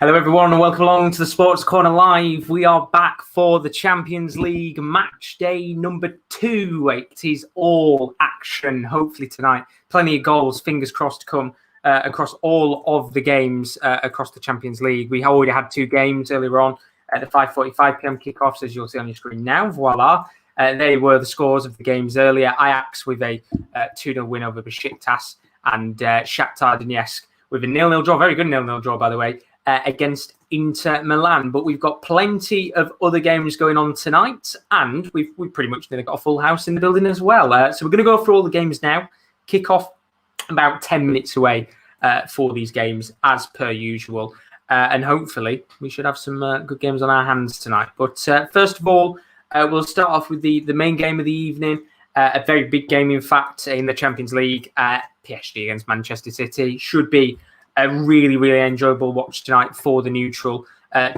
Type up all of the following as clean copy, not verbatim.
Hello everyone and welcome along to the Sports Corner Live. We are back for the Champions League match day number 2. It is all action, hopefully tonight. Plenty of goals, fingers crossed, to come across all of the games across the Champions League. We already had 2 games earlier on at the 5:45pm kickoffs, as you'll see on your screen now. Voila. They were the scores of the games earlier. Ajax with a 2-0 win over Besiktas and Shakhtar Donetsk with a 0-0 draw. Very good 0-0 draw, by the way. Against Inter Milan. But we've got plenty of other games going on tonight, and we've pretty much nearly got a full house in the building as well. So we're going to go through all the games now. Kick off about 10 minutes away for these games, as per usual. And hopefully we should have some good games on our hands tonight. But first of all, we'll start off with the main game of the evening. A very big game, in fact, in the Champions League. PSG against Manchester City should be a really, really enjoyable watch tonight for the neutral.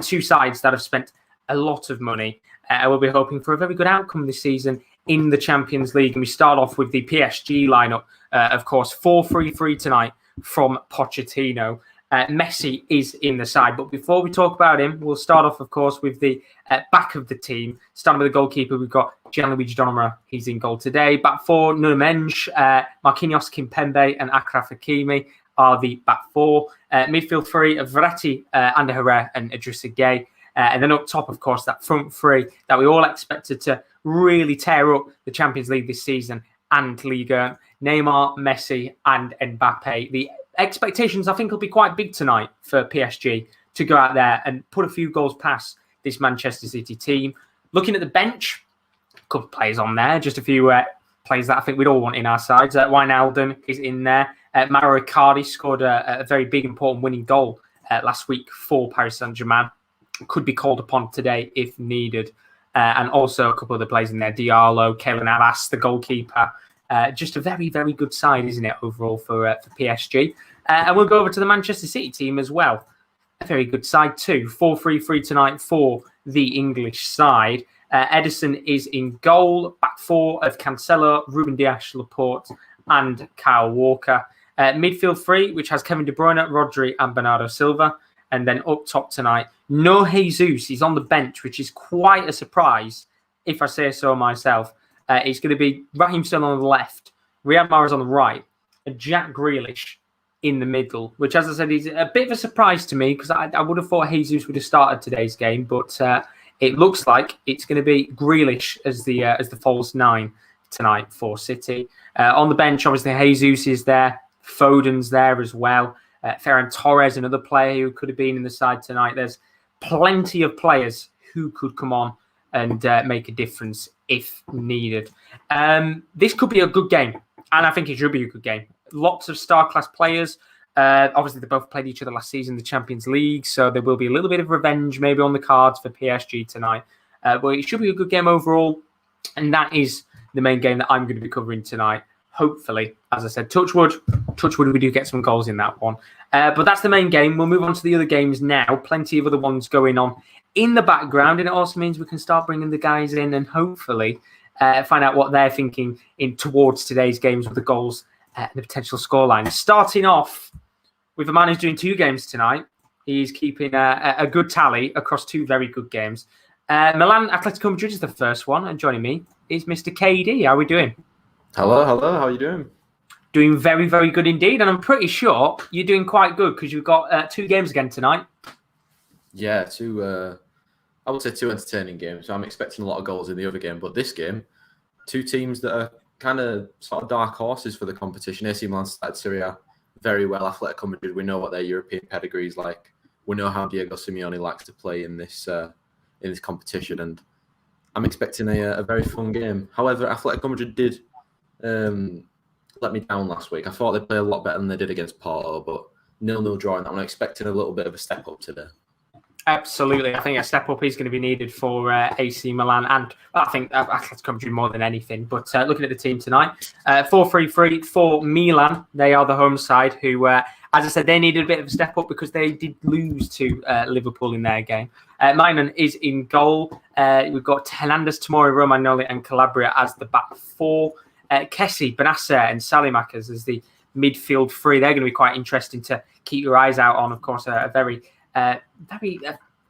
2 sides that have spent a lot of money. I will be hoping for a very good outcome this season in the Champions League. And we start off with the PSG lineup, of course, 4-3-3 tonight from Pochettino. Messi is in the side. But before we talk about him, we'll start off, of course, with the back of the team. Starting with the goalkeeper, we've got Gianluigi Donnarumma. He's in goal today. Back 4, Nuno Mendes, Marquinhos, Kimpembe and Achraf Hakimi are the back 4. Midfield 3 of Verratti, Ander Herrera and Idrissa Gueye. And then up top, of course, that front 3 that we all expected to really tear up the Champions League this season and Liga. Neymar, Messi and Mbappe. The expectations, I think, will be quite big tonight for PSG to go out there and put a few goals past this Manchester City team. Looking at the bench, a couple of players on there, just a few players that I think we'd all want in our sides. Wijnaldum is in there. Mauro Icardi scored a very big, important winning goal last week for Paris Saint-Germain. Could be called upon today if needed. And also a couple of the players in there. Diallo, Keylor Navas, the goalkeeper. Just a very, very good side, isn't it, overall for PSG. And we'll go over to the Manchester City team as well. A very good side too. 4-3-3 tonight for the English side. Ederson is in goal. Back 4 of Cancelo, Ruben Dias, Laporte and Kyle Walker. Midfield 3, which has Kevin De Bruyne, Rodri and Bernardo Silva. And then up top tonight, no Jesus. He's on the bench, which is quite a surprise, if I say so myself. It's going to be Raheem Sterling on the left, Riyad Mahrez on the right, and Jack Grealish in the middle, which, as I said, is a bit of a surprise to me because I would have thought Jesus would have started today's game. But it looks like it's going to be Grealish as the false 9 tonight for City. On the bench, obviously, Jesus is there. Foden's there as well. Ferran Torres, another player who could have been in the side tonight. There's plenty of players who could come on and make a difference if needed. This could be a good game, and I think it should be a good game. Lots of star-class players. Obviously, they both played each other last season in the Champions League, so there will be a little bit of revenge maybe on the cards for PSG tonight. But it should be a good game overall, and that is the main game that I'm going to be covering tonight. Hopefully, as I said, touch wood, we do get some goals in that one. But that's the main game. We'll move on to the other games now. Plenty of other ones going on in the background, and it also means we can start bringing the guys in and hopefully find out what they're thinking in towards today's games with the goals and the potential scoreline. Starting off with a man who's doing 2 games tonight. He's keeping a good tally across 2 very good games. Milan Atletico Madrid is the first one, and joining me is Mr. KD. How are we doing? Hello. How are you doing? Doing very, very good indeed. And I'm pretty sure you're doing quite good because you've got 2 games again tonight. Yeah, 2, I would say 2 entertaining games. So I'm expecting a lot of goals in the other game. But this game, 2 teams that are kind of sort of dark horses for the competition. AC Milan started Serie A very well. Atletico Madrid, we know what their European pedigree is like. We know how Diego Simeone likes to play in this competition. And I'm expecting a very fun game. However, Atletico Madrid did let me down last week. I thought they'd play a lot better than they did against Porto, but 0-0 draw, and I'm expecting a little bit of a step up today. Absolutely. I think a step up is going to be needed for AC Milan, and I think Atletico Madrid more than anything. But looking at the team tonight, 4-3-3 for Milan. They are the home side who, as I said, they needed a bit of a step up because they did lose to Liverpool in their game. Mainan is in goal. We've got Hernandez, Tomori, Romagnoli and Calabria as the back 4. Kessie, Benasser and Salimakers as the midfield 3. They're going to be quite interesting to keep your eyes out on. Of course, a very a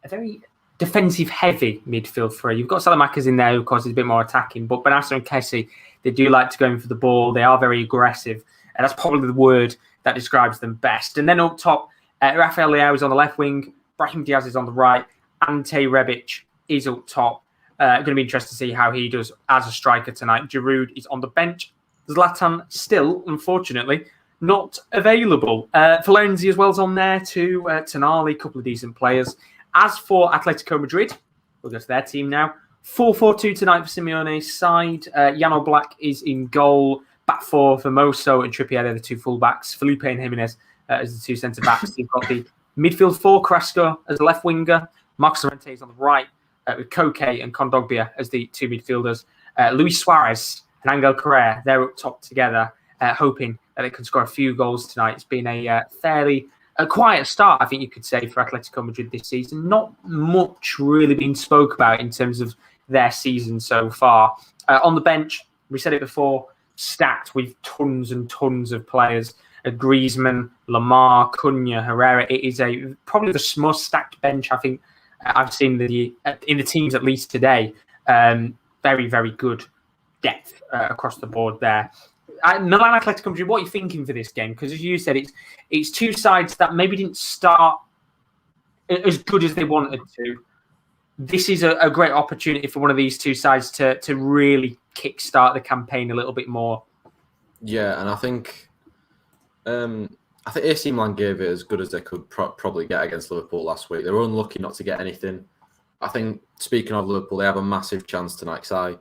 very defensive-heavy midfield three. You've got Salamanca's in there, who, of course, is a bit more attacking, but Benassa and Kessie, they do like to go in for the ball. They are very aggressive, and that's probably the word that describes them best. And then up top, Rafael Leao is on the left wing, Brahim Diaz is on the right, Ante Rebic is up top. Going to be interesting to see how he does as a striker tonight. Giroud is on the bench. Zlatan still, unfortunately, not available. Florenzi as well is on there too. Tonali, a couple of decent players. As for Atletico Madrid, we'll go to their team now. 4-4-2 tonight for Simeone's side. Jan Oblak is in goal. Back four for Mosso and Trippier, they're the two fullbacks. Felipe and Jimenez as the two centre-backs. You've got the midfield four, Carrasco as the left winger. Marcos Llorente is on the right, with Koke and Kondogbia as the two midfielders. Luis Suarez and Angel Correa, they're up top together, hoping that they can score a few goals tonight. It's been a fairly quiet start, I think you could say, for Atletico Madrid this season. Not much really been spoke about in terms of their season so far. On the bench, we said it before, stacked with tons and tons of players. Griezmann, Lamar, Cunha, Herrera. It is probably the most stacked bench I think I've seen in the teams, at least today. Very, very good depth across the board there. Milan Atletico Madrid, what are you thinking for this game? Because as you said, it's two sides that maybe didn't start as good as they wanted to. This is a great opportunity for one of these two sides to really kickstart the campaign a little bit more. Yeah, and I think AC Milan gave it as good as they could probably get against Liverpool last week. They were unlucky not to get anything. I think, speaking of Liverpool, they have a massive chance tonight, because I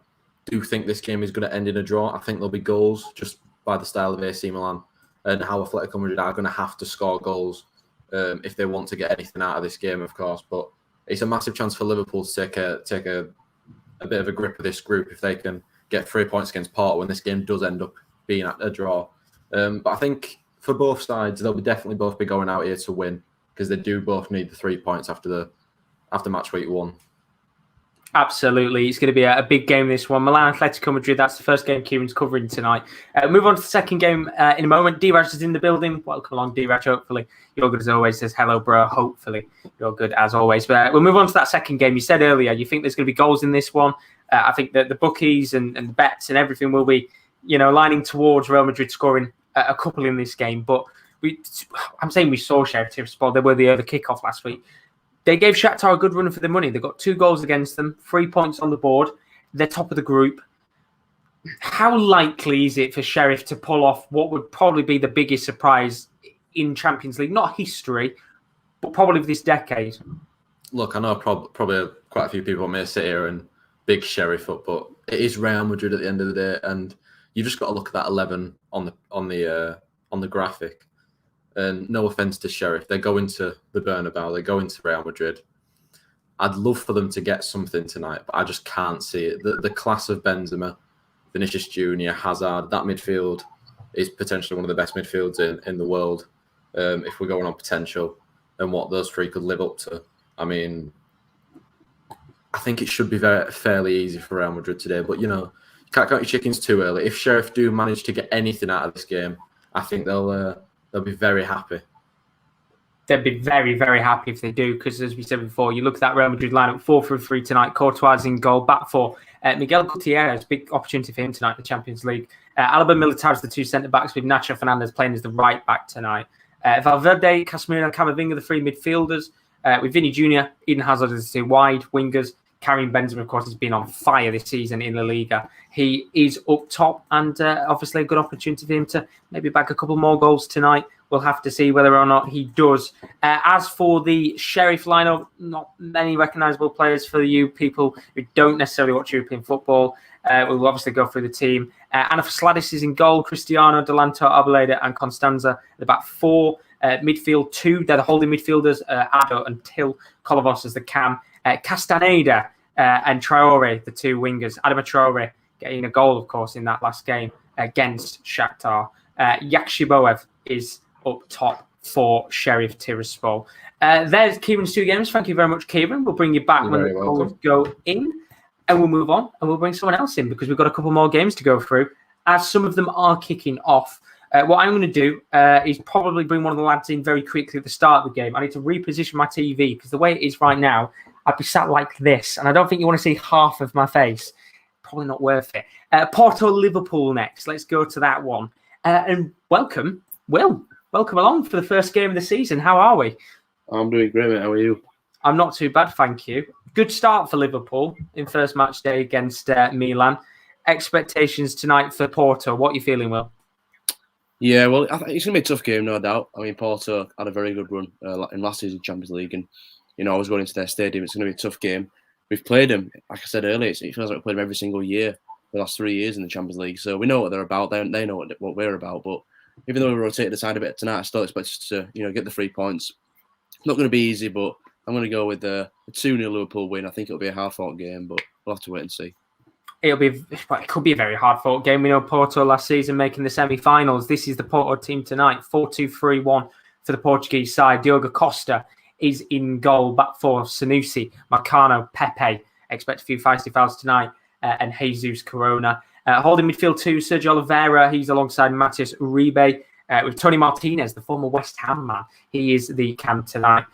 do think this game is going to end in a draw. I think there'll be goals just by the style of AC Milan and how Atletico Madrid are going to have to score goals if they want to get anything out of this game, of course. But it's a massive chance for Liverpool to take a bit of a grip of this group if they can get 3 points against Porto when this game does end up being a draw. But I think for both sides, they'll definitely both be going out here to win, because they do both need the 3 points after match week 1. Absolutely. It's going to be a big game, this one. Milan Atletico Madrid, that's the first game Kieran's covering tonight. Move on to the second game in a moment. D-Raj is in the building. Welcome along, D-Raj. Hopefully you're good as always. Says hello, bro. Hopefully you're good as always. But we'll move on to that second game. You said earlier you think there's going to be goals in this one. I think that the bookies and the bets and everything will be, lining towards Real Madrid scoring a couple in this game. But I'm saying we saw Sheriff Tiraspol. They were the kickoff last week. They gave Shakhtar a good run for their money. They got 2 goals against them, 3 points on the board. They're top of the group. How likely is it for Sheriff to pull off what would probably be the biggest surprise in Champions League? Not history, but probably this decade. Look, I know probably quite a few people may sit here and big Sheriff up, but it is Real Madrid at the end of the day, and you just got to look at that 11 on the graphic. And no offense to Sheriff, they're going to the Bernabeu, they're going to Real Madrid. I'd love for them to get something tonight, but I just can't see it. The class of Benzema, Vinicius Junior, Hazard, that midfield is potentially one of the best midfields in the world. If we're going on potential and what those three could live up to. I mean, I think it should be fairly easy for Real Madrid today, but you can't count your chickens too early. If Sheriff do manage to get anything out of this game, I think they'll be very happy. They'd be very, very happy if they do, because as we said before, you look at that Real Madrid lineup, 4-3 tonight. Courtois in goal, back four. Miguel Gutierrez, big opportunity for him tonight in the Champions League. Alaba Militao, the two centre-backs, with Nacho Fernandez playing as the right-back tonight. Valverde, Casemiro and Camavinga, the three midfielders, with Vinny Jr., Eden Hazard as the two wide wingers. Karim Benzema, of course, has been on fire this season in La Liga. He is up top, and obviously a good opportunity for him to maybe bag a couple more goals tonight. We'll have to see whether or not he does. As for the Sheriff lineup, not many recognisable players for you people who don't necessarily watch European football. We'll obviously go through the team. Anna Sladis is in goal. Cristiano, Delanto, Abeleda and Constanza at the back four. Midfield two, they're the holding midfielders, Ado and Till. Kolovos as the cam. Castaneda and Traore, the two wingers. Adama Traore getting a goal, of course, in that last game against Shakhtar. Yakshiboev is up top for Sheriff Tiraspol. There's Kieran's two games. Thank you very much, Kieran. We'll bring you back when the goals go in, and we'll move on and we'll bring someone else in because we've got a couple more games to go through as some of them are kicking off. What I'm going to do is probably bring one of the lads in very quickly at the start of the game. I need to reposition my TV because the way it is right now, I'd be sat like this, and I don't think you want to see half of my face. Probably not worth it. Porto Liverpool next. Let's go to that one. And welcome, Will. Welcome along for the first game of the season. How are we? I'm doing great, mate. How are you? I'm not too bad, thank you. Good start for Liverpool in first match day against Milan. Expectations tonight for Porto. What are you feeling, Will? Yeah, well, I think it's going to be a tough game, no doubt. I mean, Porto had a very good run in last season's Champions League, and, I was going into their stadium. It's going to be a tough game. We've played them, like I said earlier, it feels like we've played them every single year for the last 3 years in the Champions League. So we know what they're about. They know what we're about. But even though we rotated the side a bit tonight, I still expect us to, get the 3 points. Not going to be easy, but I'm going to go with a 2-0 Liverpool win. I think it'll be a hard-fought game, but we'll have to wait and see. It could be a very hard-fought game. We know Porto last season making the semi-finals. This is the Porto team tonight. 4-2-3-1 for the Portuguese side. Diogo Costa is in goal. Back four, Sanusi, Marcano, Pepe. Expect a few feisty fouls tonight. And Jesus Corona. Holding midfield two, Sergio Oliveira. He's alongside Matias Uribe. With Tony Martinez, the former West Ham man. He is the cam tonight.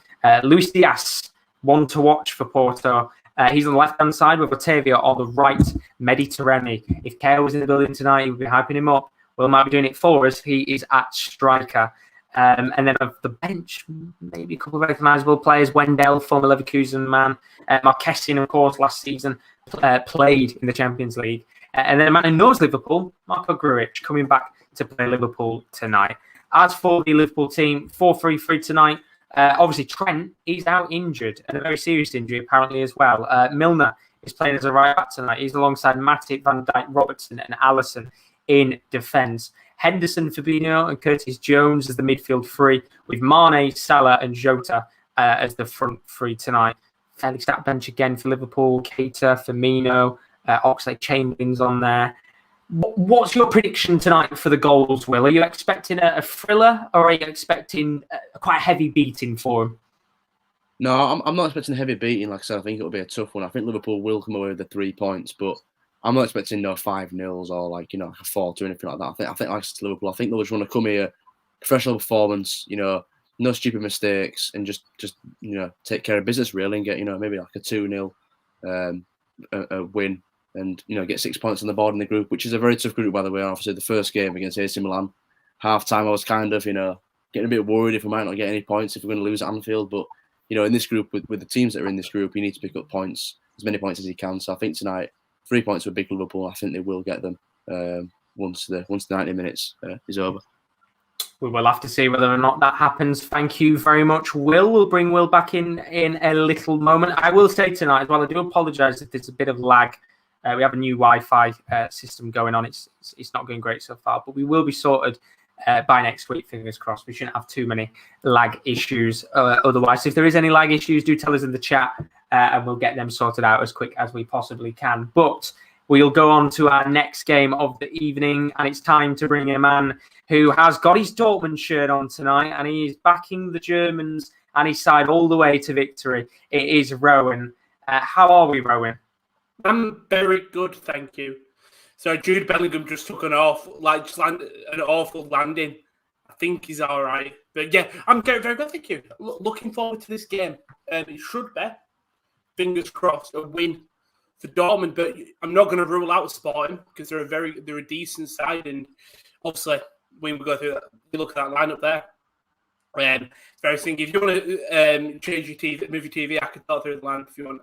Luis Diaz, one to watch for Porto. He's on the left-hand side with Otavio on the right, Mediterranean. If Kale was in the building tonight, he would be hyping him up. Will might be doing it for us. He is at striker. And then of the bench, maybe a couple of recognisable players. Wendell, former Leverkusen man. Marquezine, of course, last season played in the Champions League. And then a man who knows Liverpool, Marko Grujic, coming back to play Liverpool tonight. As for the Liverpool team, 4-3-3 tonight. Obviously, Trent, he's out injured, and a very serious injury apparently as well. Milner is playing as a right back tonight. He's alongside Matip, Van Dijk, Robertson, and Alisson in defence. Henderson, Fabinho, and Curtis Jones as the midfield three, with Mane, Salah, and Jota as the front three tonight. Fairly stacked bench again for Liverpool. Keita, Firmino, Oxlade-Chamberlain's on there. What's your prediction tonight for the goals, Will? Are you expecting a thriller, or are you expecting quite a heavy beating for him? No, I'm not expecting a heavy beating. Like I said, I think it'll be a tough one. I think Liverpool will come away with the 3 points, but I'm not expecting no 5-0 or like a 4-2 or anything like that. I think like Liverpool, I think they'll just want to come here, professional performance, no stupid mistakes, and just take care of business really, and get maybe like a 2-0 a win. And get 6 points on the board in the group, which is a very tough group, by the way. Obviously, the first game against AC Milan, half time, I was kind of getting a bit worried if we might not get any points if we're going to lose at Anfield. But in this group, with the teams that are in this group, you need to pick up points, as many points as you can. So I think tonight, 3 points for big Liverpool. I think they will get them once the 90 minutes is over. We will have to see whether or not that happens. Thank you very much, Will. We'll bring Will back in a little moment. I will say tonight as well, I do apologise if there's a bit of lag. We have a new Wi-Fi system going on. It's not going great so far, but we will be sorted by next week, fingers crossed. We shouldn't have too many lag issues otherwise. If there is any lag issues, do tell us in the chat and we'll get them sorted out as quick as we possibly can. But we'll go on to our next game of the evening, and it's time to bring in a man who has got his Dortmund shirt on tonight, and he is backing the Germans and his side all the way to victory. It is Rowan. How are we, Rowan? I'm very good, thank you. So Jude Bellingham just took an awful landing. I think he's all right. But yeah, I'm very, very good, thank you. Looking forward to this game. It should be, fingers crossed, a win for Dortmund. But I'm not going to rule out Sporting because they're a decent side. And obviously, when we go through that, we look at that lineup there. It's very simple. If you want to change your TV, move your TV, I can talk through the lineup if you want.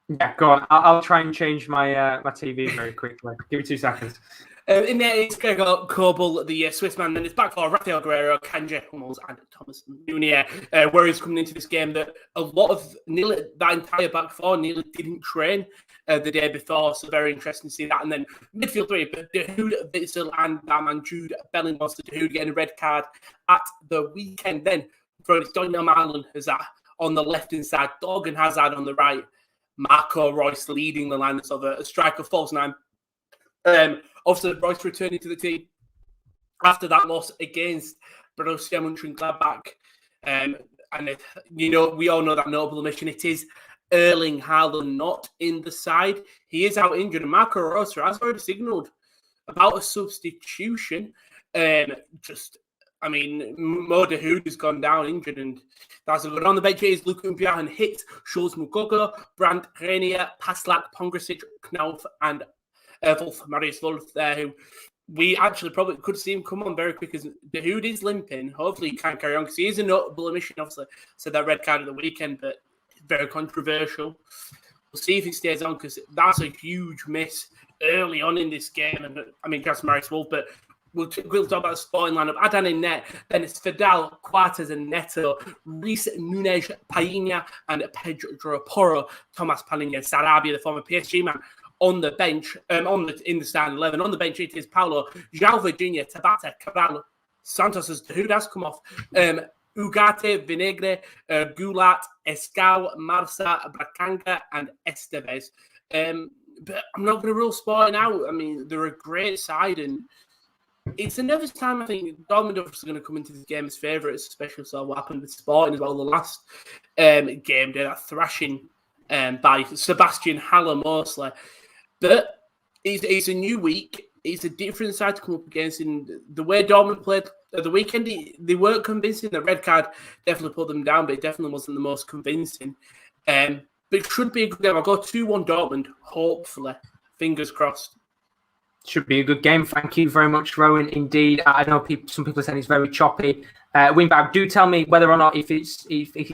Yeah, go on. I'll try and change my my TV very quickly. Give me 2 seconds. In there, it's Gregor Kobel, the Swiss man, and it's back for Rafael Guerrero, Kanje Hummels, and Thomas Meunier. Where he's coming into this game that a lot of nearly that entire back four nearly didn't train the day before, so very interesting to see that. And then midfield three, but Dahoud, Witsel, and that man Jude Bellingham was Dahoud getting a red card at the weekend. Then for Daniel Marlon Hazard on the left hand side, Dorgan Hazard on the right. Marco Reus leading the line of a striker false nine. Obviously, Reus returning to the team after that loss against Borussia Mönchengladbach. And we all know that notable omission. It is Erling Haaland not in the side. He is out injured. And Marco Reus has already signalled about a substitution. Mo Dahoud has gone down injured, and that's a good. On the bench is Luke Umbia and Hit, Schulz Mugogo, Brandt, Renier, Paslak, Pongrasic, Knauf, and Wolf, Marius Wolf there, who we actually probably could see him come on very quick as Dahoud is limping. Hopefully he can carry on because he is a notable omission. Obviously, said that red card at the weekend, but very controversial. We'll see if he stays on because that's a huge miss early on in this game. And that's Marius Wolf, but we'll talk about the sporting lineup. Adan in net, then it's Fidel, Quartes and Neto, Reece, Nunes, Paina, and Pedro Porro, Thomas Palinha, Sarabia, the former PSG man, on the bench, in the starting 11. On the bench, it is Paulo, João Virginia, Tabata, Cabral, Santos, who has come off, Ugarte, Vinegre, Gulat, Escal, Marsa, Bracanga, and Esteves. But I'm not going to rule Sporting out. They're a great side, and it's the nervous time. I think Dortmund are going to come into this game as favourites, especially what happened with Sporting as well. The last game, they had that thrashing by Sebastian Haller mostly. But it's a new week. It's a different side to come up against. In the way Dortmund played at the weekend, they weren't convincing. The red card definitely put them down, but it definitely wasn't the most convincing. But it should be a good game. I'll go 2-1 Dortmund, hopefully. Fingers crossed. Should be a good game. Thank you very much, Rowan. Indeed, I know some people are saying it's very choppy. Winbag, do tell me whether or not if it's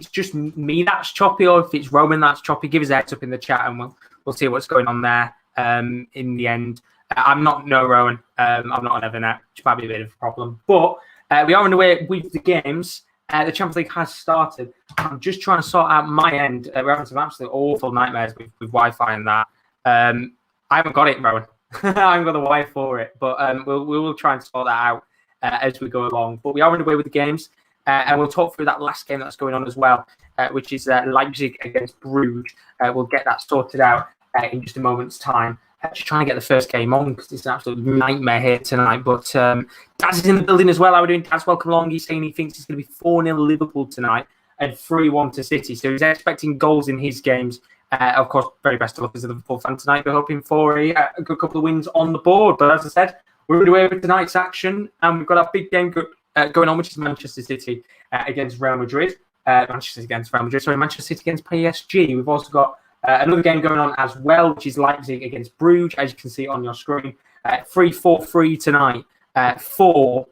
just me that's choppy or if it's Rowan that's choppy. Give us a heads up in the chat, and we'll see what's going on there. In the end, I'm not Rowan. I'm not on Evernet, which might be a bit of a problem. But we are on the way with the games. The Champions League has started. I'm just trying to sort out my end. We're having some absolute awful nightmares with Wi-Fi and that. I haven't got it, Rowan. I haven't got the Wi for it, but we will try and sort that out as we go along. But we are underway with the games, and we'll talk through that last game that's going on as well, which is Leipzig against Bruges. We'll get that sorted out in just a moment's time. Just trying to get the first game on because it's an absolute nightmare here tonight. But Daz is in the building as well. How are we doing? Daz, welcome along. He's saying he thinks it's going to be 4-0 Liverpool tonight and 3-1 to City. So he's expecting goals in his games. Of course, very best of luck as a Liverpool fan tonight. We're hoping for a good couple of wins on the board. But as I said, we're underway with tonight's action. And we've got our big game going on, which is Manchester City against Real Madrid. Manchester City against PSG. We've also got another game going on as well, which is Leipzig against Bruges, as you can see on your screen. 3-4-3 tonight for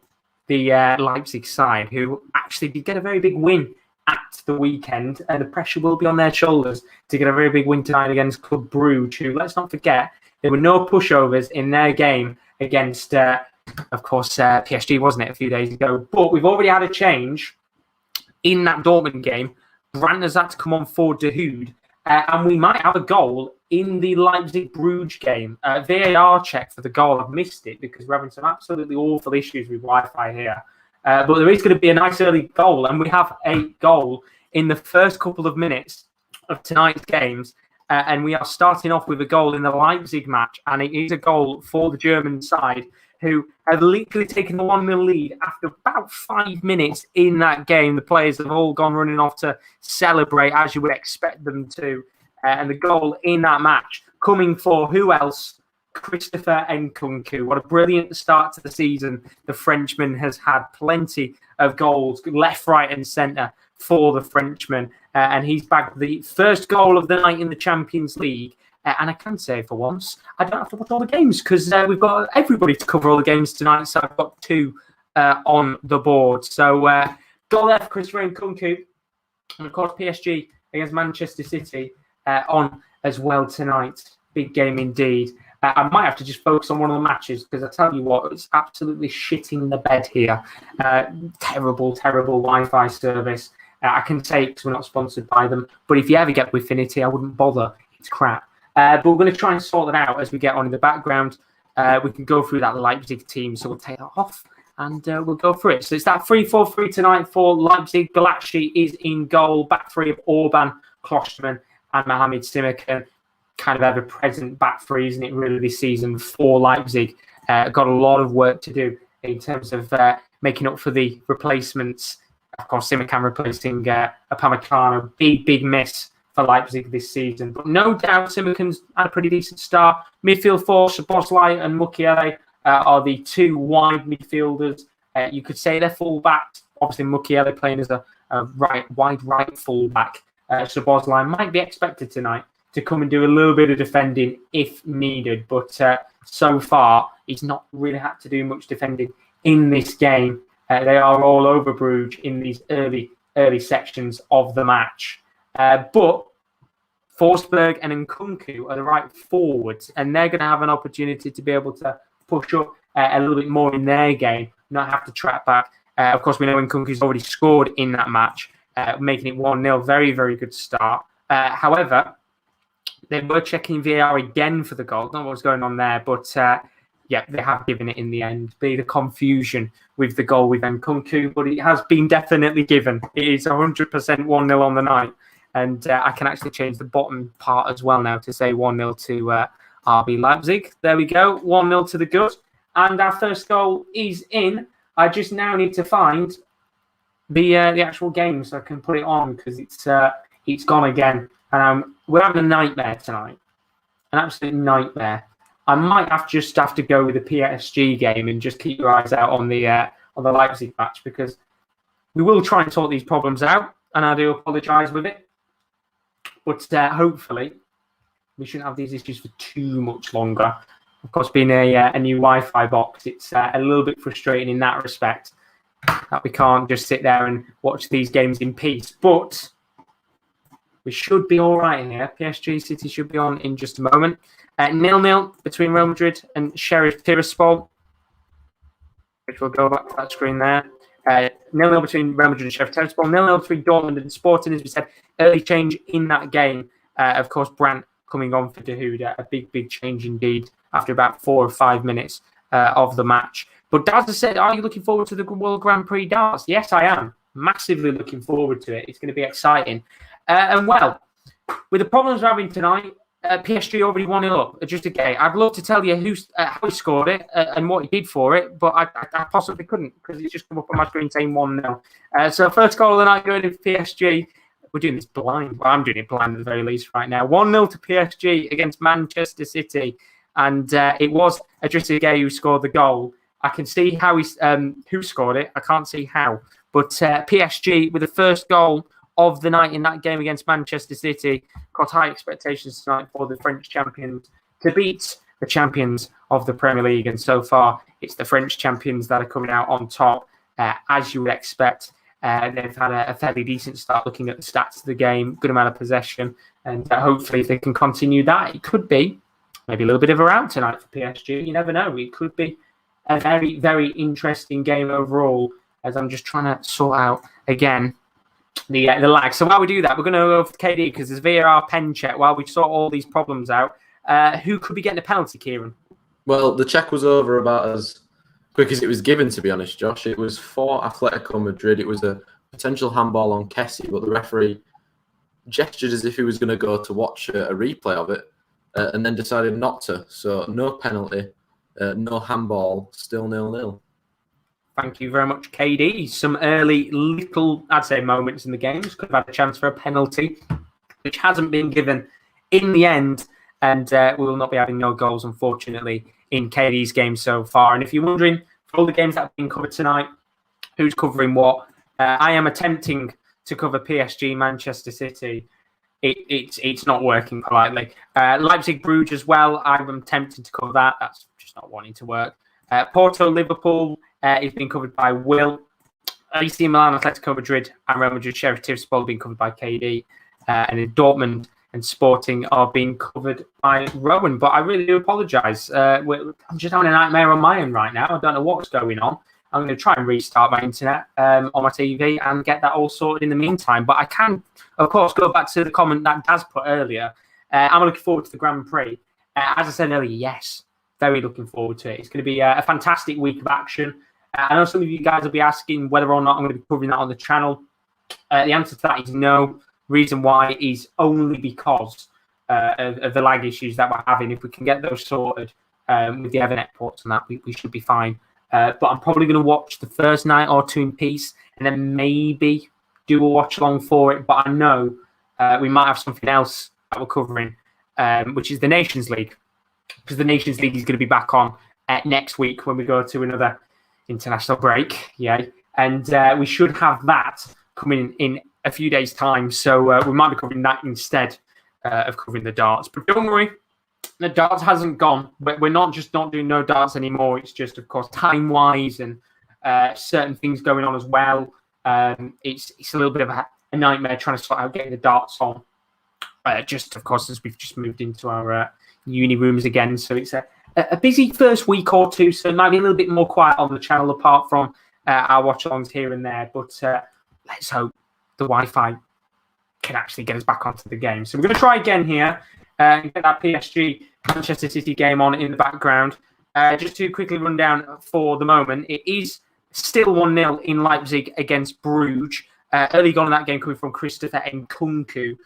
the Leipzig side, who actually did get a very big win at the weekend. The pressure will be on their shoulders to get a very big win tonight against Club Bruges, who, let's not forget, there were no pushovers in their game against, of course, PSG, wasn't it, a few days ago. But we've already had a change in that Dortmund game. Brandt has had to come on for Dahoud. And we might have a goal in the Leipzig-Bruges game. VAR check for the goal. I've missed it because we're having some absolutely awful issues with Wi-Fi here. But there is going to be a nice early goal. And we have a goal in the first couple of minutes of tonight's games. And we are starting off with a goal in the Leipzig match. And it is a goal for the German side, who have literally taken the 1-0 lead after about 5 minutes in that game. The players have all gone running off to celebrate, as you would expect them to. And the goal in that match coming for who else? Christopher Nkunku. What a brilliant start to the season. The Frenchman has had plenty of goals, left, right and centre for the Frenchman. And he's bagged the first goal of the night in the Champions League. And I can say for once, I don't have to watch all the games because we've got everybody to cover all the games tonight. So I've got 2 on the board. So goal there for Christopher Nkunku. And of course, PSG against Manchester City on as well tonight. Big game indeed. I might have to just focus on one of the matches because I tell you what, it's absolutely shitting the bed here. Terrible, terrible Wi-Fi service. I can say because we're not sponsored by them. But if you ever get Wifinity, I wouldn't bother. It's crap. But we're going to try and sort that out as we get on in the background. We can go through that Leipzig team. So we'll take that off and we'll go through it. So it's that 3-4-3 tonight for Leipzig. Galacci is in goal. Back three of Orban, Klosterman and Mohamed Simakan. Kind of ever-present back three, isn't it, really, this season for Leipzig. Got a lot of work to do in terms of making up for the replacements. Of course, Simakan replacing Upamecano. Big miss for Leipzig this season. But no doubt Simakan's had a pretty decent start. Midfield four, Szoboszlai and Mukiele are the two wide midfielders. You could say they're full-backs. Obviously, Mukiele playing as a wide right full-back. So Watchalong might be expected tonight to come and do a little bit of defending if needed. But so far, he's not really had to do much defending in this game. They are all over Bruges in these early sections of the match. But Forsberg and Nkunku are the right forwards, and they're going to have an opportunity to be able to push up a little bit more in their game, not have to track back. Of course, we know Nkunku's already scored in that match, making it 1-0. Very, very good start. However, they were checking VAR again for the goal. Don't know what was going on there, but yeah, they have given it in the end. Be the confusion with the goal with Nkunku, but it has been definitely given. It is 100% 1-0 on the night. And I can actually change the bottom part as well now to say 1-0 to RB Leipzig. There we go, 1-0 to the good. And our first goal is in. I just now need to find the actual game so I can put it on because it's gone again. And we're having a nightmare tonight, an absolute nightmare. I might have to go with the PSG game and just keep your eyes out on the Leipzig match because we will try and sort these problems out. And I do apologise with it. But hopefully, we shouldn't have these issues for too much longer. Of course, being a new Wi-Fi box, it's a little bit frustrating in that respect that we can't just sit there and watch these games in peace. But we should be all right here. PSG City should be on in just a moment. 0-0 between Real Madrid and Sheriff Tiraspol, which will go back to that screen there. 0-0 between Real Madrid and Sheriff Tiraspol. 0-0 between Dortmund and Sporting, as we said. Early change in that game. Of course, Brandt coming on for Dahoud. A big change indeed after about 4 or 5 minutes of the match. But Daz has said, are you looking forward to the World Grand Prix darts? Yes, I am. Massively looking forward to it. It's going to be exciting. And well, with the problems we're having tonight, PSG already 1-0 up. Just a game. I'd love to tell you how he scored it and what he did for it, but I possibly couldn't because it's just come up on my screen saying 1-0. So first goal of the night going to PSG. We're doing this blind. Well, I'm doing it blind at the very least right now. 1-0 to PSG against Manchester City. And it was Idrissa Gueye who scored the goal. I can see how who scored it. I can't see how. But PSG with the first goal of the night in that game against Manchester City. Got high expectations tonight for the French champions to beat the champions of the Premier League. And so far, it's the French champions that are coming out on top, as you would expect. They've had a fairly decent start looking at the stats of the game, good amount of possession. And hopefully, if they can continue that, it could be maybe a little bit of a rout tonight for PSG. You never know. It could be a very, very interesting game overall, as I'm just trying to sort out, again, the lag. So while we do that, we're going to go for KD because there's VAR pen check while we sort all these problems out. Who could be getting a penalty, Kieren? Well, the check was over about as quick as it was given, to be honest, Josh. It was for Atletico Madrid. It was a potential handball on Kessie, but the referee gestured as if he was going to go to watch a replay of it and then decided not to. So no penalty, no handball, still 0-0. Thank you very much, KD. Some early little, I'd say, moments in the games. Could have had a chance for a penalty, which hasn't been given in the end. And we will not be having no goals, unfortunately, in KD's game so far. And if you're wondering, for all the games that have been covered tonight, who's covering what, I am attempting to cover PSG Manchester City. It's not working politely. Leipzig Bruges as well. I'm tempted to cover that. That's just not wanting to work. Porto Liverpool is being covered by Will. AC Milan, Atletico Madrid, and Real Madrid Sheriff Tiraspol being covered by KD. And in Dortmund and Sporting are being covered by Rowan. But I really do apologise. I'm just having a nightmare on my end right now. I don't know what's going on. I'm going to try and restart my internet on my TV and get that all sorted in the meantime. But I can, of course, go back to the comment that Daz put earlier. I'm looking forward to the Grand Prix. As I said earlier, yes, very looking forward to it. It's going to be a fantastic week of action. I know some of you guys will be asking whether or not I'm going to be covering that on the channel. The answer to that is no. Reason why is only because of the lag issues that we're having. If we can get those sorted with the Ethernet ports and that, we should be fine. But I'm probably going to watch the first night or two in peace and then maybe do a watch along for it. But I know we might have something else that we're covering, which is the Nations League. Because the Nations League is going to be back on next week when we go to another international break. Yay. And we should have that coming in a few days' time. So we might be covering that instead of covering the darts. But don't worry, the darts hasn't gone. But we're not doing no darts anymore. It's just, of course, time-wise and certain things going on as well. It's a little bit of a nightmare trying to sort out getting the darts on. Just, of course, as we've just moved into our uni rooms again. So it's a busy first week or two. So it might be a little bit more quiet on the channel apart from our watch-alongs here and there. But let's hope the Wi-Fi can actually get us back onto the game. So we're going to try again here and get that PSG Manchester City game on in the background. Just to quickly run down for the moment, it is still 1-0 in Leipzig against Bruges. Early goal in that game coming from Christopher Nkunku.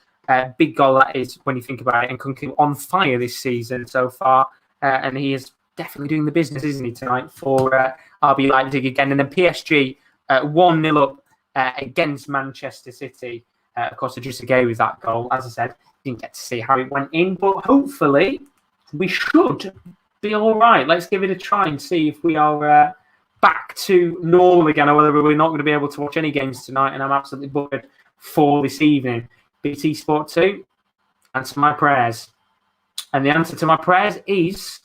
Big goal that is when you think about it. Nkunku on fire this season so far. And he is definitely doing the business, isn't he, tonight for RB Leipzig again. And then PSG 1-0 up against Manchester City. Of course, Adjusagay with that goal. As I said, didn't get to see how it went in, but hopefully we should be all right. Let's give it a try and see if we are back to normal again, or whether we're not going to be able to watch any games tonight. And I'm absolutely buggered for this evening. BT Sport 2, answer my prayers. And the answer to my prayers is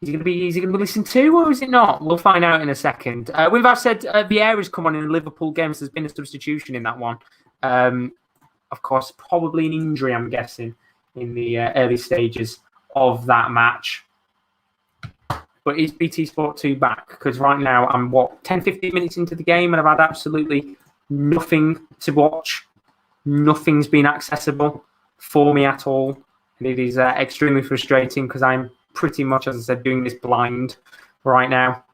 he going to be listened to, or is it not? We'll find out in a second. With that said, Vieira's come on in the Liverpool game, so there's been a substitution in that one. Of course, probably an injury, I'm guessing, in the early stages of that match. But is BT Sport 2 back? Because right now I'm, 10-15 minutes into the game, and I've had absolutely nothing to watch. Nothing's been accessible for me at all. And it is extremely frustrating because I'm pretty much, as I said, doing this blind right now.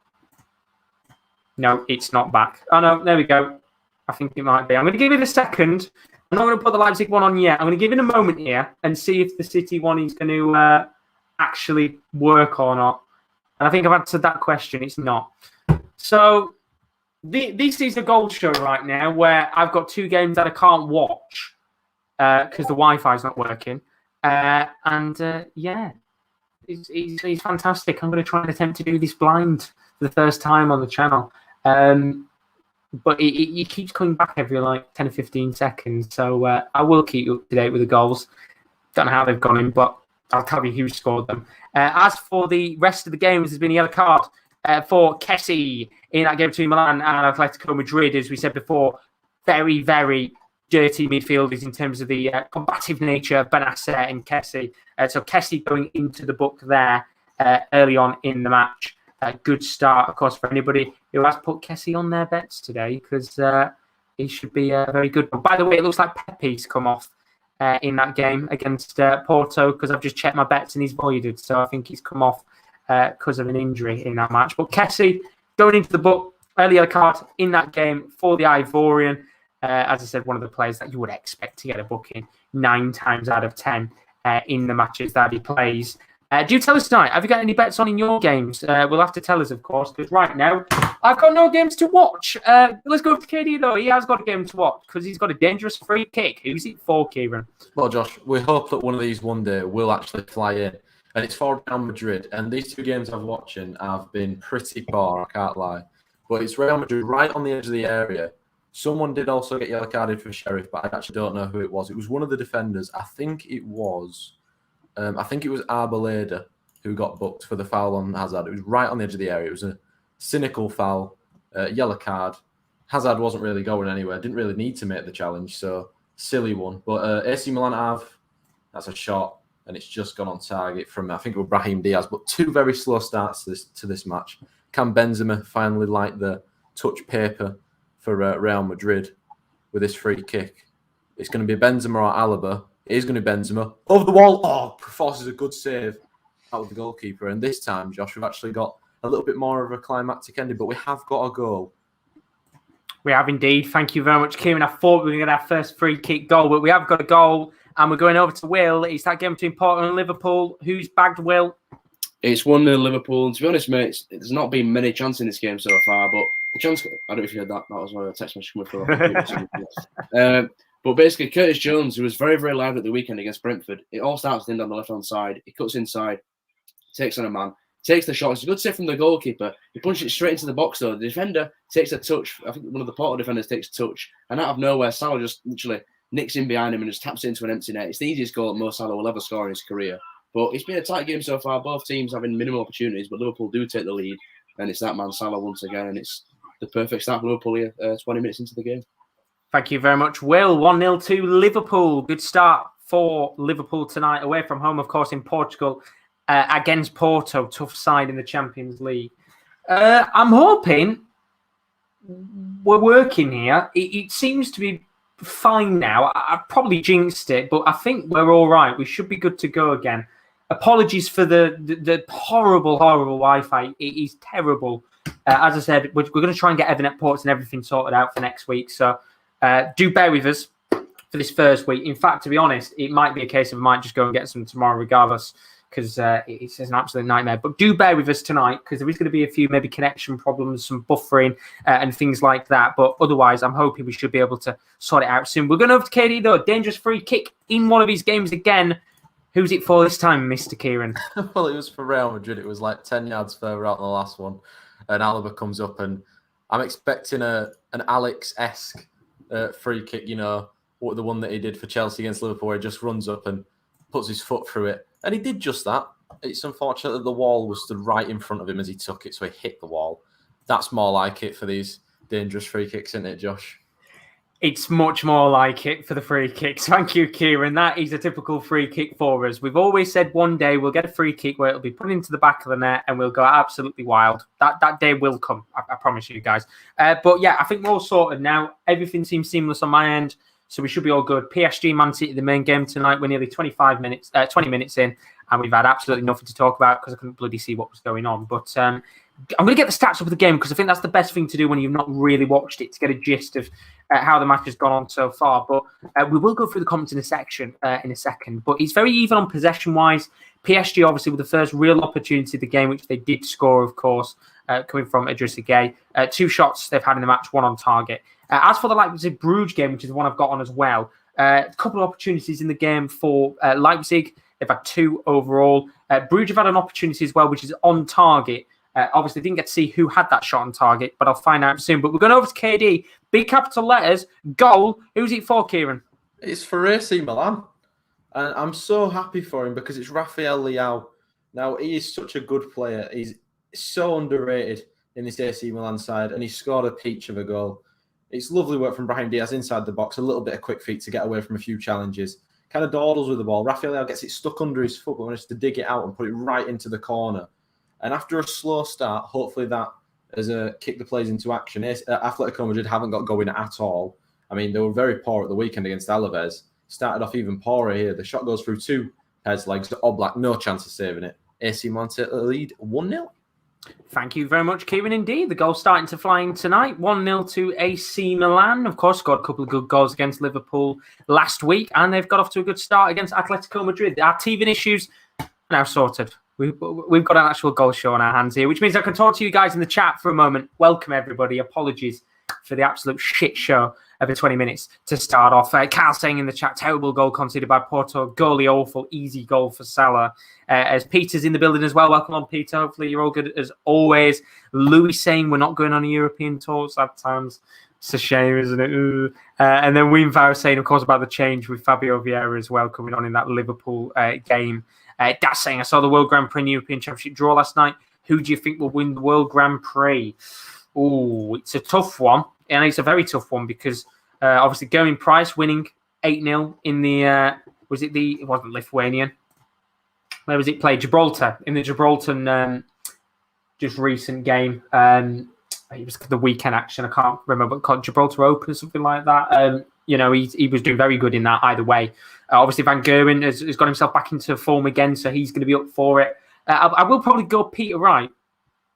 No, it's not back. Oh, no, there we go. I think it might be. I'm going to give it a second. I'm not going to put the Leipzig one on yet. I'm going to give it a moment here and see if the City one is going to actually work or not. And I think I've answered that question. It's not. So this is a gold show right now where I've got two games that I can't watch because the Wi-Fi is not working. Yeah, it's fantastic. I'm going to try and attempt to do this blind for the first time on the channel. But it keeps coming back every 10 or 15 seconds. So I will keep you up to date with the goals. Don't know how they've gone in, but I'll tell you who scored them. As for the rest of the games, there's been a yellow card for Kessie in that game between Milan and Atletico Madrid. As we said before, very, very dirty midfielders in terms of the combative nature of Benasser and Kessie. So Kessie going into the book there early on in the match. Good start, of course, for anybody who has put Kessie on their bets today, because he should be very good. But by the way, it looks like Pepe's come off in that game against Porto, because I've just checked my bets and he's voided. So I think he's come off because of an injury in that match. But Kessie going into the book, early yellow card in that game for the Ivorian. As I said, one of the players that you would expect to get a booking 9 times out of 10 in the matches that he plays. Do tell us tonight, have you got any bets on in your games? We'll have to tell us, of course, because right now I've got no games to watch. Let's go to KD, though. He has got a game to watch because he's got a dangerous free kick. Who's it for, Kieren? Well, Josh, we hope that one of these one day will actually fly in. And it's for Real Madrid. And these two games I've watching have been pretty poor, I can't lie. But it's Real Madrid right on the edge of the area. Someone did also get yellow carded for Sheriff, but I actually don't know who it was. It was one of the defenders. I think it was Arboleda who got booked for the foul on Hazard. It was right on the edge of the area. It was a cynical foul, yellow card. Hazard wasn't really going anywhere. Didn't really need to make the challenge, so silly one. But AC Milan that's a shot, and it's just gone on target from, I think it was Brahim Diaz. But two very slow starts to this match. Can Benzema finally light the touch paper for Real Madrid with this free kick? It's going to be Benzema or Alaba. It is going to be Benzema. Over the wall. Oh, forces a good save out of the goalkeeper. And this time, Josh, we've actually got a little bit more of a climactic ending, but we have got a goal. We have indeed. Thank you very much, Kieran. I thought we were going to have first free kick goal, but we have got a goal, and we're going over to Will. It's that game between Porto and Liverpool. Who's bagged Will? It's 1-0 Liverpool. And to be honest, mate, there's not been many chances in this game so far, but the chance, I don't know if you heard that. That was my text message coming through. But basically, Curtis Jones, who was very, very lively at the weekend against Brentford, it all starts in on the left-hand side. He cuts inside, takes on a man, takes the shot. It's a good save from the goalkeeper. He punches it straight into the box, though. The defender takes a touch. I think one of the Porto defenders takes a touch. And out of nowhere, Salah just literally nicks in behind him and just taps it into an empty net. It's the easiest goal that Mo Salah will ever score in his career. But it's been a tight game so far. Both teams having minimal opportunities, but Liverpool do take the lead. And it's that man, Salah, once again. And it's the perfect start for Liverpool here, 20 minutes into the game. Thank you very much, Will. 1-0 to Liverpool. Good start for Liverpool tonight, away from home, of course, in Portugal, against Porto. Tough side in the Champions League. I'm hoping we're working here. It seems to be fine now. I probably jinxed it, but I think we're all right. We should be good to go again. Apologies for the horrible Wi-Fi. It is terrible. As I said, we're going to try and get Ethernet ports and everything sorted out for next week. So do bear with us for this first week. In fact, to be honest, it might be a case of I might just go and get some tomorrow regardless, because it's an absolute nightmare. But do bear with us tonight, because there is going to be a few maybe connection problems, some buffering and things like that. But otherwise, I'm hoping we should be able to sort it out soon. We're going over to KD, though. Dangerous free kick in one of his games again. Who's it for this time, Mr. Kieren? Well, it was for Real Madrid. It was like 10 yards further out than the last one. And Alaba comes up, and I'm expecting an Alex-esque free kick, you know, the one that he did for Chelsea against Liverpool, where he just runs up and puts his foot through it. And he did just that. It's unfortunate that the wall was stood right in front of him as he took it, so he hit the wall. That's more like it for these dangerous free kicks, isn't it, Josh? It's much more like it for the free kicks. Thank you, Kieran. That is a typical free kick for us. We've always said one day we'll get a free kick where it'll be put into the back of the net and we'll go absolutely wild. That day will come. I promise you guys. But yeah, I think we're all sorted now. Everything seems seamless on my end, so we should be all good. PSG Man City, the main game tonight. We're nearly 20 minutes in, and we've had absolutely nothing to talk about because I couldn't bloody see what was going on. But I'm going to get the stats up of the game because I think that's the best thing to do when you've not really watched it, to get a gist of how the match has gone on so far. But we will go through the comments in a second. But it's very even on possession-wise. PSG, obviously, with the first real opportunity of the game, which they did score, of course, coming from Idrissa Gueye. 2 shots they've had in the match, 1 on target. As for the Leipzig Bruges game, which is the one I've got on as well, a couple of opportunities in the game for Leipzig. They've had 2 overall. Bruges have had an opportunity as well, which is on target. Obviously, didn't get to see who had that shot on target, but I'll find out soon. But we're going over to KD. Big capital letters, goal. Who's it for, Kieran? It's for AC Milan. And I'm so happy for him because it's Rafael Leao. Now, he is such a good player. He's so underrated in this AC Milan side, and he scored a peach of a goal. It's lovely work from Brahim Diaz inside the box, a little bit of quick feet to get away from a few challenges. Kind of dawdles with the ball. Rafael Leao gets it stuck under his foot, but manages to dig it out and put it right into the corner. And after a slow start, hopefully that has kicked the players into action. Atletico Madrid haven't got going at all. I mean, they were very poor at the weekend against Alaves. Started off even poorer here. The shot goes through 2 pairs legs to Oblak. No chance of saving it. AC Milan take the lead 1-0. Thank you very much, Kieran. Indeed, the goal's starting to fly in tonight. 1-0 to AC Milan. Of course, scored a couple of good goals against Liverpool last week, and they've got off to a good start against Atletico Madrid. Our teething issues are now sorted. We've got an actual goal show on our hands here, which means I can talk to you guys in the chat for a moment. Welcome, everybody. Apologies for the absolute shit show of the 20 minutes to start off. Carl saying in the chat, terrible goal conceded by Porto. Goalie awful, easy goal for Salah. As Peter's in the building as well. Welcome on, Peter. Hopefully you're all good as always. Louis saying we're not going on a European tour at times. It's a shame, isn't it? And then Wim Farrow saying, of course, about the change with Fabio Vieira as well coming on in that Liverpool game. That's saying, I saw the World Grand Prix and European Championship draw last night. Who do you think will win the World Grand Prix? Oh, it's a tough one. And it's a very tough one because obviously Gerwyn Price winning 8-0 in the, it wasn't Lithuanian. Where was it played? Gibraltar. In the Gibraltar just recent game. It was the weekend action. I can't remember. Called Gibraltar Open or something like that. He was doing very good in that either way. Obviously, Van Gerwen has got himself back into form again, so he's going to be up for it. I will probably go Peter Wright.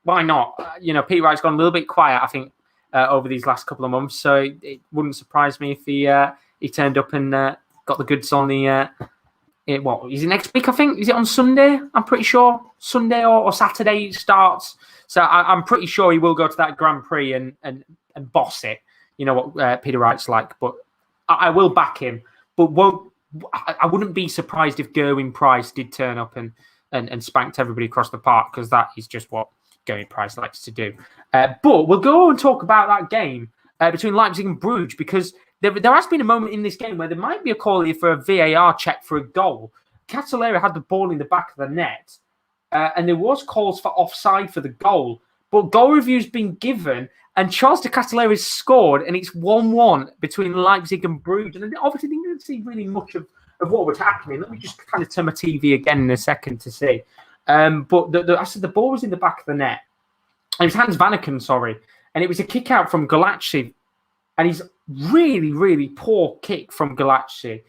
Why not? Peter Wright's gone a little bit quiet, I think, over these last couple of months. So it wouldn't surprise me if he turned up and got the goods on the. Is it next week? I think, is it on Sunday? I'm pretty sure Sunday or Saturday it starts. So I'm pretty sure he will go to that Grand Prix and boss it. You know what Peter Wright's like, but I will back him. But I wouldn't be surprised if Gerwyn Price did turn up and and spanked everybody across the park, because that is just what Gary Price likes to do. But we'll go and talk about that game between Leipzig and Bruges, because there has been a moment in this game where there might be a call here for a VAR check for a goal. Cavalieri had the ball in the back of the net, and there was calls for offside for the goal, but goal review's been given, and Charles de Cavalieri scored, and it's 1-1 between Leipzig and Bruges. And I obviously didn't see really much of what was happening. Let me just kind of turn my TV again in a second to see. But I said the ball was in the back of the net. It was Hans Vanaken, sorry. And it was a kick out from Golaci. And he's really, really poor kick from Golaci.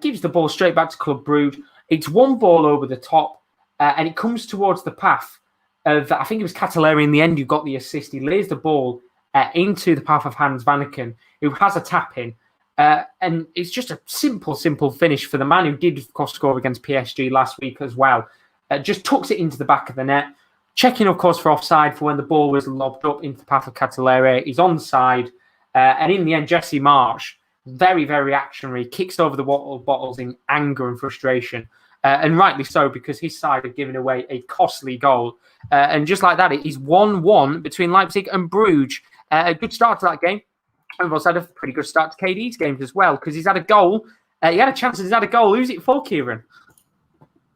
Gives the ball straight back to Club Brugge. It's one ball over the top. And it comes towards the path of, I think it was Cavalieri in the end who got the assist. He lays the ball into the path of Hans Vanaken, who has a tap in. And it's just a simple finish for the man who did, of course, score against PSG last week as well. Just tucks it into the back of the net. Checking, of course, for offside for when the ball was lobbed up into the path of Cavalieri. He's onside. And in the end, Jesse Marsch, very, very reactionary, kicks over the water bottles in anger and frustration. And rightly so, because his side had given away a costly goal. And just like that, it is 1-1 between Leipzig and Bruges. A good start to that game. And we've also had a pretty good start to KD's games as well, because he's had a goal. He had a chance and he's had a goal. Who's it for, Kieren?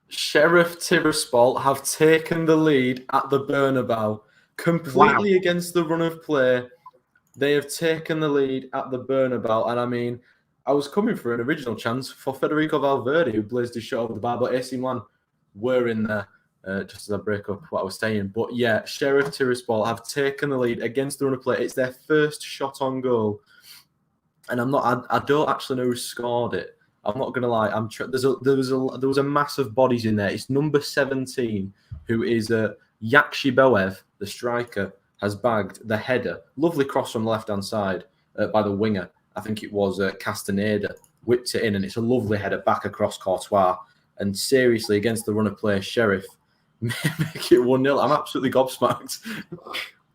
Sheriff Tiraspol have taken the lead at the Bernabeu, completely against the run of play. They have taken the lead at the Bernabeu, and I mean, I was coming for an original chance for Federico Valverde, who blazed his shot over the bar, but AC Milan were in there, just as I break up what I was saying. But yeah, Sheriff Tiraspol have taken the lead against the run of play. It's their first shot on goal, and I don't actually know who scored it. I'm not gonna lie. There was a mass of bodies in there. It's number 17, who is Yakshi Boev, the striker, has bagged the header. Lovely cross from the left-hand side by the winger. I think it was Castaneda, whipped it in, and it's a lovely header back across Courtois. And seriously, against the run of play, Sheriff make it 1-0. I'm absolutely gobsmacked.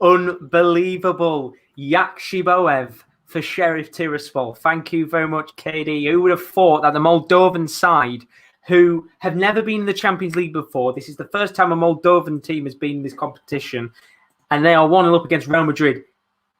Unbelievable. Yakshi Boev for Sheriff Tiraspol. Thank you very much, KD. Who would have thought that the Moldovan side, who have never been in the Champions League before, this is the first time a Moldovan team has been in this competition, and they are 1-0 up against Real Madrid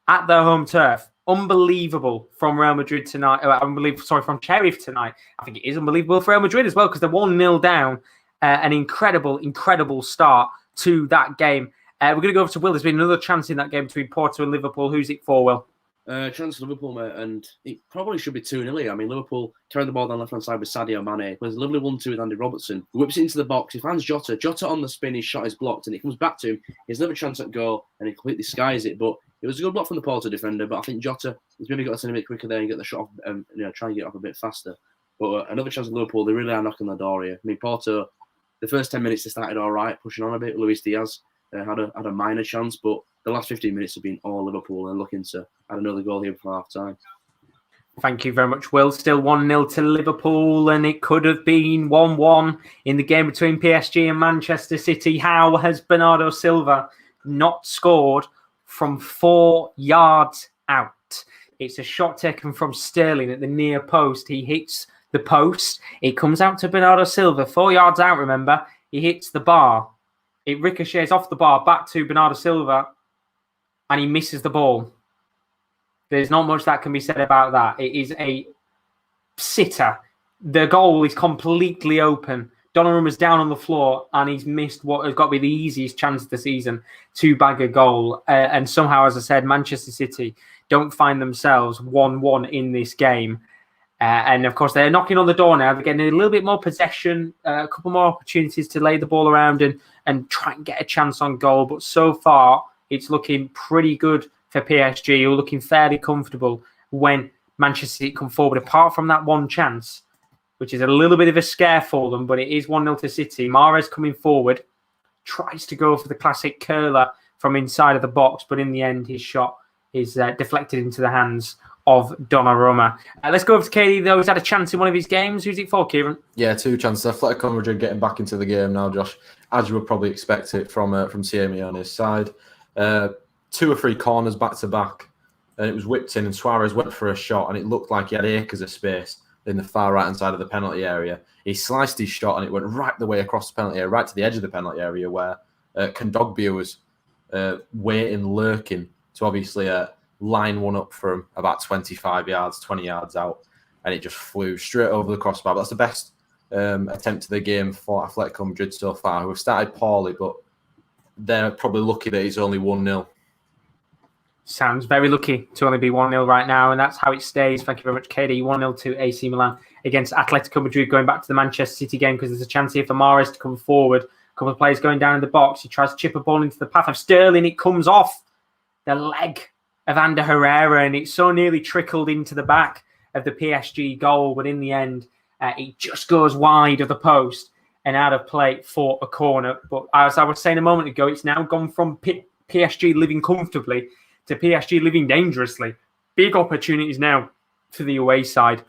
at their home turf. Unbelievable from Real Madrid tonight. From Sheriff tonight. I think it is unbelievable for Real Madrid as well, because they're 1-0 down. An incredible start to that game. We're going to go over to Will. There's been another chance in that game between Porto and Liverpool. Who's it for, Will? Chance for Liverpool, mate, and it probably should be 2-0. I mean, Liverpool carried the ball down the left-hand side with Sadio Mane. There's a lovely 1-2 with Andy Robertson, who whips it into the box. He finds Jota. Jota on the spin, his shot is blocked, and it comes back to him. He has another chance at goal, and he completely skies it. But it was a good block from the Porto defender, but I think Jota has maybe got to a bit quicker there and get the shot off, try and get it off a bit faster. But another chance at Liverpool, they really are knocking the door here. I mean, Porto, the first 10 minutes they started all right, pushing on a bit. Luis Diaz had a minor chance, but the last 15 minutes have been all Liverpool and looking to add another goal here before half-time. Thank you very much, Will. Still 1-0 to Liverpool, and it could have been 1-1 in the game between PSG and Manchester City. How has Bernardo Silva not scored from 4 yards out? It's a shot taken from Sterling at the near post. He hits the post. It comes out to Bernardo Silva. 4 yards out, remember. He hits the bar. It ricochets off the bar back to Bernardo Silva, and he misses the ball. There's not much that can be said about that. It is a sitter. The goal is completely open. Donnarumma's down on the floor, and he's missed what has got to be the easiest chance of the season to bag a goal. And somehow, as I said, Manchester City don't find themselves 1-1 in this game. And of course, they're knocking on the door now. They're getting a little bit more possession, a couple more opportunities to lay the ball around and try and get a chance on goal. But so far, it's looking pretty good for PSG, who are looking fairly comfortable when Manchester City come forward, apart from that one chance, which is a little bit of a scare for them, but it is 1-0 to City. Mahrez coming forward, tries to go for the classic curler from inside of the box, but in the end, his shot is deflected into the hands of Donnarumma. Let's go over to KD, though. He's had a chance in one of his games. Who's it for, Kieren? Yeah, 2 chances. Atletico Madrid getting back into the game now, Josh, as you would probably expect it from Tierney on his side. 2 or 3 corners back to back, and it was whipped in, and Suarez went for a shot, and it looked like he had acres of space, in the far right-hand side of the penalty area. He sliced his shot and it went right the way across the penalty area, right to the edge of the penalty area where Kondogbia was waiting, lurking to obviously line one up from about 25 yards, 20 yards out, and it just flew straight over the crossbar. But that's the best attempt of the game for Atletico Madrid so far, who have started poorly, but they're probably lucky that it's only 1-0. Sounds very lucky to only be 1-0 right now, and that's how it stays. Thank you very much, KD. 1-0 to AC Milan against Atletico Madrid, going back to the Manchester City game because there's a chance here for Mahrez to come forward. A couple of players going down in the box. He tries to chip a ball into the path of Sterling. It comes off the leg of Ander Herrera, and it so nearly trickled into the back of the PSG goal, but in the end, it just goes wide of the post and out of play for a corner. But as I was saying a moment ago, it's now gone from PSG living comfortably to PSG living dangerously. Big opportunities now for the away side.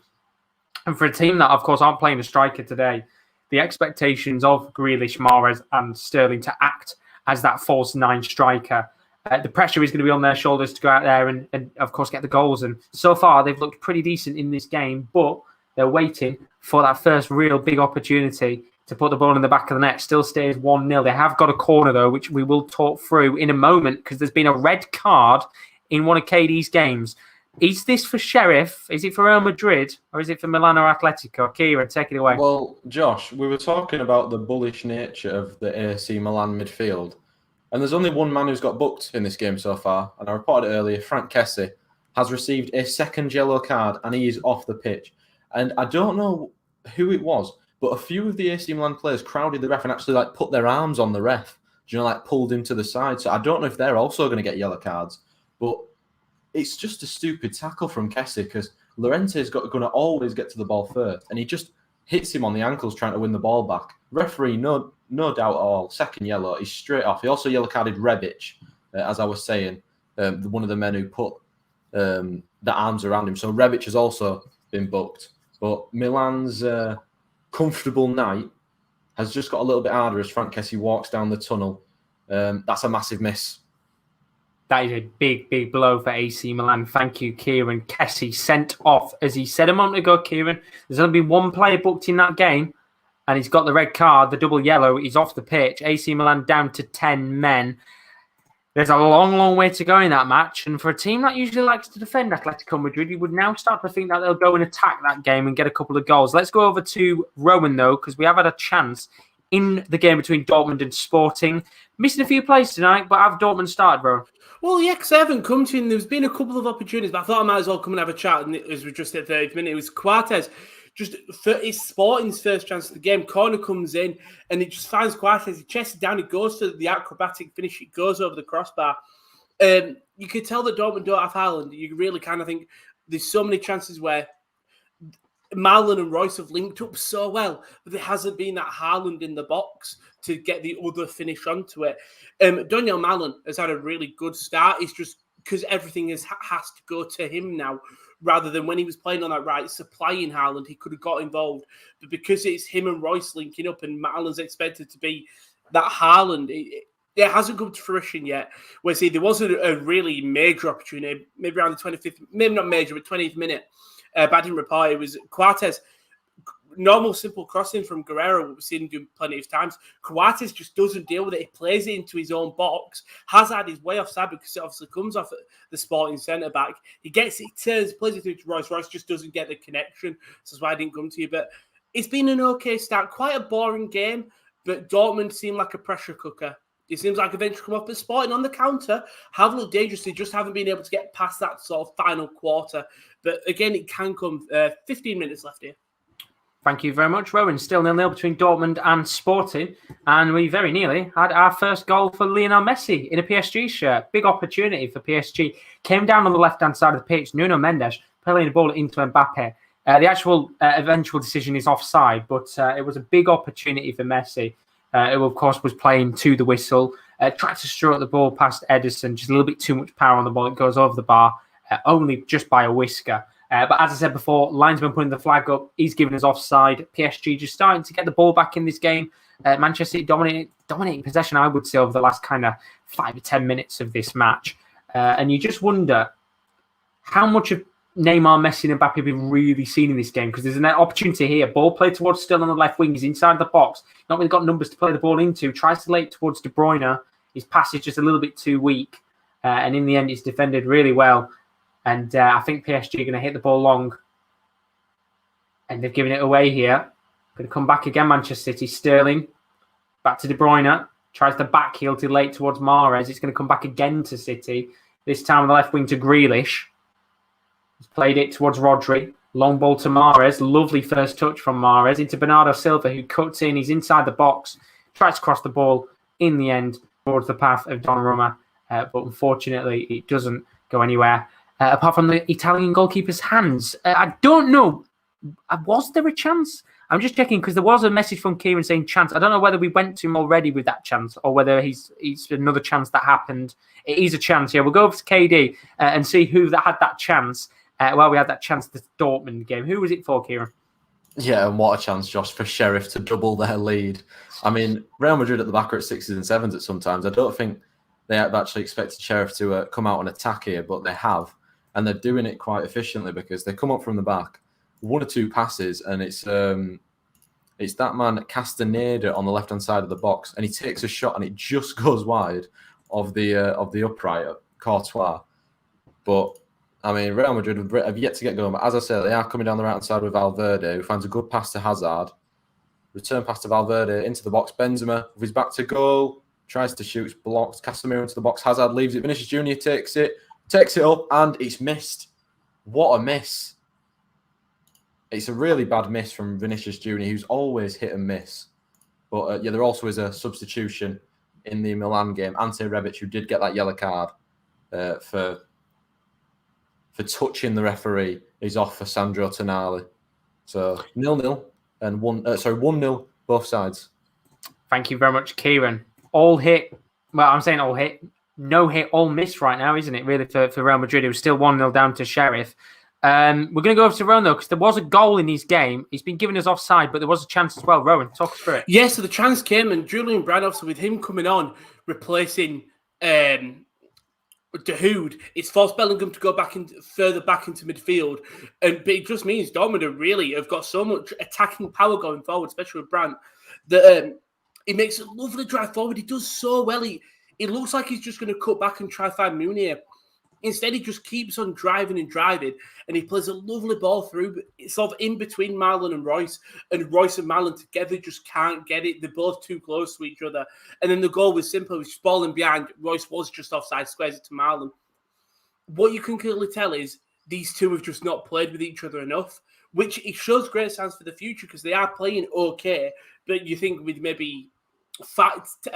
And for a team that, of course, aren't playing a striker today, the expectations of Grealish, Mahrez and Sterling to act as that false 9 striker, the pressure is going to be on their shoulders to go out there and, of course, get the goals. And so far, they've looked pretty decent in this game, but they're waiting for that first real big opportunity to put the ball in the back of the net. Still stays 1-0. They have got a corner, though, which we will talk through in a moment because there's been a red card in one of KD's games. Is this for Sheriff? Is it for Real Madrid? Or is it for Milan or Atletico? Kieran, take it away. Well, Josh, we were talking about the bullish nature of the AC Milan midfield. And there's only one man who's got booked in this game so far. And I reported earlier, Frank Kessie has received a second yellow card and he is off the pitch. And I don't know who it was, but a few of the AC Milan players crowded the ref and actually put their arms on the ref, pulled him to the side. So I don't know if they're also going to get yellow cards, but it's just a stupid tackle from Kessie because Llorente's going to always get to the ball first, and he just hits him on the ankles trying to win the ball back. Referee, no doubt at all, second yellow, he's straight off. He also yellow carded Rebic, as I was saying, one of the men who put the arms around him. So Rebic has also been booked, but Milan's comfortable night has just got a little bit harder as Frank Kessie walks down the tunnel. That's a massive miss. That is a big, big blow for AC Milan. Thank you, Kieren. Kessie sent off. As he said a moment ago, Kieren, there's only been one player booked in that game, and he's got the red card, the double yellow. He's off the pitch. AC Milan down to 10 men. There's a long, long way to go in that match. And for a team that usually likes to defend Atletico Madrid, you would now start to think that they'll go and attack that game and get a couple of goals. Let's go over to Rowan, though, because we have had a chance in the game between Dortmund and Sporting. Missing a few plays tonight, but have Dortmund started, Rowan? Well, yeah, because I haven't come to him. There's been a couple of opportunities, but I thought I might as well come and have a chat. And as we just at 30th minute, it was Coates. Just it's Sporting's first chance of the game. Corner comes in, and it just finds Coates. He chests it down. It goes to the acrobatic finish. It goes over the crossbar. You could tell that Dortmund don't have Haaland. You really kind of think there's so many chances where Marlon and Royce have linked up so well, but there hasn't been that Haaland in the box to get the other finish onto it. Daniel Marlon has had a really good start. It's just because everything has to go to him now, rather than when he was playing on that right, supplying Haaland, he could have got involved. But because it's him and Royce linking up and Marlon's expected to be that Haaland, it hasn't come to fruition yet. Where see, there was a really major opportunity, maybe around the 25th, maybe not major, but 20th minute. But I didn't reply. It was Coates, normal, simple crossing from Guerrero. We've seen him do plenty of times. Coates just doesn't deal with it. He plays it into his own box. Hazard is way offside because it obviously comes off the Sporting centre back. He gets it, turns, plays it through to Royce. Royce just doesn't get the connection. So that's why I didn't come to you. But it's been an okay start. Quite a boring game, but Dortmund seemed like a pressure cooker. It seems like eventually come up, but Sporting on the counter have looked dangerous. They just haven't been able to get past that sort of final quarter. But again, it can come. 15 minutes left here. Thank you very much, Rowan. Still 0-0 between Dortmund and Sporting. And we very nearly had our first goal for Lionel Messi in a PSG shirt. Big opportunity for PSG. Came down on the left-hand side of the pitch. Nuno Mendes playing the ball into Mbappe. The actual eventual decision is offside, but it was a big opportunity for Messi. Who, of course, was playing to the whistle. Tried to stroke the ball past Ederson. Just a little bit too much power on the ball. It goes over the bar, only just by a whisker. But as I said before, linesman putting the flag up. He's giving us offside. PSG just starting to get the ball back in this game. Manchester City dominating possession, I would say, over the last kind of 5 to 10 minutes of this match. And you just wonder how much of Neymar, Messi and Mbappe be really seen in this game, because there's an opportunity here. Ball played towards Sterling on the left wing. He's inside the box. Not really got numbers to play the ball into. Tries to lay it towards De Bruyne. His pass is just a little bit too weak. And in the end, it's defended really well. And I think PSG are going to hit the ball long. And they've given it away here. Going to come back again, Manchester City. Sterling. Back to De Bruyne. Tries to backheel too late towards Mahrez. It's going to come back again to City. This time on the left wing to Grealish. He's played it towards Rodri. Long ball to Mahrez. Lovely first touch from Mahrez. Into Bernardo Silva, who cuts in. He's inside the box. Tries to cross the ball in the end towards the path of Donnarumma. But unfortunately, it doesn't go anywhere. Apart from the Italian goalkeeper's hands. I don't know. Was there a chance? I'm just checking, because there was a message from Kieren saying chance. I don't know whether we went to him already with that chance, or whether he's another chance that happened. It is a chance. Yeah, we'll go over to KD and see who that had that chance. Well, we had that chance this Dortmund game. Who was it for, Kieren? Yeah, and what a chance, Josh, for Sheriff to double their lead. I mean, Real Madrid at the back are at 6s and 7s at sometimes. I don't think they have actually expected Sheriff to come out and attack here, but they have. And they're doing it quite efficiently, because they come up from the back, 1 or 2 passes, and it's that man Castaneda on the left-hand side of the box, and he takes a shot, and it just goes wide of the upright at Courtois. But I mean, Real Madrid have yet to get going. But as I said, they are coming down the right-hand side with Valverde, who finds a good pass to Hazard. Return pass to Valverde into the box. Benzema with his back to goal, tries to shoot, blocks. Casemiro into the box. Hazard leaves it. Vinicius Junior takes it up, and it's missed. What a miss! It's a really bad miss from Vinicius Junior, who's always hit and miss. But there also is a substitution in the Milan game. Ante Rebic, who did get that yellow card for touching the referee, is off for Sandro Tonali. So 0-0 and 1-0 both sides. Thank you very much, Kieren. All hit. Well, I'm saying all hit. No hit, all miss right now, isn't it? Really, for Real Madrid, it was still 1-0 down to Sheriff. We're going to go over to Rowan, though, because there was a goal in his game. He's been given us offside, but there was a chance as well. Rowan, talk us through it. Yeah, so the chance came, and Julian Brandt, so with him coming on, replacing Dahoud, it's forced Bellingham to go further back into midfield. But it just means Dortmund have got so much attacking power going forward, especially with Brandt, that it makes a lovely drive forward. He does so well. It looks like he's just going to cut back and try to find Meunier. Instead, he just keeps on driving, and he plays a lovely ball through, sort of in between Marlon and Royce and Marlon together just can't get it. They're both too close to each other. And then the goal was simple. He's falling behind. Royce was just offside, squares it to Marlon. What you can clearly tell is these two have just not played with each other enough, which it shows great signs for the future, because they are playing okay, but you think with maybe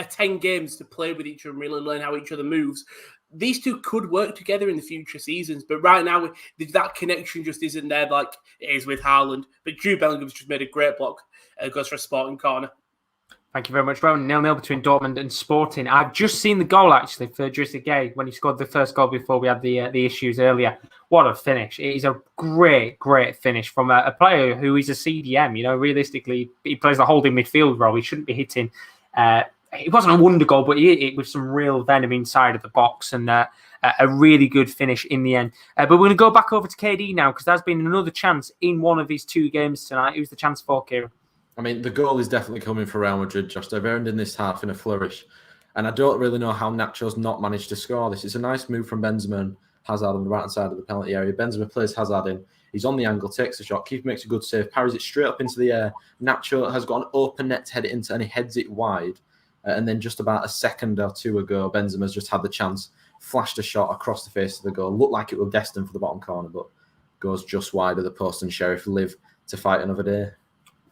10 games to play with each other and really learn how each other moves, these two could work together in the future seasons. But right now, that connection just isn't there like it is with Haaland. But Jude Bellingham's just made a great block. Goes for a Sporting corner. Thank you very much, Rowan. 0-0 between Dortmund and Sporting. I've just seen the goal, actually, for Idrissa Gueye when he scored the first goal before we had the issues earlier. What a finish. It is a great, great finish from a player who is a CDM. You know, realistically, he plays the holding midfield role. He shouldn't be hitting... it wasn't a wonder goal, but it was some real venom inside of the box, and a really good finish in the end. But we're going to go back over to KD now, because there's been another chance in one of these 2 games tonight. Who's the chance for, Kieren? I mean, the goal is definitely coming for Real Madrid, Josh. They've earned in this half in a flourish. And I don't really know how Nacho's not managed to score this. It's a nice move from Benzema and Hazard on the right-hand side of the penalty area. Benzema plays Hazard in. He's on the angle, takes the shot. Keeper makes a good save, parries it straight up into the air. Nacho has got an open net to head it into, and he heads it wide. And then just about a second or 2 ago, Benzema's just had the chance, flashed a shot across the face of the goal. Looked like it was destined for the bottom corner, but goes just wide of the post, and Sheriff live to fight another day.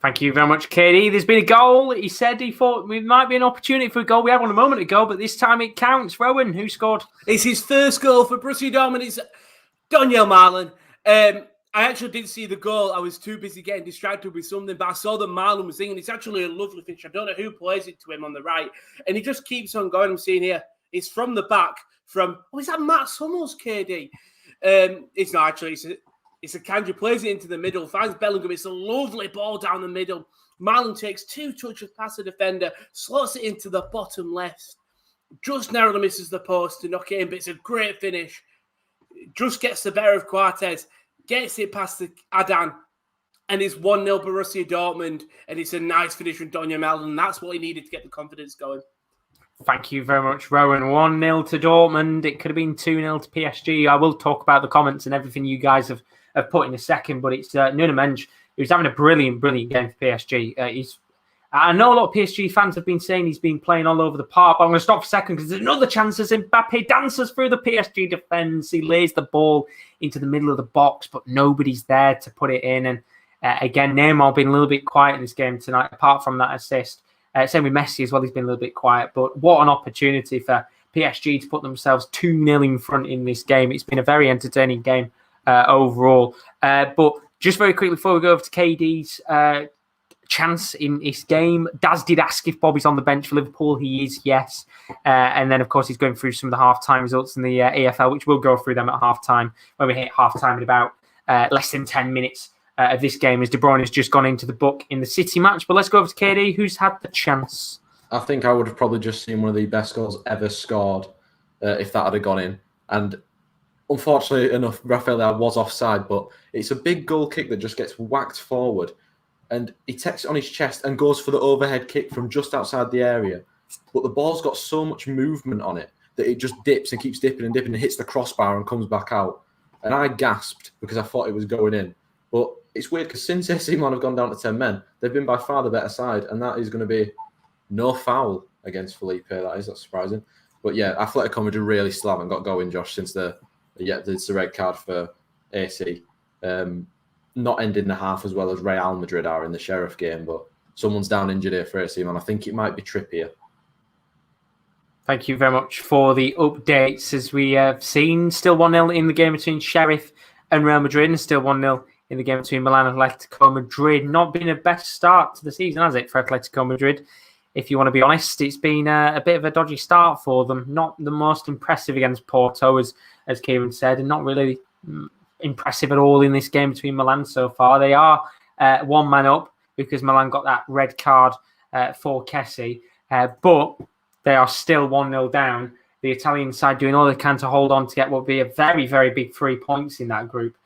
Thank you very much, KD. There's been a goal. He said he thought it might be an opportunity for a goal. We had one a moment ago, but this time it counts. Rowan, who scored? It's his first goal for Borussia Dortmund. It's Daniel Marlon. I actually didn't see the goal. I was too busy getting distracted with something, but I saw that Marlon was singing. It's actually a lovely finish. I don't know who plays it to him on the right, and he just keeps on going. I'm seeing here. It's from the back. Is that Matt Summers, KD? It's not actually. It's a Kanji, plays it into the middle, finds Bellingham. It's a lovely ball down the middle. Marlon takes 2 touches past the defender, slots it into the bottom left. Just narrowly misses the post to knock it in, but it's a great finish. Just gets the better of Quartes. gets it past the Adan, and it's 1-0 Borussia Dortmund, and it's a nice finish from Daniel Melton. That's what he needed to get the confidence going. Thank you very much, Rowan. 1-0 to Dortmund. It could have been 2-0 to PSG. I will talk about the comments and everything you guys have put in a second, but it's Nuno Mendes who's having a brilliant game for PSG. I know a lot of PSG fans have been saying he's been playing all over the park, but I'm going to stop for a second because there's another chance as Mbappe dances through the PSG defence. He lays the ball into the middle of the box, but nobody's there to put it in. And again, Neymar been a little bit quiet in this game tonight, apart from that assist. Same with Messi as well, he's been a little bit quiet. But what an opportunity for PSG to put themselves 2-0 in front in this game. It's been a very entertaining game overall. But just very quickly before we go over to KD's chance in this game, Daz did ask if Bobby's on the bench for Liverpool. He is, yes. And then, of course, he's going through some of the half-time results in the EFL, which we'll go through them at half-time when we hit half-time in about less than 10 minutes of this game, as De Bruyne has just gone into the book in the City match. But let's go over to KD, who's had the chance. I think I would have probably just seen one of the best goals ever scored if that had gone in. And unfortunately enough, Rafael was offside, but it's a big goal kick that just gets whacked forward. And he takes it on his chest and goes for the overhead kick from just outside the area. But the ball's got so much movement on it that it just dips and keeps dipping and dipping and hits the crossbar and comes back out. And I gasped because I thought it was going in. But it's weird because since AC Milan have gone down to 10 men, they've been by far the better side. And that is going to be no foul against Felipe. That's surprising. But yeah, Atletico Madrid really still haven't got going, Josh, since it's the red card for AC. Not ending the half as well as Real Madrid are in the Sheriff game, but someone's down injured here for AC Milan. I think it might be Trippier. Thank you very much for the updates. As we have seen, still 1-0 in the game between Sheriff and Real Madrid, and still 1-0 in the game between Milan and Atletico Madrid. Not been a best start to the season, has it, for Atletico Madrid? If you want to be honest, it's been a bit of a dodgy start for them. Not the most impressive against Porto, as Kieren said, and not really impressive at all in this game between Milan so far. They are one man up because Milan got that red card for Kessie, but they are still 1-0 down. The Italian side doing all they can to hold on to get what will be a very, very big 3 points in that group,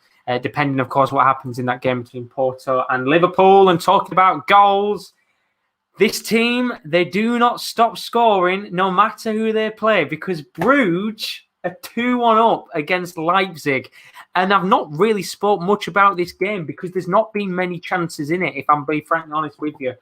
depending, of course, what happens in that game between Porto and Liverpool. And talking about goals, this team, they do not stop scoring no matter who they play, because Bruges are 2-1 up against Leipzig. And I've not really spoke much about this game because there's not been many chances in it, if I'm being frankly honest with you.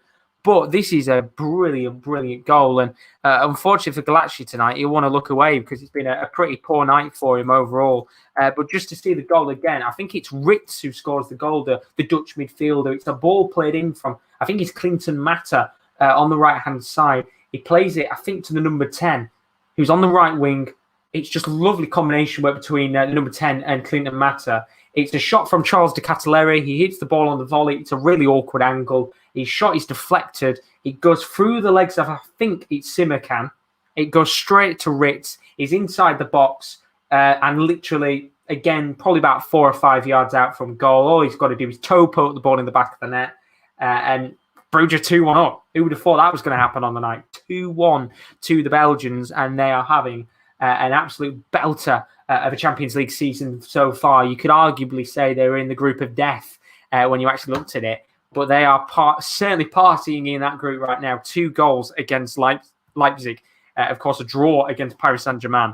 But this is a brilliant, brilliant goal. And unfortunately for Galacci tonight, he'll want to look away because it's been a pretty poor night for him overall. But just to see the goal again, I think it's Ritz who scores the goal, the Dutch midfielder. It's a ball played in from, I think it's Clinton Mata on the right-hand side. He plays it, I think, to the number 10, who's on the right wing. It's just a lovely combination work between number 10 and Clinton Mata. It's a shot from Charles de Catalere. He hits the ball on the volley. It's a really awkward angle. His shot is deflected. It goes through the legs of, I think it's Simakan. It goes straight to Ritz. He's inside the box and literally, again, probably about 4 or 5 yards out from goal. All he's got to do is toe poke the ball in the back of the net. And Bruges 2-1 up. Who would have thought that was going to happen on the night? 2-1 to the Belgians, and they are having an absolute belter of a Champions League season so far. You could arguably say they're in the group of death when you actually looked at it, but they are certainly partying in that group right now. 2 goals against Leipzig. Of course, a draw against Paris Saint-Germain.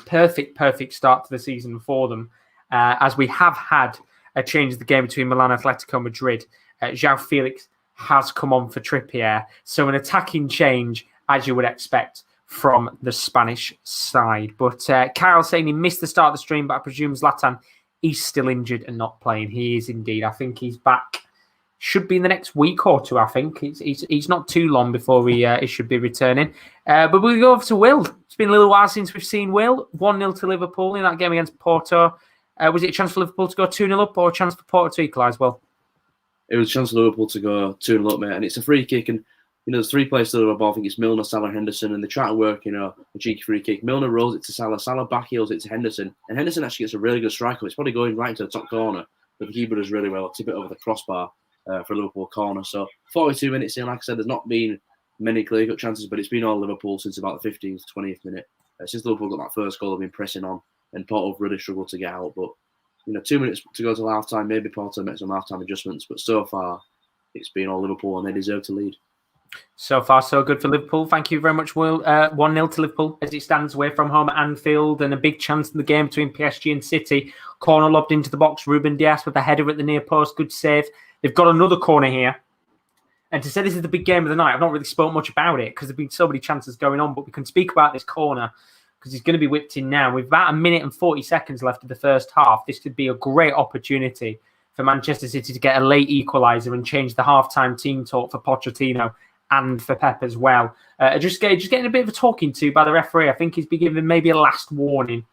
Perfect start to the season for them, as we have had a change of the game between Milan and Atletico Madrid. João Felix has come on for Trippier, so an attacking change, as you would expect from the Spanish side. But Carol saying he missed the start of the stream, but I presume Zlatan is still injured and not playing. He is indeed. I think he's back. Should be in the next week or two, I think. He's not too long before he should be returning. But we'll go over to Will. It's been a little while since we've seen Will. 1-0 to Liverpool in that game against Porto. Was it a chance for Liverpool to go 2-0 up or a chance for Porto to equalise, Will? It was a chance for Liverpool to go 2-0 up, mate. And it's a free kick. And there's 3 players still on the ball. I think it's Milner, Salah, Henderson, and they try to work, a cheeky free kick. Milner rolls it to Salah. Salah backheels it to Henderson. And Henderson actually gets a really good strike. It's probably going right to the top corner. But the keeper does really well. Tip it over the crossbar for a Liverpool corner. So 42 minutes in, like I said, there's not been many clear-cut chances, but it's been all Liverpool since about the 15th, 20th minute. Since Liverpool got that first goal, they've been pressing on, and Porto really struggled to get out. But 2 minutes to go till half time. Maybe Porto make some half time adjustments, but so far it's been all Liverpool, and they deserve to lead. So far, so good for Liverpool. Thank you very much, Will. 1-0 to Liverpool as it stands away from home at Anfield, and a big chance in the game between PSG and City. Corner lobbed into the box. Ruben Dias with a header at the near post. Good save. They've got another corner here. And to say this is the big game of the night, I've not really spoke much about it because there have been so many chances going on, but we can speak about this corner because he's going to be whipped in now. With about 1 minute and 40 seconds left of the first half, this could be a great opportunity for Manchester City to get a late equaliser and change the half-time team talk for Pochettino and for Pep as well. Just getting a bit of a talking to by the referee. I think he's been given maybe a last warning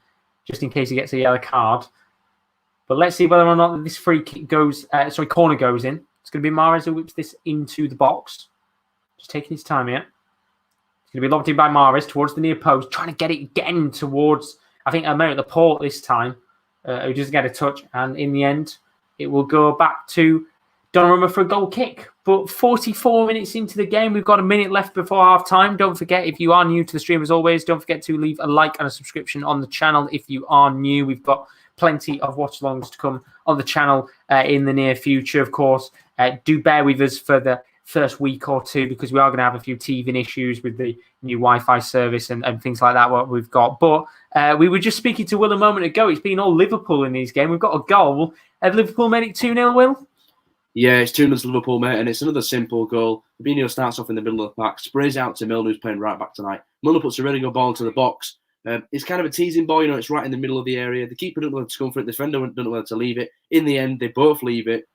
just in case he gets a yellow card. But let's see whether or not this corner goes in. It's going to be Mahrez who whips this into the box. Just taking his time here. It's going to be lobbed in by Mahrez towards the near post, trying to get it again towards, I think, America Laporte this time, who doesn't get a touch. And in the end, it will go back to Donnarumma for a goal kick. But 44 minutes into the game, we've got a minute left before half-time. Don't forget, if you are new to the stream, as always, don't forget to leave a like and a subscription on the channel. If you are new, we've got plenty of watch-alongs to come on the channel in the near future, of course. Do bear with us for the first week or two because we are going to have a few teething issues with the new Wi-Fi service and things like that, what we've got. But we were just speaking to Will a moment ago. It's been all Liverpool in these games. We've got a goal. Have Liverpool made it 2-0, Will? Yeah, it's 2-0 to Liverpool, mate, and it's another simple goal. Fabinho starts off in the middle of the park, sprays out to Milner, who's playing right back tonight. Milner puts a really good ball into the box. It's kind of a teasing ball, it's right in the middle of the area. The keeper doesn't know whether to come for it. The defender doesn't know whether to leave it. In the end, they both leave it.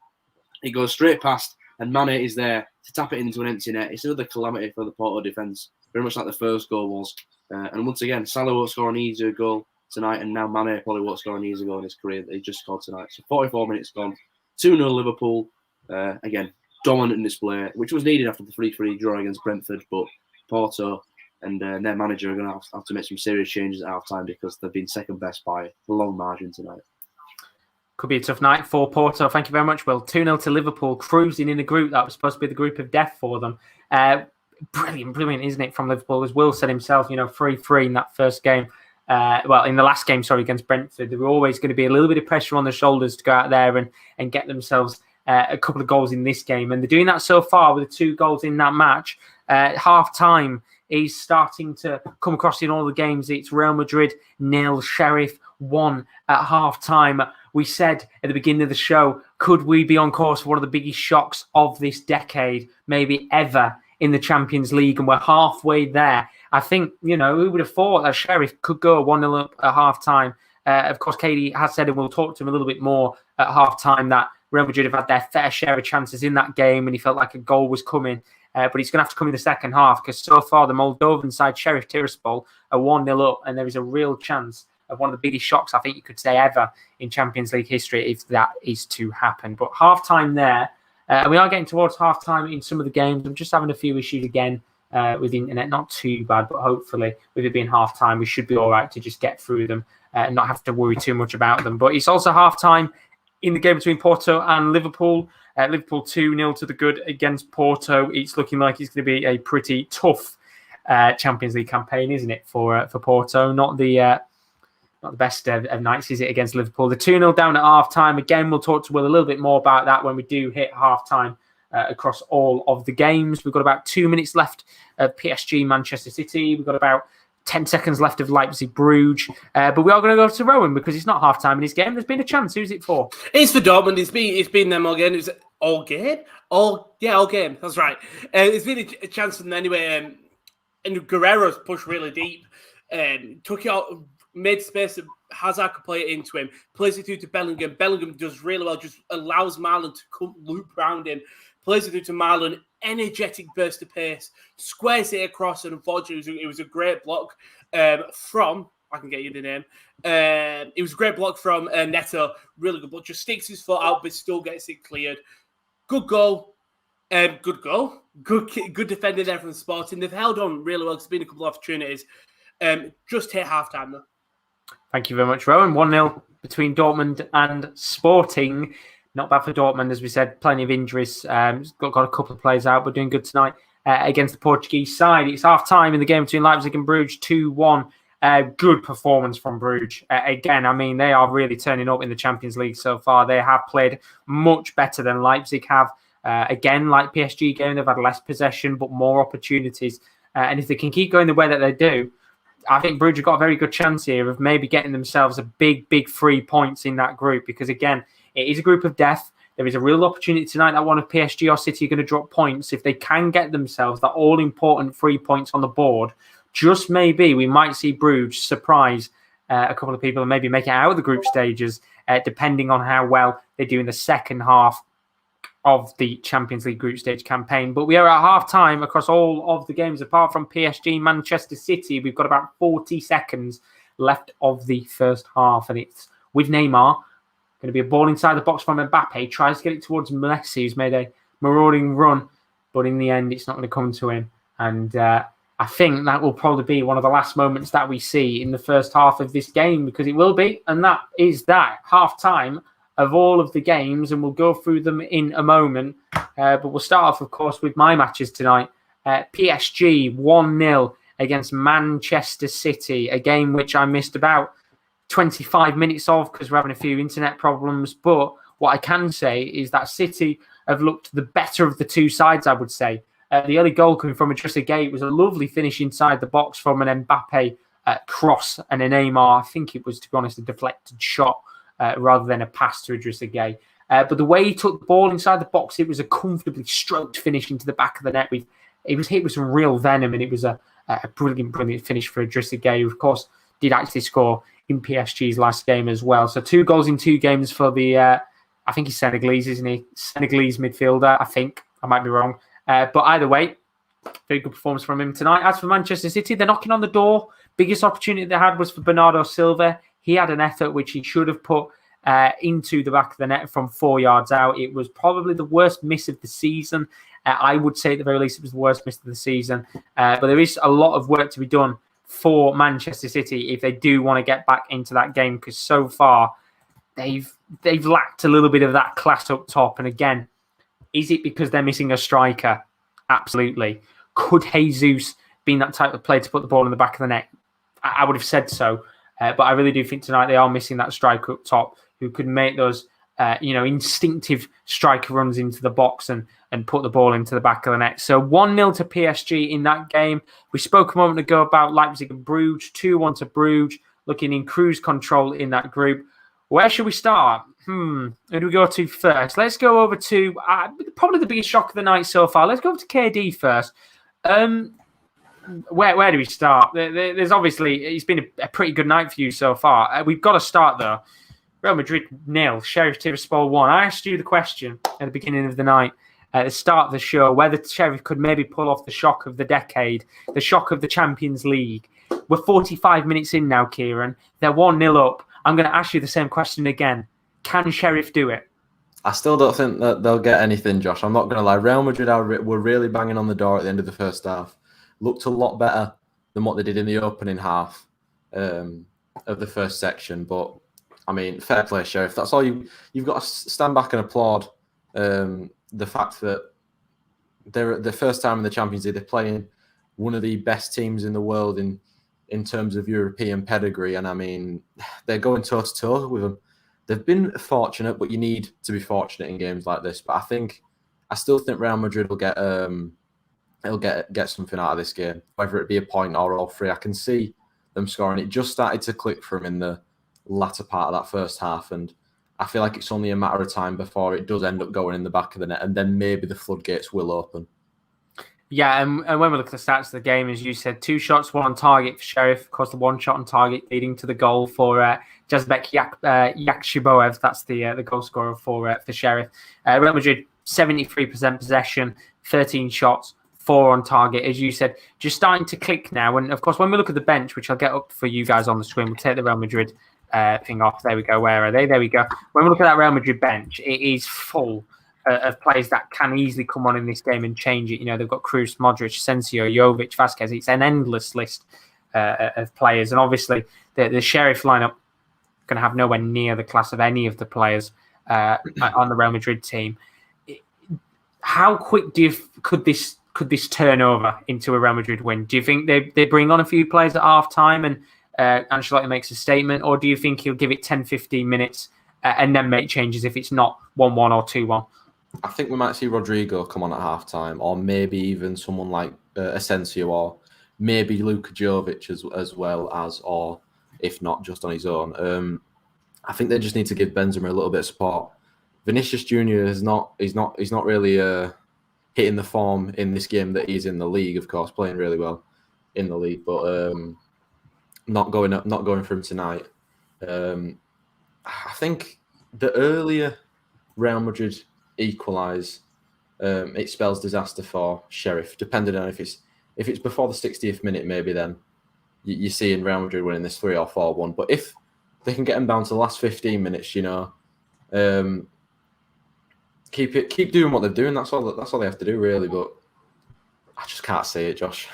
It goes straight past, and Mane is there to tap it into an empty net. It's another calamity for the Porto defence, very much like the first goal was. And once again, Salah won't score an easier goal tonight, and now Mane probably won't score an easier goal in his career that he just scored tonight. So 44 minutes gone, 2-0 Liverpool. Again, dominant display, which was needed after the 3-3 draw against Brentford, but Porto and their manager are going to have to make some serious changes at half-time because they've been second best by a long margin tonight. Could be a tough night for Porto. Thank you very much, Will. 2-0 to Liverpool, cruising in a group that was supposed to be the group of death for them. Brilliant, isn't it, from Liverpool? As Will said himself, 3-3 in that first game. In the last game, against Brentford. There were always going to be a little bit of pressure on the shoulders to go out there and get themselves a couple of goals in this game. And they're doing that so far with the 2 goals in that match. Half-time is starting to come across in all the games. It's Real Madrid 0, Sheriff 1 at half-time. We said at the beginning of the show, could we be on course for one of the biggest shocks of this decade, maybe ever, in the Champions League? And we're halfway there. I think, who would have thought that Sheriff could go 1-0 up at half-time? Of course, Katie has said, and we'll talk to him a little bit more at half-time, that Real Madrid have had their fair share of chances in that game, and he felt like a goal was coming. But it's going to have to come in the second half because so far the Moldovan side, Sheriff Tiraspol, are 1-0 up, and there is a real chance of one of the biggest shocks, I think you could say, ever in Champions League history if that is to happen. But half-time there, we are getting towards half-time in some of the games. I'm just having a few issues again with the internet. Not too bad, but hopefully with it being half-time, we should be all right to just get through them and not have to worry too much about them. But it's also half-time in the game between Porto and Liverpool. Liverpool 2-0 to the good against Porto. It's looking like it's going to be a pretty tough Champions League campaign, isn't it, for Porto? Not the best of nights, is it, against Liverpool? The 2-0 down at half-time. Again, we'll talk to Will a little bit more about that when we do hit half-time across all of the games. We've got about 2 minutes left of PSG Manchester City. We've got about 10 seconds left of Leipzig Bruges. But we are going to go to Rowan because it's not half-time in his game. There's been a chance. Who's it for? It's for Dortmund. It's been them all game. It's all game? All game. That's right. It's been a chance for them anyway. And Guerrero's pushed really deep. Took it out, made space. Hazard could play it into him. Plays it through to Bellingham. Bellingham does really well. Just allows Marlon to come loop around him. Plays it through to Marlon. Energetic burst of pace. Squares it across. And unfortunately, it was a great block from... I can get you the name. It was a great block from Neto. Really good block. Just sticks his foot out, but still gets it cleared. Good goal. Good goal. Good defending there from Sporting. They've held on really well. There's been a couple of opportunities. Just hit half-time, though. Thank you very much, Rowan. 1-0 between Dortmund and Sporting. Not bad for Dortmund, as we said. Plenty of injuries. Got a couple of players out, but doing good tonight against the Portuguese side. It's half-time in the game between Leipzig and Bruges, 2-1 Good performance from Bruges. Again, I mean, they are really turning up in the Champions League so far. They have played much better than Leipzig have. Again, like PSG game, they've had less possession, but more opportunities. And if they can keep going the way that they do, I think Bruges have got a very good chance here of maybe getting themselves a big 3 points in that group. Because again, it is a group of death. There is a real opportunity tonight that one of PSG or City are going to drop points. If they can get themselves that all-important 3 points on the board, just maybe we might see Bruges surprise a couple of people and maybe make it out of the group stages, depending on how well they do in the second half of the Champions League group stage campaign. But we are at half-time across all of the games, apart from PSG, Manchester City. We've got about 40 seconds left of the first half, and it's with Neymar. Going to be a ball inside the box from Mbappe. Tries to get it towards Messi, who's made a marauding run, but in the end, it's not going to come to him. And I think that will probably be one of the last moments that we see in the first half of this game, because it will be, and that is that half-time of all of the games, and we'll go through them in a moment. But we'll start off, of course, with my matches tonight. PSG 1-0 against Manchester City, a game which I missed about 25 minutes of because we're having a few internet problems. But what I can say is that City have looked the better of the two sides, I would say. The early goal coming from Idrissa Gueye was a lovely finish inside the box from an Mbappe cross and a Neymar. I think it was, to be honest, a deflected shot rather than a pass to Idrissa Gueye. But the way he took the ball inside the box, it was a comfortably stroked finish into the back of the net. It was hit with some real venom, and it was a brilliant finish for Idrissa Gueye, who, of course, did actually score in PSG's last game as well. So 2 goals in 2 games for the, I think he's Senegalese, isn't he? Senegalese midfielder, I think. I might be wrong. But either way, very good performance from him tonight. As for Manchester City, they're knocking on the door. Biggest opportunity they had was for Bernardo Silva. He had an effort which he should have put into the back of the net from 4 yards out. It was probably the worst miss of the season. I would say at the very least it was the worst miss of the season. But there is a lot of work to be done for Manchester City if they do want to get back into that game, because so far they've lacked a little bit of that class up top. And again, is it because they're missing a striker? Absolutely. Could Jesus be that type of player to put the ball in the back of the net? I would have said so. But I really do think tonight they are missing that striker up top who could make those instinctive striker runs into the box and put the ball into the back of the net. So 1-0 to PSG in that game. We spoke a moment ago about Leipzig and Bruges. 2-1 to Bruges, looking in cruise control in that group. Where should we start? Who do we go to first? Let's go over to probably the biggest shock of the night so far. Let's go over to KD first. Where do we start? There's obviously, it's been a pretty good night for you so far. We've got to start though. Real Madrid 0, Sheriff Tiraspol 1. I asked you the question at the beginning of the night, at the start of the show, whether Sheriff could maybe pull off the shock of the decade, the shock of the Champions League. We're 45 minutes in now, Kieren. They're 1-0 up. I'm going to ask you the same question again. Can Sheriff do it? I still don't think that they'll get anything, Josh. I'm not going to lie. Real Madrid were really banging on the door at the end of the first half. Looked a lot better than what they did in the opening half of the first section. But, I mean, fair play, Sheriff. That's all you've got to stand back and applaud the fact that they're the first time in the Champions League, they're playing one of the best teams in the world in terms of European pedigree. And, I mean, they're going toe-to-toe with them. They've been fortunate, but you need to be fortunate in games like this. But I still think Real Madrid will get something out of this game, whether it be a point or all 3. I can see them scoring. It just started to click for them in the latter part of that first half, and I feel like it's only a matter of time before it does end up going in the back of the net, and then maybe the floodgates will open. Yeah, and when we look at the stats of the game, as you said, 2 shots, 1 on target for Sheriff. Of course, the 1 shot on target leading to the goal for Jazbek Yakshiboev. That's the goal scorer for Sheriff. Real Madrid, 73% possession, 13 shots, 4 on target. As you said, just starting to click now. And, of course, when we look at the bench, which I'll get up for you guys on the screen, we'll take the Real Madrid thing off. There we go. Where are they? There we go. When we look at that Real Madrid bench, it is full of players that can easily come on in this game and change it. You know, they've got Kroos, Modric, Asensio, Jovic, Vasquez. It's an endless list of players. And obviously, the Sheriff lineup going to have nowhere near the class of any of the players on the Real Madrid team. How quick could this turn over into a Real Madrid win? Do you think they bring on a few players at half time and Ancelotti makes a statement, or do you think he'll give it 10, 15 minutes and then make changes if it's not 1-1 or 2-1? I think we might see Rodrigo come on at half-time, or maybe even someone like Asensio, or maybe Luka Jovic as well as, or if not, just on his own. I think they just need to give Benzema a little bit of support. Vinicius Junior he's not really hitting the form in this game that he's in the league, of course, playing really well in the league, but not going for him tonight. I think the earlier Real Madrid equalise, it spells disaster for Sheriff. Depending on if it's before the 60th minute, maybe then you're seeing Real Madrid winning this 3 or 4-1. But if they can get them down to the last 15 minutes, keep doing what they're doing. That's all they have to do, really. But I just can't see it, Josh.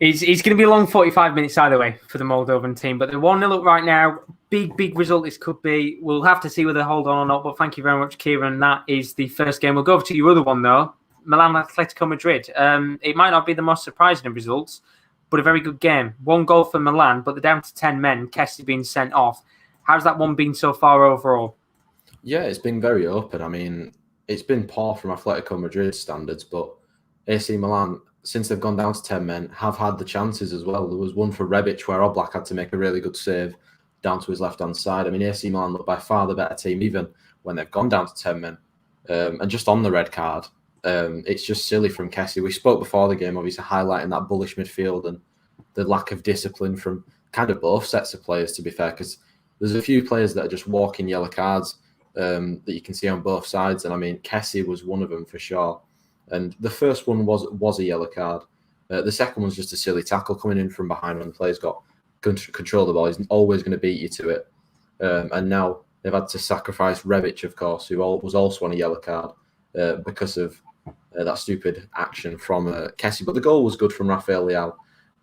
It's going to be a long 45 minutes either way for the Moldovan team. But they're 1-0 up right now. Big result this could be. We'll have to see whether they hold on or not. But thank you very much, Kieren. That is the first game. We'll go over to your other one, though. Milan Atletico Madrid. It might not be the most surprising of results, but a very good game. 1 goal for Milan, but they're down to 10 men. Kessie being sent off. How's that one been so far overall? Yeah, it's been very open. I mean, it's been poor from Atletico Madrid standards, but AC Milan, since they've gone down to 10 men, have had the chances as well. There was one for Rebic where Oblak had to make a really good save down to his left-hand side. I mean, AC Milan look by far the better team, even when they've gone down to 10 men. And just on the red card, it's just silly from Kessie. We spoke before the game, obviously highlighting that bullish midfield and the lack of discipline from kind of both sets of players, to be fair, because there's a few players that are just walking yellow cards that you can see on both sides. And I mean, Kessie was one of them for sure. And the first one was a yellow card. The second one's just a silly tackle coming in from behind when the player's got control of the ball. He's always going to beat you to it. And now they've had to sacrifice Rebic, of course, who was also on a yellow card because of that stupid action from Kessie. But the goal was good from Rafael Leao.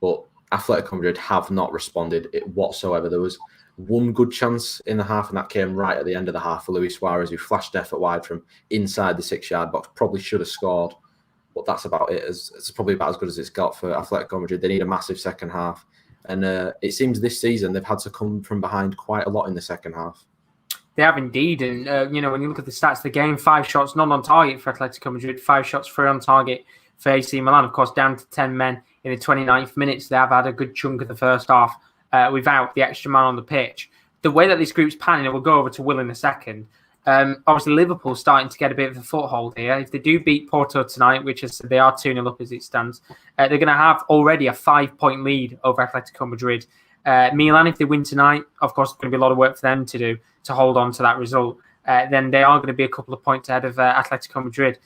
But Atletico Madrid have not responded whatsoever. There was one good chance in the half, and that came right at the end of the half for Luis Suarez, who flashed effort wide from inside the 6-yard box. Probably should have scored, but that's about it. It's probably about as good as it's got for Atletico Madrid. They need a massive second half, and it seems this season they've had to come from behind quite a lot in the second half. They have indeed, and when you look at the stats of the game, 5 shots not on target for Atletico Madrid, 5 shots 3 on target for AC Milan. Of course, down to 10 men in the 29th minutes. They have had a good chunk of the first half without the extra man on the pitch. The way that this group's panning, and we'll go over to Will in a second. Obviously, Liverpool's starting to get a bit of a foothold here. If they do beat Porto tonight, which is they are 2-0 up as it stands, they're going to have already a 5-point lead over Atletico Madrid. Milan, if they win tonight, of course, it's going to be a lot of work for them to do to hold on to that result. Then they are going to be a couple of points ahead of Atletico Madrid.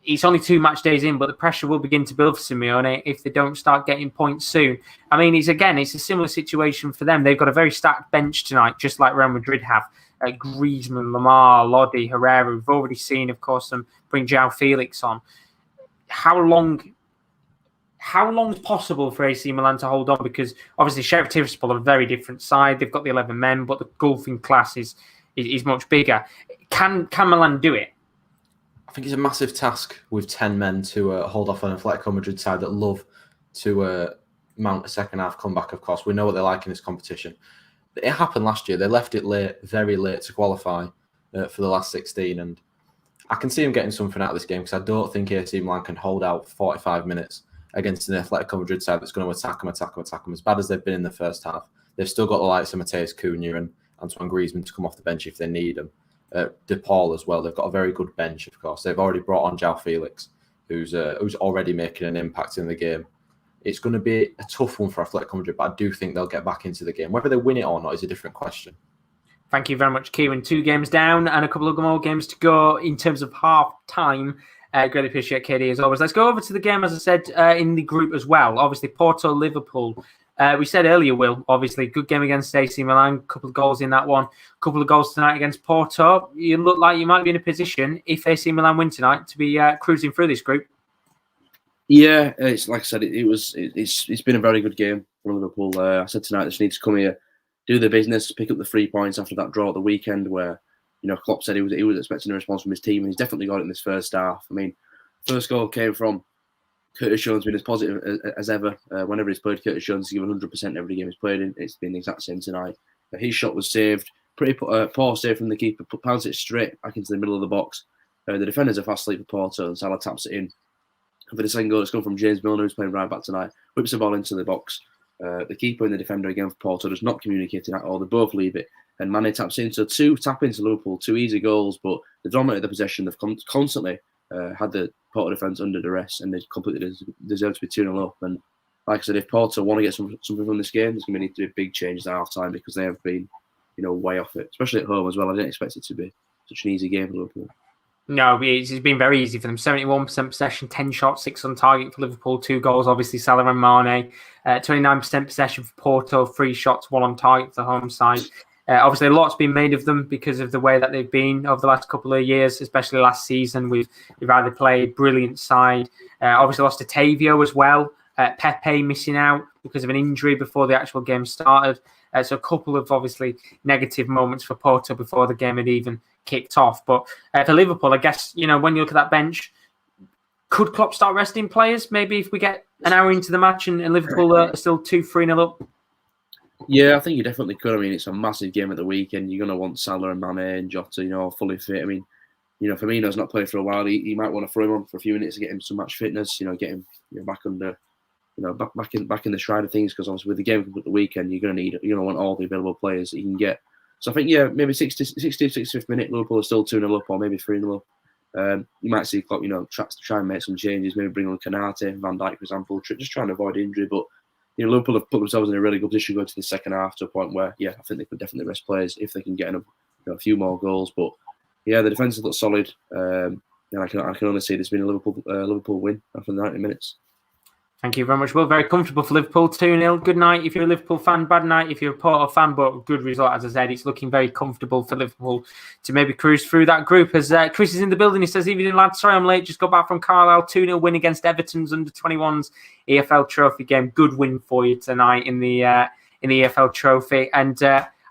It's only 2 match days in, but the pressure will begin to build for Simeone if they don't start getting points soon. I mean, it's a similar situation for them. They've got a very stacked bench tonight, just like Real Madrid have. Griezmann, Lamar, Lodi, Herrera. We've already seen, of course, them bring João Felix on. How long is possible for AC Milan to hold on? Because obviously Sheriff Tiraspol are a very different side. They've got the 11 men, but the golfing class is much bigger. Can Milan do it? I think it's a massive task with 10 men to hold off an Atletico Madrid side that love to mount a second half comeback, of course. We know what they're like in this competition. It happened last year. They left it late, very late to qualify for the last 16. And I can see them getting something out of this game because I don't think AC Milan can hold out 45 minutes against an Atletico Madrid side that's going to attack them. As bad as they've been in the first half, they've still got the likes of Mateus Cunha and Antoine Griezmann to come off the bench if they need them. De Paul as well. They've got a very good bench, of course. They've already brought on João Felix, who's already making an impact in the game. It's going to be a tough one for Atletico Madrid, but I do think they'll get back into the game. Whether they win it or not is a different question. Thank you very much, Kieren. 2 games down and a couple of more games to go in terms of half-time. Greatly appreciate KD as always. Let's go over to the game, as I said, in the group as well. Obviously, Porto Liverpool. We said earlier, Will, obviously, good game against AC Milan, a couple of goals in that one, a couple of goals tonight against Porto. You look like you might be in a position, if AC Milan win tonight, to be cruising through this group. Yeah, it's like I said, it's been a very good game for Liverpool. I said tonight they just need to come here, do the business, pick up the 3 points after that draw at the weekend where, Klopp said he was expecting a response from his team, and he's definitely got it in this first half. I mean, first goal came from Curtis Jones been as positive as ever. Whenever he's played, Curtis Jones has given 100% every game he's played in. It's been the exact same tonight. His shot was saved. Pretty poor save from the keeper. Pounced it straight back into the middle of the box. The defenders are fast asleep for Porto, and Salah taps it in. And for the second goal, it's come from James Milner, who's playing right back tonight. Whips the ball into the box. The keeper and the defender again for Porto does not communicating at all. They both leave it. And Mane taps in. So 2 tap-ins to Liverpool, 2 easy goals, but they've dominated the possession. They've constantly had the Porto defence under duress, and they completely deserve to be 2-0 up. And like I said, if Porto want to get something from this game, there's going to need to be big changes at half-time because they have been, way off it, especially at home as well. I didn't expect it to be such an easy game for Liverpool. No, it's been very easy for them. 71% possession, 10 shots, 6 on target for Liverpool, 2 goals, obviously Salah and Mane. 29% possession for Porto, 3 shots, 1 on target for the home side. Obviously, a lot's been made of them because of the way that they've been over the last couple of years, especially last season. We've either played brilliant side. Obviously, lost to Tavio as well. Pepe missing out because of an injury before the actual game started. So a couple of obviously negative moments for Porto before the game had even kicked off. But for Liverpool, I guess, when you look at that bench, could Klopp start resting players? Maybe if we get an hour into the match and Liverpool are still 2-3-0 up? Yeah, I think you definitely could. I mean, it's a massive game at the weekend. You're going to want Salah and Mane and Jota, fully fit. I mean, Firmino's not played for a while. He might want to throw him on for a few minutes to get him some match fitness, get him back under, back in the stride of things, because obviously with the game at the weekend, you're going to want all the available players that you can get. So I think, maybe 65th minute, Liverpool are still 2-0 up or maybe 3-0 up. You might see Klopp, try and make some changes, maybe bring on Kanate, Van Dijk, for example, just trying to avoid injury. But, Liverpool have put themselves in a really good position going to the second half to a point where, I think they could definitely rest players if they can get a few more goals. But, the defence has looked solid. And I can only say there's been a Liverpool win after 90 minutes. Thank you very much, Will. Very comfortable for Liverpool, 2-0. Good night if you're a Liverpool fan, bad night if you're a Porto fan, but good result, as I said. It's looking very comfortable for Liverpool to maybe cruise through that group. As Chris is in the building, he says, evening, lads. Sorry I'm late, just got back from Carlisle. 2-0 win against Everton's under-21s EFL Trophy game. Good win for you tonight in the EFL Trophy. And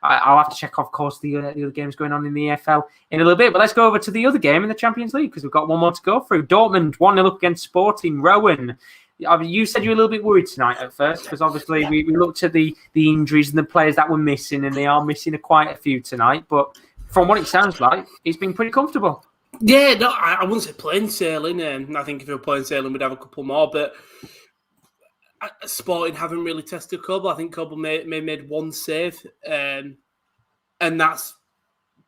I'll have to check, of course, the other games going on in the EFL in a little bit. But let's go over to the other game in the Champions League because we've got one more to go through. Dortmund 1-0 up against Sporting. Rowan, you said you were a little bit worried tonight at first because obviously we looked at the injuries and the players that were missing, and they are missing quite a few tonight. But from what it sounds like, it's been pretty comfortable. Yeah, no, I wouldn't say plain sailing. I think if we were plain sailing, we'd have a couple more. But Sporting haven't really tested Kobel. I think Kobel made one save, and that's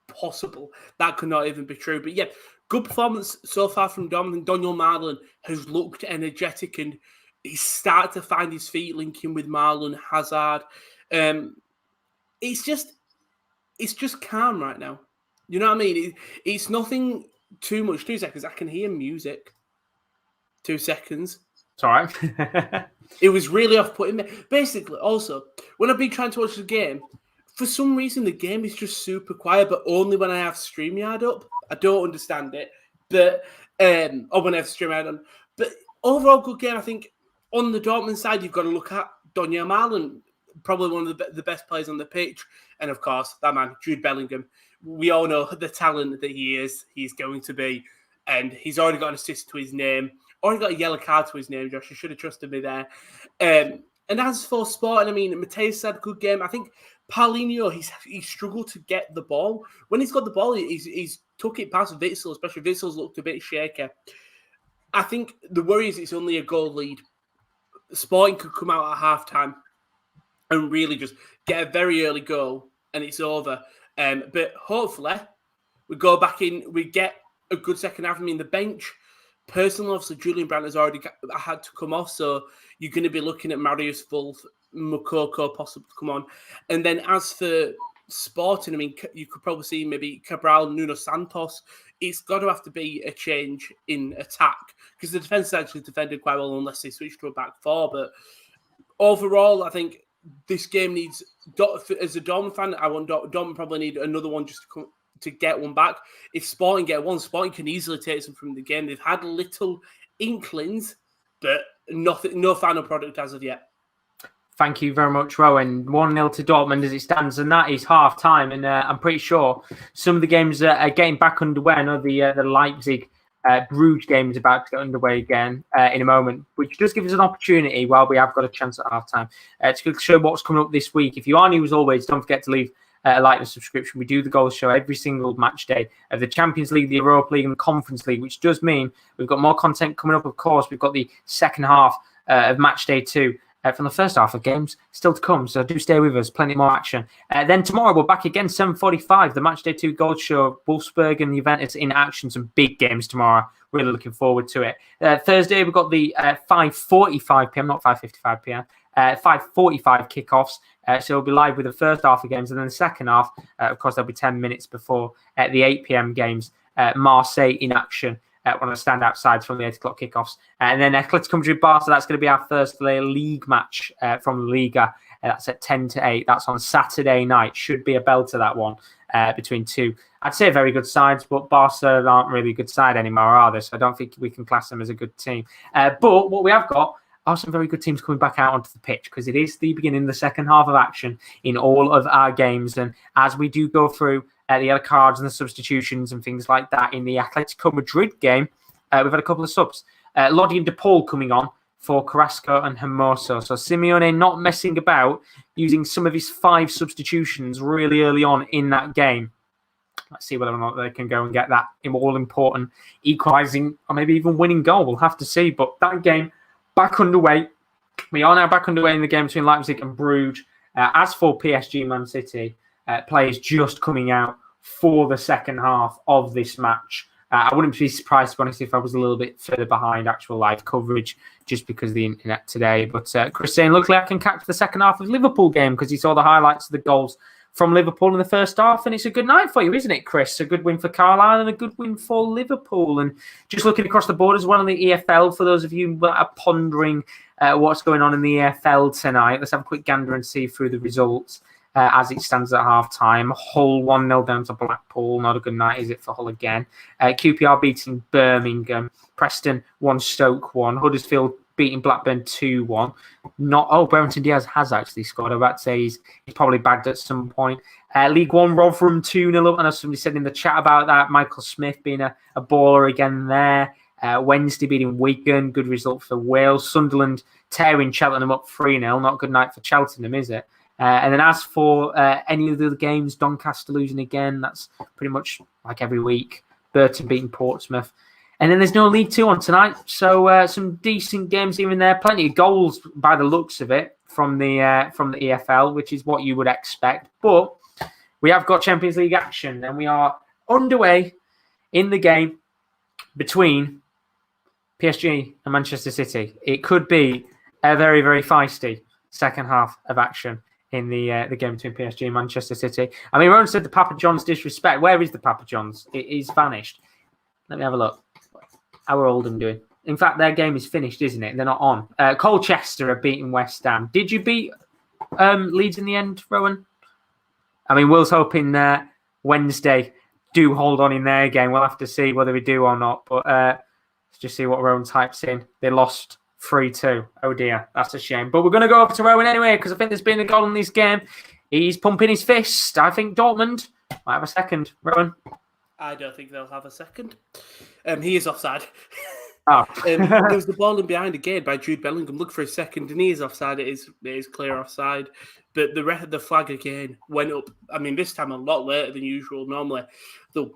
possible. That could not even be true. But yeah, good performance so far from Dom. And Daniel Marlon has looked energetic and he's started to find his feet linking with Marlon, Hazard. It's just calm right now. You know what I mean? It's nothing too much. 2 seconds. I can hear music. 2 seconds. It's all right. It was really off-putting me. Basically, also, when I've been trying to watch the game, for some reason, the game is just super quiet, but only when I have StreamYard up. I don't understand it. But, or when I have StreamYard on. But overall, good game. I think on the Dortmund side, you've got to look at Daniel Marlon, probably one of the best players on the pitch. And, of course, that man, Jude Bellingham. We all know the talent that he's going to be. And he's already got an assist to his name. Already got a yellow card to his name, Josh. You should have trusted me there. And as for Sporting, I mean, Mateus had a good game. I think Paulinho, he struggled to get the ball. When he's got the ball, he's took it past Witsel, especially Witsel's looked a bit shaky. I think the worry is it's only a goal lead. Sporting could come out at halftime and really just get a very early goal and it's over. But hopefully we go back in, we get a good second half. I mean, the bench, personally, obviously, Julian Brandt has already had to come off, so you're going to be looking at Marius Wolf, Mokoko possibly to come on. And then as for Sporting, I mean, you could probably see maybe Cabral, Nuno Santos. It's got to have to be a change in attack because the defence actually defended quite well unless they switch to a back four. But overall, I think this game needs, as a Dortmund fan, I want Dortmund probably need another one just to get one back. If Sporting get one, Sporting can easily take some from the game. They've had little inklings, but nothing, no final product as of yet. Thank you very much, Rowan. 1-0 to Dortmund as it stands, and that is half-time. And I'm pretty sure some of the games are getting back underway. I know the Leipzig Bruges game is about to get underway again in a moment, which does give us an opportunity while we have got a chance at half-time to show what's coming up this week. If you are new as always, don't forget to leave a like and a subscription. We do the goals show every single match day of the Champions League, the Europa League and the Conference League, which does mean we've got more content coming up. Of course, we've got the second half of match day 2 from the first half of games still to come, so do stay with us. Plenty more action. Then tomorrow we're back again, 7:45, the match day 2 goal show. Wolfsburg and Juventus in action. Some big games tomorrow. Really looking forward to it. Thursday we've got the 5:45 p.m, not 5:55 p.m. 5:45 kickoffs. So we'll be live with the first half of games, and then the second half, of course, there'll be 10 minutes before the 8 p.m. games. Marseille in action. One of the standout sides from the 8 o'clock kickoffs. And then Atletico Madrid Barca, that's going to be our first league match from the Liga. That's at 10 to 8. That's on Saturday night. Should be a belter, that one, between two. I'd say very good sides, but Barca aren't really a good side anymore, are they? So I don't think we can class them as a good team. But what we have got are some very good teams coming back out onto the pitch, because it is the beginning of the second half of action in all of our games. And as we do go through the yellow cards and the substitutions and things like that in the Atletico Madrid game, we've had a couple of subs. Lodi and DePaul coming on for Carrasco and Hermoso. So Simeone not messing about, using some of his 5 substitutions really early on in that game. Let's see whether or not they can go and get that all-important equalising or maybe even winning goal. We'll have to see. But that game back underway. We are now back underway in the game between Leipzig and Bruges. As for PSG Man City, players just coming out for the second half of this match. I wouldn't be surprised, to be honest, if I was a little bit further behind actual live coverage just because of the internet today. But Chris saying, luckily I can catch the second half of the Liverpool game because he saw the highlights of the goals from Liverpool in the first half, and it's a good night for you, isn't it, Chris? A good win for Carlisle and a good win for Liverpool. And just looking across the board as well in the EFL, for those of you that are pondering what's going on in the EFL tonight, let's have a quick gander and see through the results as it stands at half-time. Hull 1-0 down to Blackpool. Not a good night, is it, for Hull again? QPR beating Birmingham. Preston 1, Stoke 1. Huddersfield beating Blackburn 2-1. Brereton Diaz has actually scored. I'm about to say he's probably bagged at some point. League One, Rotherham 2-0 up. I know somebody said in the chat about that. Michael Smith being a baller again there. Wednesday beating Wigan. Good result for Wales. Sunderland tearing Cheltenham up 3-0. Not a good night for Cheltenham, is it? And then as for any of the other games, Doncaster losing again. That's pretty much like every week. Burton beating Portsmouth. And then there's no League Two on tonight. So some decent games here and there. Plenty of goals by the looks of it from the EFL, which is what you would expect. But we have got Champions League action, and we are underway in the game between PSG and Manchester City. It could be a very, very feisty second half of action in the game between PSG and Manchester City. I mean, Rowan said the Papa John's disrespect. Where is the Papa John's? It is vanished. Let me have a look. How are Oldham doing? In fact, their game is finished, isn't it? They're not on. Colchester are beating West Ham. Did you beat Leeds in the end, Rowan? I mean, Will's hoping Wednesday do hold on in their game. We'll have to see whether we do or not. But let's just see what Rowan types in. They lost 3-2. Oh dear, that's a shame. But we're going to go over to Rowan anyway, because I think there's been a goal in this game. He's pumping his fist. I think Dortmund might have a second. Rowan? I don't think they'll have a second. He is offside. Oh. There was the ball in behind again by Jude Bellingham. Look for a second, and he is offside. It is clear offside. But the flag again went up. I mean, this time a lot later than usual. Normally, they'll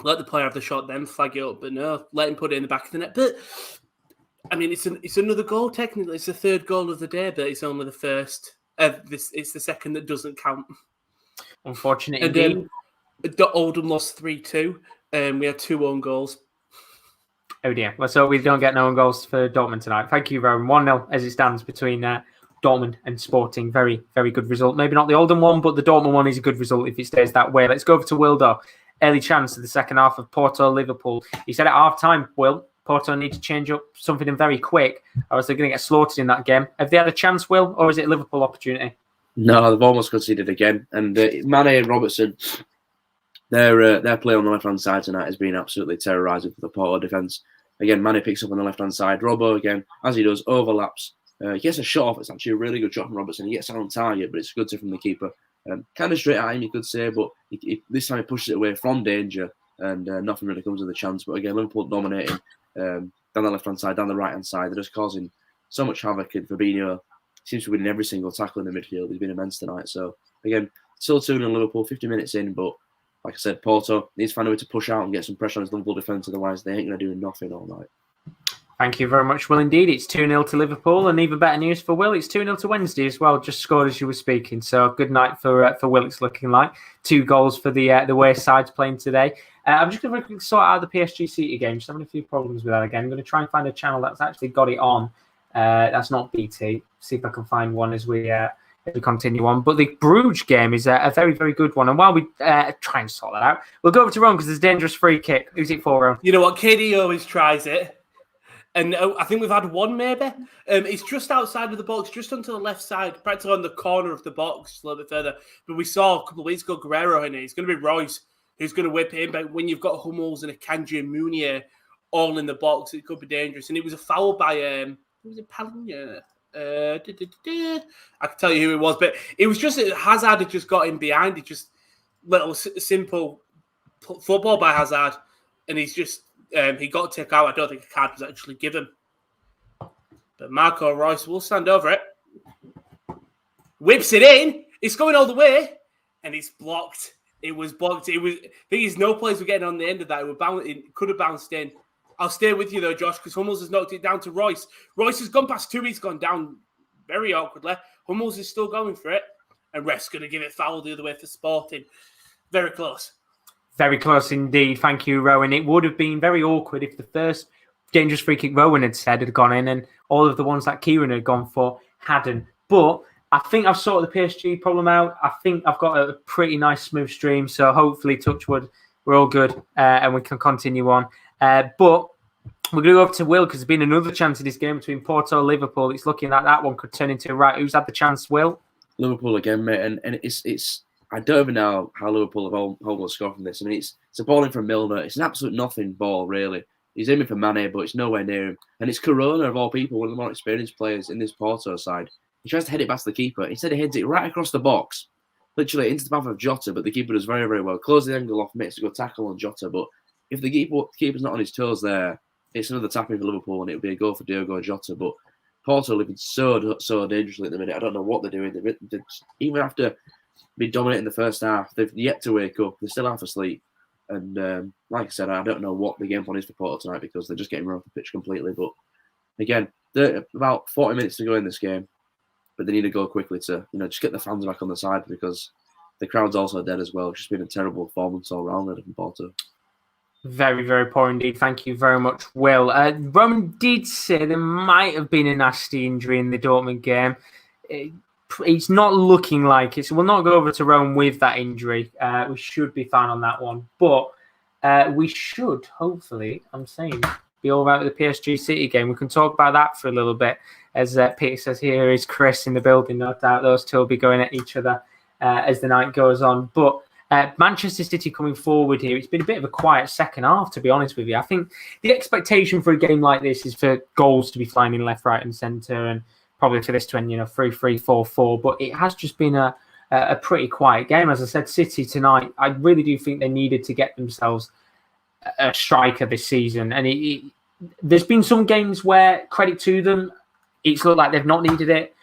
let the player have the shot, then flag it up. But no, let him put it in the back of the net. But I mean, it's another goal. Technically, it's the third goal of the day, but it's only the first. It's the second that doesn't count. Unfortunate and indeed. Oldham lost 3-2. We had 2 own goals. Oh dear. Let's hope we don't get no own goals for Dortmund tonight. Thank you, Rowan. 1-0 as it stands between Dortmund and Sporting. Very, very good result. Maybe not the Oldham one, but the Dortmund one is a good result if it stays that way. Let's go over to Wildo. Early chance of the second half of Porto Liverpool. He said at half-time, Will, Porto need to change up something very quick, or else they're going to get slaughtered in that game. Have they had a chance, Will, or is it a Liverpool opportunity? No, they've almost conceded again. And Mane and Robertson, their play on the left-hand side tonight has been absolutely terrorising for the Porto defence. Again, Mane picks up on the left-hand side. Robbo, again, as he does, overlaps. He gets a shot off. It's actually a really good shot from Robertson. He gets it on target, but it's good from the keeper. Kind of straight at him, you could say, but this time he pushes it away from danger. and nothing really comes of the chance. But again, Liverpool dominating down the left-hand side, down the right-hand side. They're just causing so much havoc, and Fabinho seems to be winning every single tackle in the midfield. He's been immense tonight. So again, still 2-0 Liverpool, 50 minutes in, but like I said, Porto needs to find a way to push out and get some pressure on his Liverpool defence, otherwise they ain't going to do nothing all night. Thank you very much, Will. Indeed, it's 2-0 to Liverpool, and even better news for Will, it's 2-0 to Wednesday as well, just scored as you were speaking. So good night for Will, it's looking like. 2 goals for the way sides playing today. I'm just going to sort out the PSG City game, just having a few problems with that again. I'm going to try and find a channel that's actually got it on. That's not BT. See if I can find one as we continue on. But the Bruges game is a very, very good one. And while we try and sort that out, we'll go over to Ron because there's a dangerous free kick. Who's it for, Ron? You know what? KD always tries it. And I think we've had one maybe. It's just outside of the box, just onto the left side, practically on the corner of the box, a little bit further. But we saw a couple of weeks ago Guerrero in it. It's going to be Royce who's going to whip him. But when you've got Hummels and Akanji and Meunier all in the box, it could be dangerous. And it was a foul by, who was it, Palhinha? I can tell you who it was, but it was just Hazard had just got in behind. It just little simple football by Hazard, and he's just he got to take out. I don't think a card was actually given, but Marco Reus will stand over it, whips it in. It's going all the way, and it's blocked. It was blocked. It was. I think there's no players were getting on the end of that. It could have bounced in. I'll stay with you, though, Josh, because Hummels has knocked it down to Royce. Royce has gone past 2. He's gone down very awkwardly. Hummels is still going for it. And Ref's going to give it foul the other way for Sporting. Very close. Very close indeed. Thank you, Rowan. It would have been very awkward if the first dangerous free kick Rowan had said had gone in and all of the ones that Kieren had gone for hadn't. But I think I've sorted the PSG problem out. I think I've got a pretty nice smooth stream. So hopefully, touch wood, we're all good and we can continue on. But we're going to go up to Will because there's been another chance in this game between Porto and Liverpool. It's looking like that one could turn into a right. Who's had the chance, Will? Liverpool again, mate. And it's I don't even know how Liverpool have hold a score from this. I mean, it's a ball in from Milner. It's an absolute nothing ball, really. He's aiming for Mane, but it's nowhere near him. And it's Corona, of all people, one of the more experienced players in this Porto side. He tries to head it past the keeper. Instead, he heads it right across the box, literally into the path of Jota, but the keeper does very, very well. Closes the angle off, makes a good tackle on Jota, but if the keeper's not on his toes there, it's another tapping for Liverpool, and it would be a goal for Diogo Jota. But Porto looking so dangerously at the minute. I don't know what they're doing. They're, even after being dominating the first half, they've yet to wake up. They're still half asleep. And like I said, I don't know what the game plan is for Porto tonight because they're just getting run off the pitch completely. But again, about 40 minutes to go in this game, but they need to go quickly to just get the fans back on the side because the crowd's also dead as well. It's just been a terrible performance all round from Porto. Very, very poor indeed. Thank you very much, Will. Roman did say there might have been a nasty injury in the Dortmund game. It's not looking like it, so we'll not go over to Rome with that injury. We should be fine on that one. But we should, hopefully, I'm saying, be all right with the PSG City game. We can talk about that for a little bit. As Peter says, here is Chris in the building. No doubt those two will be going at each other as the night goes on. But Manchester City coming forward here. It's been a bit of a quiet second half, to be honest with you. I think the expectation for a game like this is for goals to be flying in left, right and centre and probably for this to end, 3-3, 4-4. But it has just been a pretty quiet game. As I said, City tonight, I really do think they needed to get themselves a striker this season. And there's been some games where, credit to them, it's looked like they've not needed it.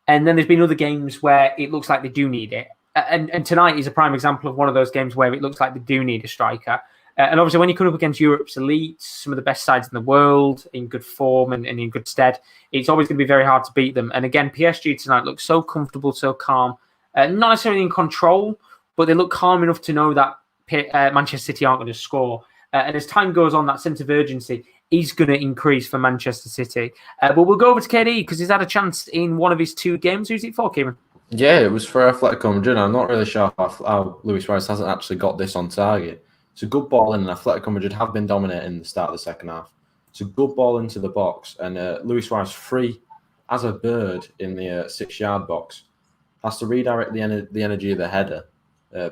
And then there's been other games where it looks like they do need it. And tonight is a prime example of one of those games where it looks like they do need a striker. And obviously, when you come up against Europe's elites, some of the best sides in the world, in good form and in good stead, it's always going to be very hard to beat them. And again, PSG tonight looks so comfortable, so calm. Not necessarily in control, but they look calm enough to know that Manchester City aren't going to score. And as time goes on, that sense of urgency is going to increase for Manchester City. But we'll go over to KD because he's had a chance in one of his 2 games. Who's it for, Kieran? Yeah, it was for Atletico Madrid. I'm not really sure how Luis Suarez hasn't actually got this on target. It's a good ball in, and Atletico Madrid have been dominating the start of the second half. It's a good ball into the box, and Luis Suarez free as a bird in the 6-yard box. Has to redirect the energy of the header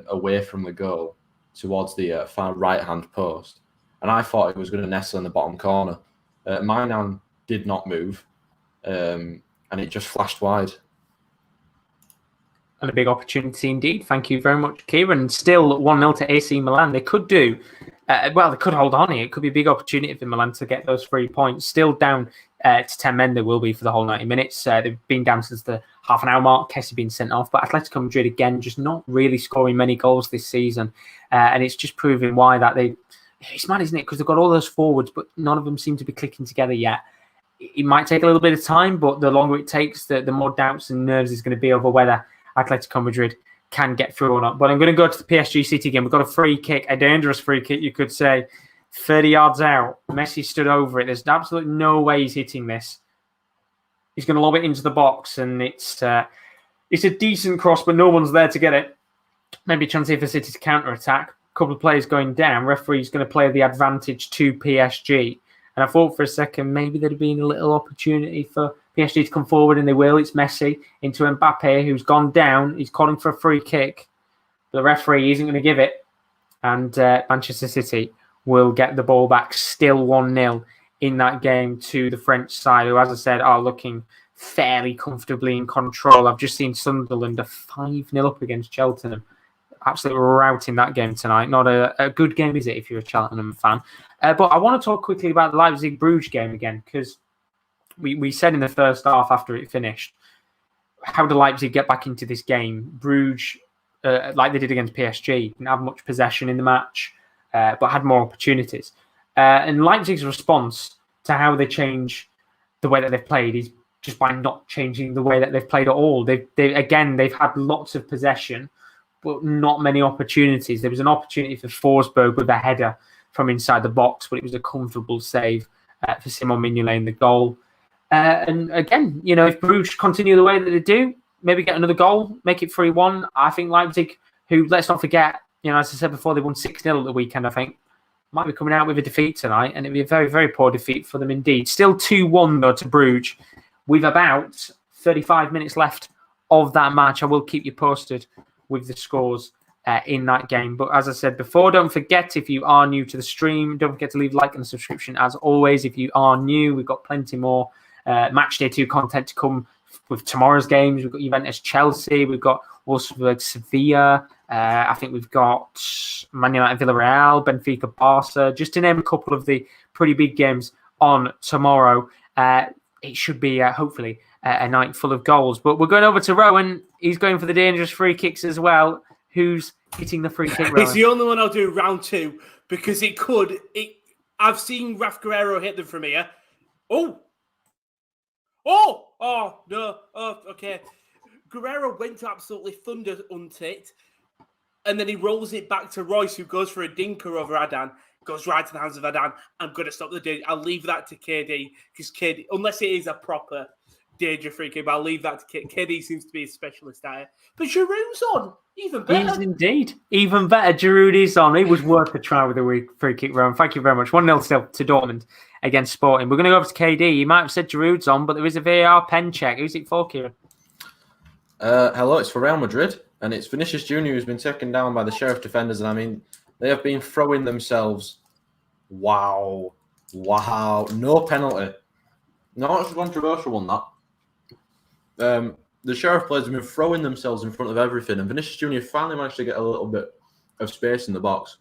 away from the goal towards the far right-hand post. And I thought it was going to nestle in the bottom corner. Mainan did not move, and it just flashed wide. And a big opportunity indeed. Thank you very much, Kieran. Still 1-0 to AC Milan. They could do Well, they could hold on here. It could be a big opportunity for Milan to get those 3 points. Still down to 10 men, they will be for the whole 90 minutes. They've been down since the half an hour mark. Kessie being sent off. But Atletico Madrid, again, just not really scoring many goals this season. And it's just proving why that it's mad, isn't it? Because they've got all those forwards, but none of them seem to be clicking together yet. It might take a little bit of time, but the longer it takes, the more doubts and nerves is going to be over whether Atletico Madrid can get through or not. But I'm going to go to the PSG City game. We've got a free kick, a dangerous free kick, you could say, 30 yards out. Messi stood over it. There's absolutely no way he's hitting this. He's going to lob it into the box, and it's a decent cross, but no one's there to get it. Maybe a chance here for City to counter-attack. A couple of players going down. Referee's going to play the advantage to PSG. And I thought for a second maybe there'd have been a little opportunity for PSG to come forward, and they will. It's Messi into Mbappe, who's gone down. He's calling for a free kick. The referee isn't going to give it. And Manchester City will get the ball back, still 1-0 in that game to the French side, who, as I said, are looking fairly comfortably in control. I've just seen Sunderland a 5-0 up against Cheltenham. Absolutely routing that game tonight. Not a good game, is it, if you're a Cheltenham fan? But I want to talk quickly about the Leipzig-Bruges game again, because we said in the first half after it finished, how did Leipzig get back into this game? Bruges, like they did against PSG, didn't have much possession in the match, but had more opportunities. And Leipzig's response to how they change the way that they've played is just by not changing the way that they've played at all. They've had lots of possession, but not many opportunities. There was an opportunity for Forsberg with a header from inside the box, but it was a comfortable save for Simon Mignolet in the goal. And again, if Bruges continue the way that they do, maybe get another goal, make it 3-1. I think Leipzig, who, let's not forget, as I said before, they won 6-0 at the weekend, I think, might be coming out with a defeat tonight, and it'd be a very, very poor defeat for them indeed. Still 2-1, though, to Bruges, with about 35 minutes left of that match. I will keep you posted with the scores in that game. But as I said before, don't forget, if you are new to the stream, don't forget to leave a like and a subscription. As always, if you are new, we've got plenty more Match Day 2 content to come with tomorrow's games. We've got Juventus Chelsea, we've got Wolfsburg Sevilla, I think we've got Man United Villarreal, Benfica Barca, just to name a couple of the pretty big games on tomorrow. It should be hopefully a night full of goals. But we're going over to Rowan. He's going for the dangerous free kicks as well. Who's hitting the free kick, Rowan? It's the only one I'll do round two, because I've seen Raf Guerrero hit them from here. Oh, no. Oh, okay. Guerrero went to absolutely thunder unticked, and then he rolls it back to Royce, who goes for a dinker over Adan, goes right to the hands of Adan. I'm going to stop the danger. I'll leave that to KD, because KD, unless it is a proper danger free kick, but I'll leave that to KD. KD seems to be a specialist at it. But Giroud's on. Even better. He is indeed. Even better. Giroud is on. It was worth a try with a free kick, Rowan. Thank you very much. 1-0 still to Dortmund against Sporting. We're going to go over to KD. You might have said Giroud's on, but there is a VAR pen check. Who's it for, Kieren? Hello, it's for Real Madrid, and it's Vinicius Junior who's been taken down by the Sheriff defenders, and I mean, they have been throwing themselves. Wow. No penalty. No, it's a controversial one, that. The Sheriff players have been throwing themselves in front of everything, and Vinicius Junior finally managed to get a little bit of space in the box,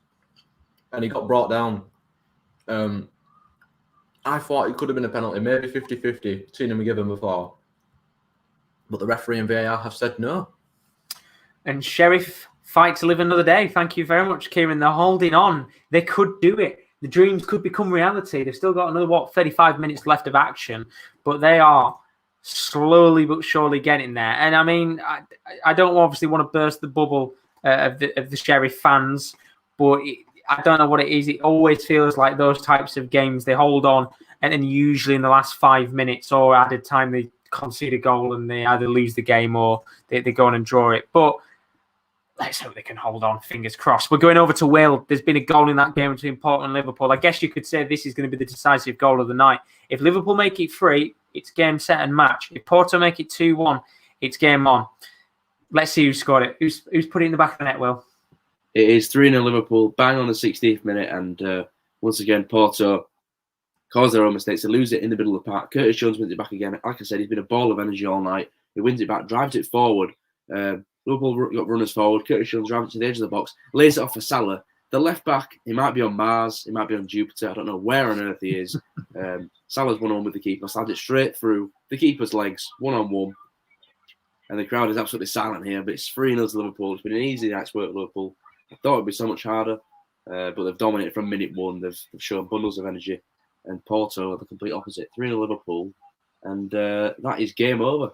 and he got brought down. I thought it could have been a penalty, maybe 50-50, seen him given before. But the referee and VAR have said no. And Sheriff fight to live another day. Thank you very much, Kieren. They're holding on. They could do it. The dreams could become reality. They've still got another, 35 minutes left of action, but they are slowly but surely getting there. And I mean, I don't obviously want to burst the bubble of the Sheriff fans, but I don't know what it is. It always feels like those types of games, they hold on, and then usually in the last 5 minutes or added time, they concede a goal and they either lose the game or they go on and draw it. But let's hope they can hold on. Fingers crossed. We're going over to Wales. There's been a goal in that game between Porto and Liverpool. I guess you could say this is going to be the decisive goal of the night. If Liverpool make it 3, it's game, set and match. If Porto make it 2-1, it's game on. Let's see who scored it. Who's put it in the back of the net, Will? It is 3-0 Liverpool, bang on the 60th minute, and once again, Porto cause their own mistakes. They lose it in the middle of the park. Curtis Jones wins it back again. Like I said, he's been a ball of energy all night. He wins it back, drives it forward. Liverpool got runners forward. Curtis Jones drives it to the edge of the box, lays it off for Salah, The left back, he might be on Mars, he might be on Jupiter. I don't know where on earth he is. Salah's one-on-one with the keeper, slammed it straight through the keeper's legs, one-on-one. And the crowd is absolutely silent here, but it's 3-0 to Liverpool. It's been an easy night's work for Liverpool. I thought it would be so much harder, but they've dominated from minute one. They've shown bundles of energy. And Porto are the complete opposite. 3-0 Liverpool. And that is game over.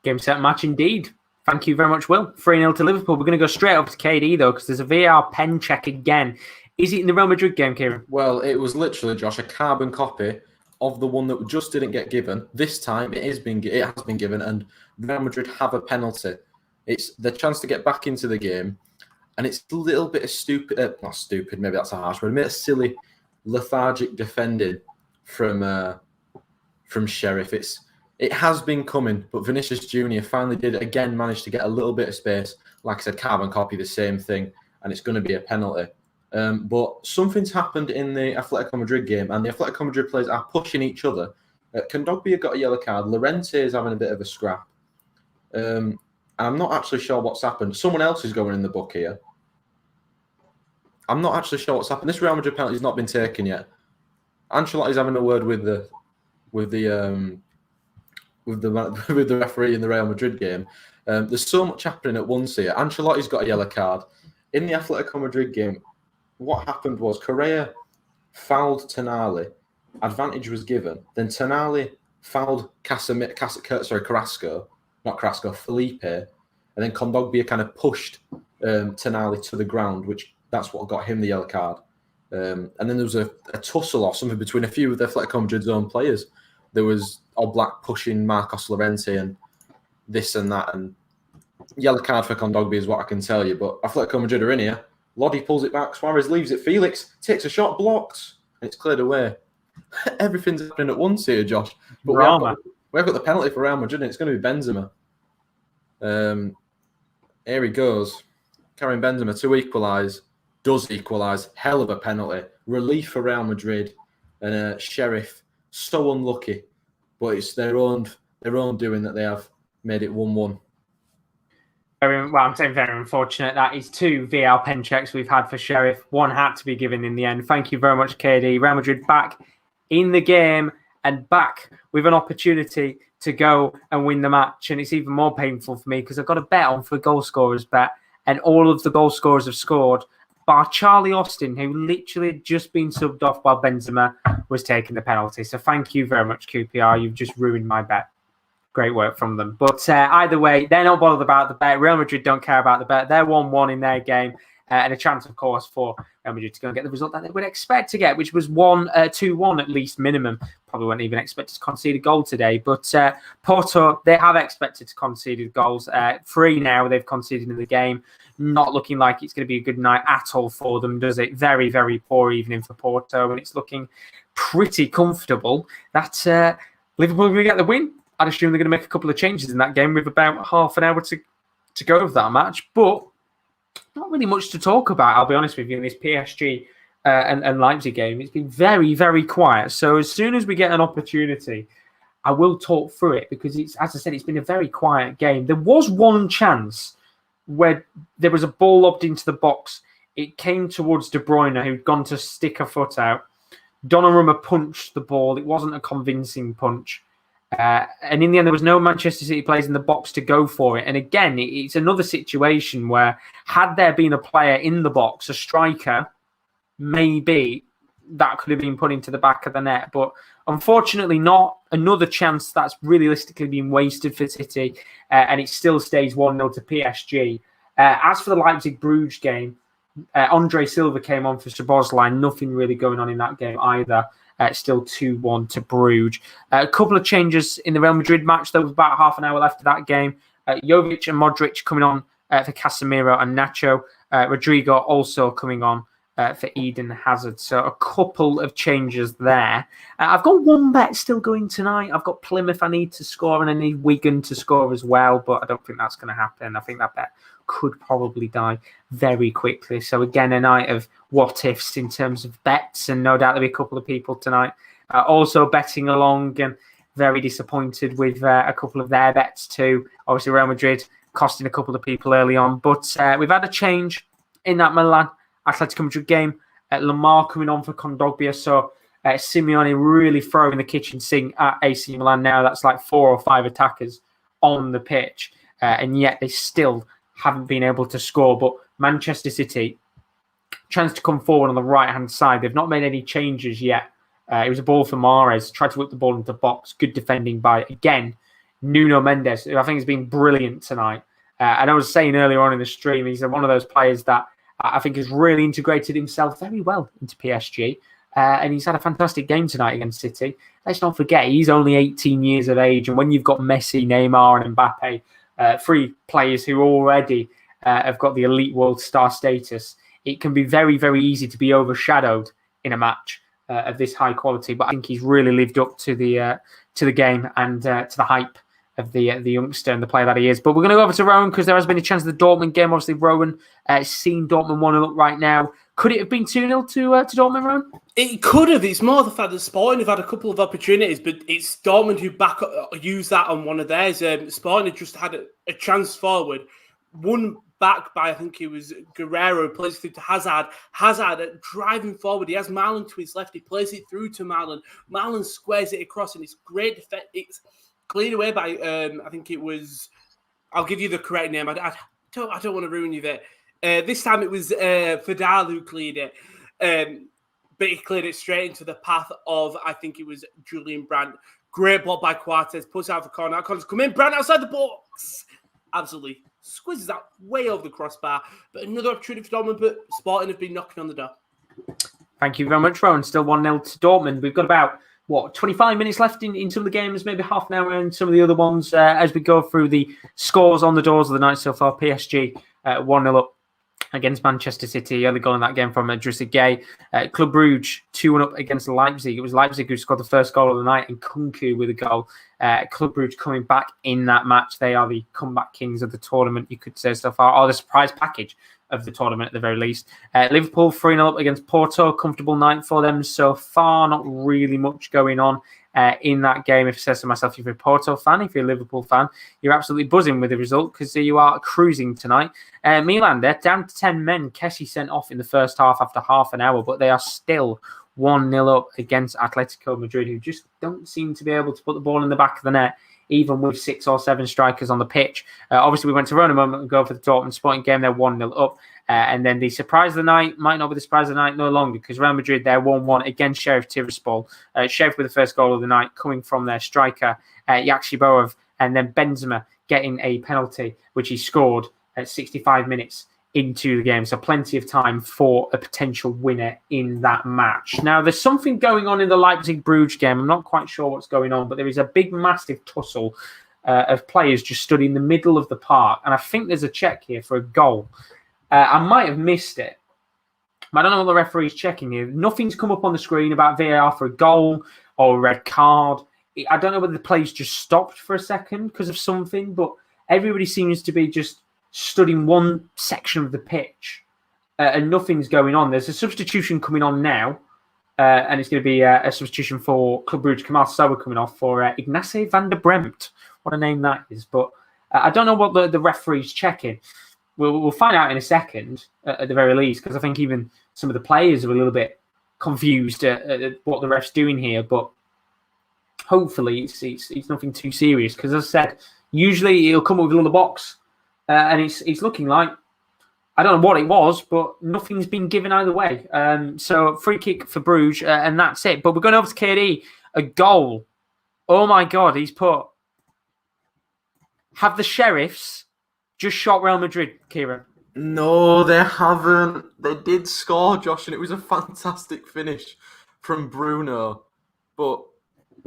Game, set, match indeed. Thank you very much, Will. 3-0 to Liverpool. We're going to go straight up to KD, though, because there's a VAR pen check again. Is it in the Real Madrid game, Kieran? Well, it was literally, Josh, a carbon copy of the one that just didn't get given. This time, it has been given, and Real Madrid have a penalty. It's the chance to get back into the game, and it's a little bit of stupid, not stupid, maybe that's a harsh word, a bit of silly, lethargic defending from Sheriff. It has been coming, but Vinicius Jr. finally did again manage to get a little bit of space. Like I said, carbon copy, the same thing, and it's going to be a penalty. But something's happened in the Atletico Madrid game, and the Atletico Madrid players are pushing each other. Kondogbia got a yellow card. Llorente is having a bit of a scrap. And I'm not actually sure what's happened. Someone else is going in the book here. I'm not actually sure what's happened. This Real Madrid penalty has not been taken yet. Ancelotti's having a word with the referee in the Real Madrid game. There's so much happening at once here. Ancelotti's got a yellow card. In the Atletico Madrid game, what happened was Correa fouled Tonali. Advantage was given. Then Tonali fouled Felipe. And then Kondogbia kind of pushed Tonali to the ground, which that's what got him the yellow card. And then there was a tussle or something between a few of the Atletico Madrid's own players. There was Oblak pushing Marcos Llorente and this and that. And yellow card for Kondogbia is what I can tell you. But Atletico Madrid are in here. Lodi pulls it back. Suarez leaves it. Felix takes a shot, blocks, and it's cleared away. Everything's happening at once here, Josh. But we've got the penalty for Real Madrid, and it's going to be Benzema. Here he goes. Karim Benzema to equalise. Does equalise. Hell of a penalty. Relief for Real Madrid. And Sheriff, so unlucky. But it's their own doing that they have made it 1-1. I'm saying very unfortunate. That is 2 VAR pen checks we've had for Sheriff. One had to be given in the end. Thank you very much, KD. Real Madrid back in the game and back with an opportunity to go and win the match. And it's even more painful for me because I've got a bet on for goal scorers bet, and all of the goal scorers have scored, bar Charlie Austin, who literally had just been subbed off while Benzema was taking the penalty. So thank you very much, QPR. You've just ruined my bet. Great work from them. But either way, they're not bothered about the bet. Real Madrid don't care about the bet. They're 1-1 in their game. And a chance, of course, for Real Madrid to go and get the result that they would expect to get, which was 2-1 at least minimum. Probably wouldn't even expect to concede a goal today. But Porto, they have expected to concede goals. 3 now they've conceded in the game. Not looking like it's going to be a good night at all for them, does it? Very, very poor evening for Porto. And it's looking pretty comfortable that Liverpool are going to get the win. I'd assume they're going to make a couple of changes in that game with about half an hour to go of that match. But not really much to talk about, I'll be honest with you, in this PSG and Leipzig game. It's been very, very quiet. So as soon as we get an opportunity, I will talk through it because, as I said, it's been a very quiet game. There was one chance where there was a ball lobbed into the box. It came towards De Bruyne, who'd gone to stick a foot out. Donnarumma punched the ball. It wasn't a convincing punch. And in the end, there was no Manchester City players in the box to go for it. And again, it's another situation where had there been a player in the box, a striker, maybe that could have been put into the back of the net. But unfortunately not. Another chance that's realistically been wasted for City. And it still stays 1-0 to PSG. As for the Leipzig-Bruges game, Andre Silva came on for Szoboszlai. Nothing really going on in that game either. Still 2-1 to Bruges. A couple of changes in the Real Madrid match. There was about half an hour left of that game. Jovic and Modric coming on for Casemiro and Nacho. Rodrigo also coming on for Eden Hazard. So a couple of changes there. I've got one bet still going tonight. I've got Plymouth I need to score, and I need Wigan to score as well, but I don't think that's going to happen. I think that bet could probably die very quickly. So again, a night of what ifs in terms of bets, and no doubt there'll be a couple of people tonight also betting along, and very disappointed with a couple of their bets too. Obviously Real Madrid costing a couple of people early on, but we've had a change in that Milan Atletico Madrid game. Lamar coming on for Kondogbia. So Simeone really throwing the kitchen sink at AC Milan now. That's like 4 or 5 attackers on the pitch. And yet they still haven't been able to score. But Manchester City, chance to come forward on the right-hand side. They've not made any changes yet. It was a ball for Mahrez. Tried to whip the ball into the box. Good defending by, again, Nuno Mendes, who I think has been brilliant tonight. And I was saying earlier on in the stream, he's one of those players that I think has really integrated himself very well into PSG. And he's had a fantastic game tonight against City. Let's not forget, he's only 18 years of age. And when you've got Messi, Neymar and Mbappe, 3 players who already have got the elite world star status, it can be very, very easy to be overshadowed in a match of this high quality. But I think he's really lived up to the game and to the hype of the youngster and the player that he is. But we're going to go over to Rowan because there has been a chance of the Dortmund game. Obviously, Rowan seen Dortmund 1-0 up right now. Could it have been 2-0 to Dortmund, Rowan? It could have. It's more the fact that Sporting have had a couple of opportunities, but it's Dortmund who use that on one of theirs. Sporting had just had a chance forward. One back by, I think it was Guerrero, who plays it through to Hazard. Hazard driving forward. He has Marlon to his left. He plays it through to Marlon. Marlon squares it across, and it's great defense. It's cleared away by, I think it was, I'll give you the correct name. I don't want to ruin you there. This time it was Fadal who cleared it. But he cleared it straight into the path of, I think it was Julian Brandt. Great block by Quartes. Puts out the corner. Corners come in. Brandt outside the box. Absolutely squizzes that way over the crossbar. But another opportunity for Dortmund, but Sporting have been knocking on the door. Thank you very much, Rowan. Still 1-0 to Dortmund. We've got about, 25 minutes left in some of the games, maybe half an hour in some of the other ones as we go through the scores on the doors of the night so far. PSG 1-0 up against Manchester City. Early goal in that game from Idrissa Gueye. Club Brugge 2-1 up against Leipzig. It was Leipzig who scored the first goal of the night and Kunku with a goal. Club Brugge coming back in that match. They are the comeback kings of the tournament, you could say so far, or the surprise package of the tournament at the very least. Liverpool 3-0 up against Porto. Comfortable night for them so far. Not really much going on in that game. If I say so myself, if you're a Porto fan, if you're a Liverpool fan, you're absolutely buzzing with the result because you are cruising tonight. Milan, they're down to 10 men. Kessie sent off in the first half after half an hour, but they are still 1-0 up against Atletico Madrid, who just don't seem to be able to put the ball in the back of the net, even with 6 or 7 strikers on the pitch. Obviously, we went to Rome a moment ago for the Dortmund Sporting game. They're 1-0 up. And then the surprise of the night might not be the surprise of the night no longer because Real Madrid, they're 1-1 against Sheriff Tiraspol. Sheriff with the first goal of the night coming from their striker, Yakshiboev, and then Benzema getting a penalty, which he scored at 65 minutes into the game. So plenty of time for a potential winner in that match. Now, there's something going on in the Leipzig-Bruges game. I'm not quite sure what's going on, but there is a big, massive tussle of players just stood in the middle of the park. And I think there's a check here for a goal. I might have missed it. I don't know what the referee's checking here. Nothing's come up on the screen about VAR for a goal or a red card. I don't know whether the play's just stopped for a second because of something, but everybody seems to be just stood in one section of the pitch and nothing's going on. There's a substitution coming on now, and it's going to be a substitution for Club Brugge. Kamal Sowa coming off for Ignace van der Bremt. What a name that is. But I don't know what the referee's checking. We'll find out in a second, at the very least, because I think even some of the players are a little bit confused at what the ref's doing here. But hopefully it's nothing too serious. Because as I said, usually he'll come up with a little box, and it's looking like, I don't know what it was, but nothing's been given either way. So free kick for Bruges, and that's it. But we're going over to KD, a goal. Oh my God, he's put. Have the Sheriffs just shot Real Madrid, Kieren? No, they haven't. They did score, Josh, and it was a fantastic finish from Bruno. But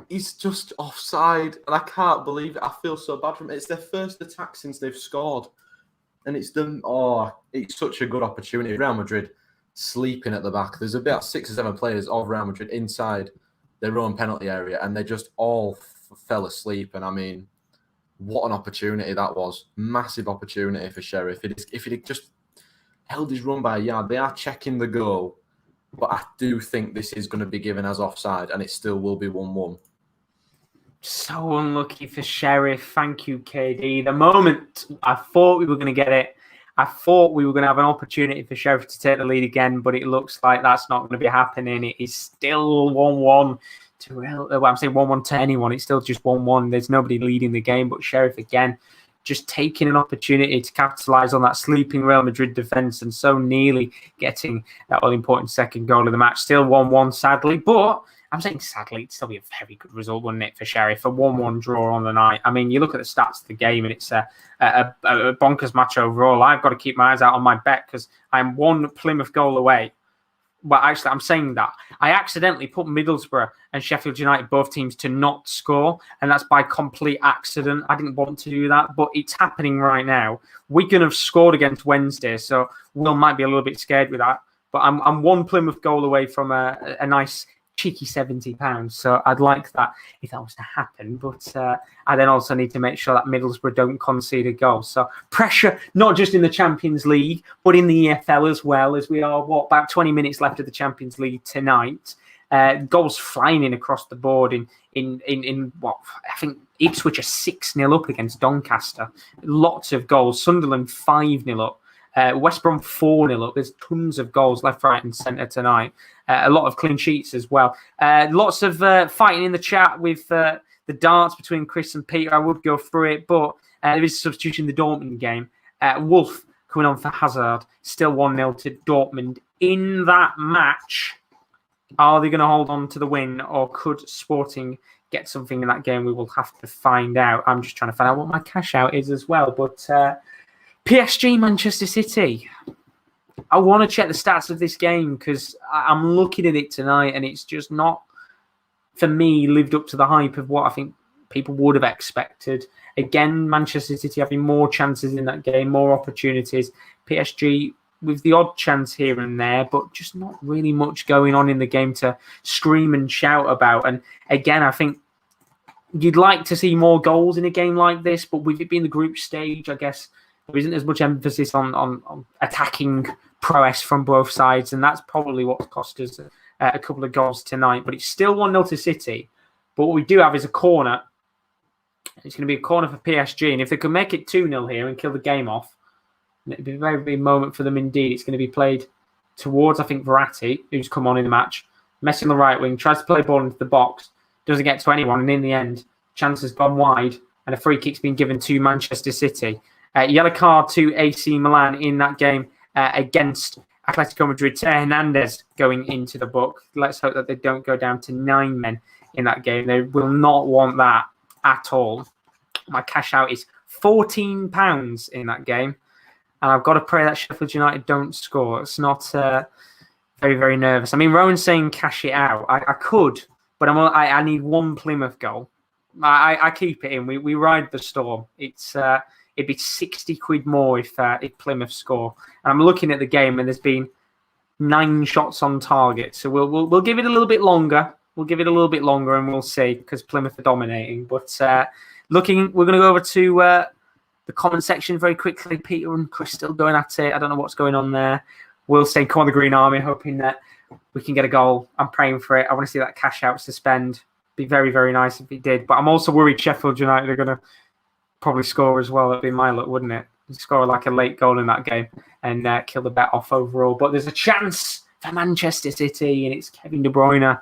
he's just offside, and I can't believe it. I feel so bad for him. It's their first attack since they've scored. And it's such a good opportunity. Real Madrid sleeping at the back. There's about 6 or 7 players of Real Madrid inside their own penalty area, and they just all fell asleep. And I mean, what an opportunity that was. Massive opportunity for Sheriff. If he'd just held his run by a yard, they are checking the goal. But I do think this is going to be given as offside, and it still will be 1-1. So unlucky for Sheriff. Thank you, KD. The moment I thought we were going to get it, I thought we were going to have an opportunity for Sheriff to take the lead again, but it looks like that's not going to be happening. It is still 1-1 I'm saying 1-1 to anyone. It's still just 1-1. There's nobody leading the game, but Sheriff again just taking an opportunity to capitalise on that sleeping Real Madrid defence and so nearly getting that all-important second goal of the match. Still 1-1, sadly, but I'm saying sadly, it'd still be a very good result, wouldn't it, for Sheriff? A 1-1 draw on the night. I mean, you look at the stats of the game and it's a bonkers match overall. I've got to keep my eyes out on my bet because I'm one Plymouth goal away. Well, actually, I'm saying that. I accidentally put Middlesbrough and Sheffield United, both teams, to not score, and that's by complete accident. I didn't want to do that, but it's happening right now. Wigan have scored against Wednesday, so Will might be a little bit scared with that. But I'm one Plymouth goal away from a nice cheeky £70. So I'd like that if that was to happen. But I then also need to make sure that Middlesbrough don't concede a goal. So pressure, not just in the Champions League, but in the EFL as well, as we are, about 20 minutes left of the Champions League tonight. Goals flying in across the board in what I think Ipswich are 6-0 up against Doncaster. Lots of goals. Sunderland 5-0 up. West Brom 4-0 up. There's tons of goals left, right, and centre tonight. A lot of clean sheets as well. Lots of fighting in the chat with the darts between Chris and Peter. I would go through it, but there is a substitution in the Dortmund game. Wolf coming on for Hazard. Still 1-0 to Dortmund. In that match, are they going to hold on to the win, or could Sporting get something in that game? We will have to find out. I'm just trying to find out what my cash out is as well. But PSG, Manchester City. I want to check the stats of this game because I'm looking at it tonight and it's just not, for me, lived up to the hype of what I think people would have expected. Again, Manchester City having more chances in that game, more opportunities. PSG with the odd chance here and there, but just not really much going on in the game to scream and shout about. And again, I think you'd like to see more goals in a game like this, but with it being the group stage, I guess there isn't as much emphasis on attacking prowess from both sides, and that's probably what cost us a couple of goals tonight. But it's still 1-0 to City. But what we do have is a corner. It's going to be a corner for PSG, and if they can make it 2-0 here and kill the game off, it'd be a very big moment for them indeed. It's going to be played towards, I think, Verratti, who's come on in the match. Messi on the right wing, tries to play ball into the box, doesn't get to anyone, and in the end, chance has gone wide, and a free kick's been given to Manchester City. Yellow card to AC Milan in that game against Atletico Madrid. Hernandez going into the book. Let's hope that they don't go down to 9 men in that game. They will not want that at all. My cash out is £14 in that game. And I've got to pray that Sheffield United don't score. It's not very, very nervous. I mean, Rowan's saying cash it out. I could, but I need one Plymouth goal. I keep it in. We ride the storm. It'd be 60 quid more if Plymouth score. And I'm looking at the game, and there's been 9 shots on target. So we'll give it a little bit longer. We'll give it a little bit longer, and we'll see, because Plymouth are dominating. But we're going to go over to the comment section very quickly. Peter and Chris still going at it. I don't know what's going on there. We'll say, come on, the Green Army, hoping that we can get a goal. I'm praying for it. I want to see that cash out suspend. Be very, very nice if it did. But I'm also worried Sheffield United are going to probably score as well. It'd be my luck, wouldn't it? Score like a late goal in that game and kill the bet off overall. But there's a chance for Manchester City, and it's Kevin De Bruyne.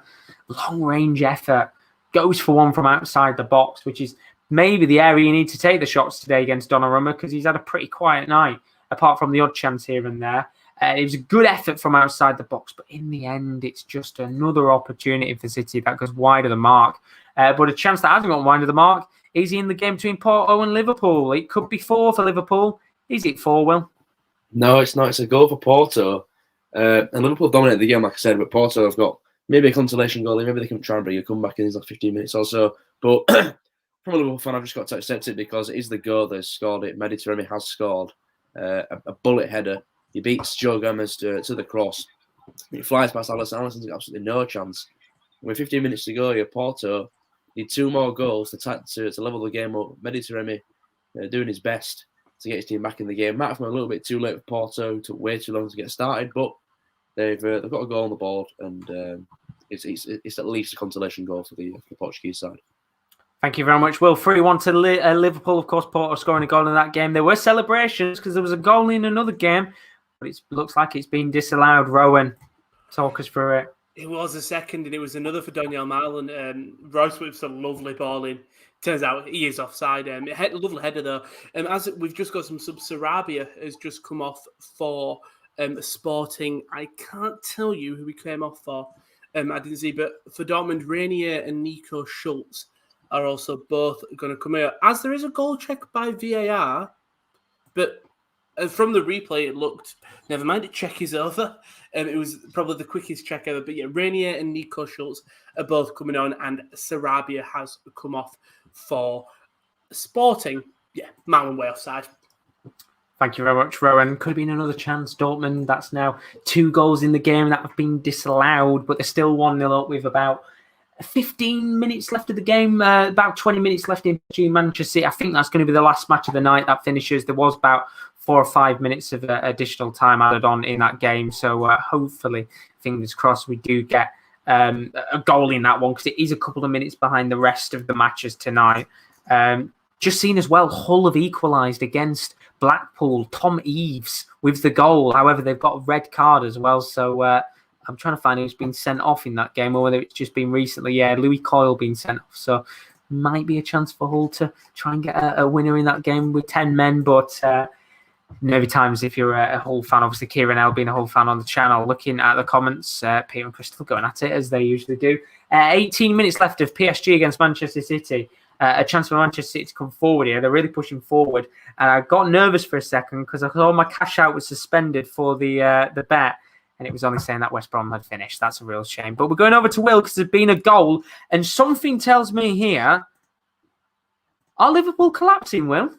Long-range effort. Goes for one from outside the box, which is maybe the area you need to take the shots today against Donnarumma, because he's had a pretty quiet night, apart from the odd chance here and there. It was a good effort from outside the box, but in the end, it's just another opportunity for City that goes wide of the mark. But a chance that hasn't gone wide of the mark is in the game between Porto and Liverpool. It could be 4 for Liverpool. Is it 4, Will? No, it's not. It's a goal for Porto. And Liverpool dominate the game, like I said, but Porto have got maybe a consolation goal. Maybe they can try and bring a comeback in these last 15 minutes or so. But from a Liverpool fan, I've just got to accept it because it is the goal that has scored it. Mehdi Taremi has scored a bullet header. He beats Joe Gomez to the cross. He flies past Alisson. Alisson's got absolutely no chance. With 15 minutes to go here, Porto need 2 more goals to level the game up. Mehdi Taremi doing his best to get his team back in the game. Might have been a little bit too late for Porto. Took way too long to get started, but they've got a goal on the board, and it's at least a consolation goal for the Portuguese side. Thank you very much, Will. 3-1 to Liverpool. Of course, Porto scoring a goal in that game. There were celebrations because there was a goal in another game, but it looks like it's been disallowed. Rowan, talk us through it. It was a second, and it was another for Daniel Marlon. Royce whips a lovely ball in. Turns out he is offside. Lovely header, though. As we've just got some sub, Sarabia has just come off for Sporting. I can't tell you who he came off for. I didn't see, but for Dortmund, Rainier and Nico Schultz are also both going to come here. As there is a goal check by VAR, but from the replay, it looked, never mind, check is over. It was probably the quickest check ever. But yeah, Rainier and Nico Schultz are both coming on, and Sarabia has come off for Sporting. Yeah, Marlon way offside. Thank you very much, Rowan. Could have been another chance. Dortmund, that's now 2 goals in the game that have been disallowed, but they're still 1-0 up with about 15 minutes left of the game, about 20 minutes left in Manchester City. I think that's going to be the last match of the night that finishes. There was about 4 or 5 minutes of additional time added on in that game. So hopefully, fingers crossed, we do get a goal in that one because it is a couple of minutes behind the rest of the matches tonight. Just seen as well, Hull have equalised against Blackpool. Tom Eaves with the goal. However, they've got a red card as well. So I'm trying to find who's been sent off in that game or whether it's just been recently. Yeah, Louis Coyle being sent off. So might be a chance for Hull to try and get a winner in that game with 10 men. But nervy times if you're a Hull fan. Obviously, Kieren L being a Hull fan on the channel. Looking at the comments, Peter and Crystal going at it as they usually do. 18 minutes left of PSG against Manchester City. A chance for Manchester City to come forward here. They're really pushing forward. And I got nervous for a second because I thought my cash out was suspended for the bet. And it was only saying that West Brom had finished. That's a real shame. But we're going over to Will because there's been a goal. And something tells me here, are Liverpool collapsing, Will?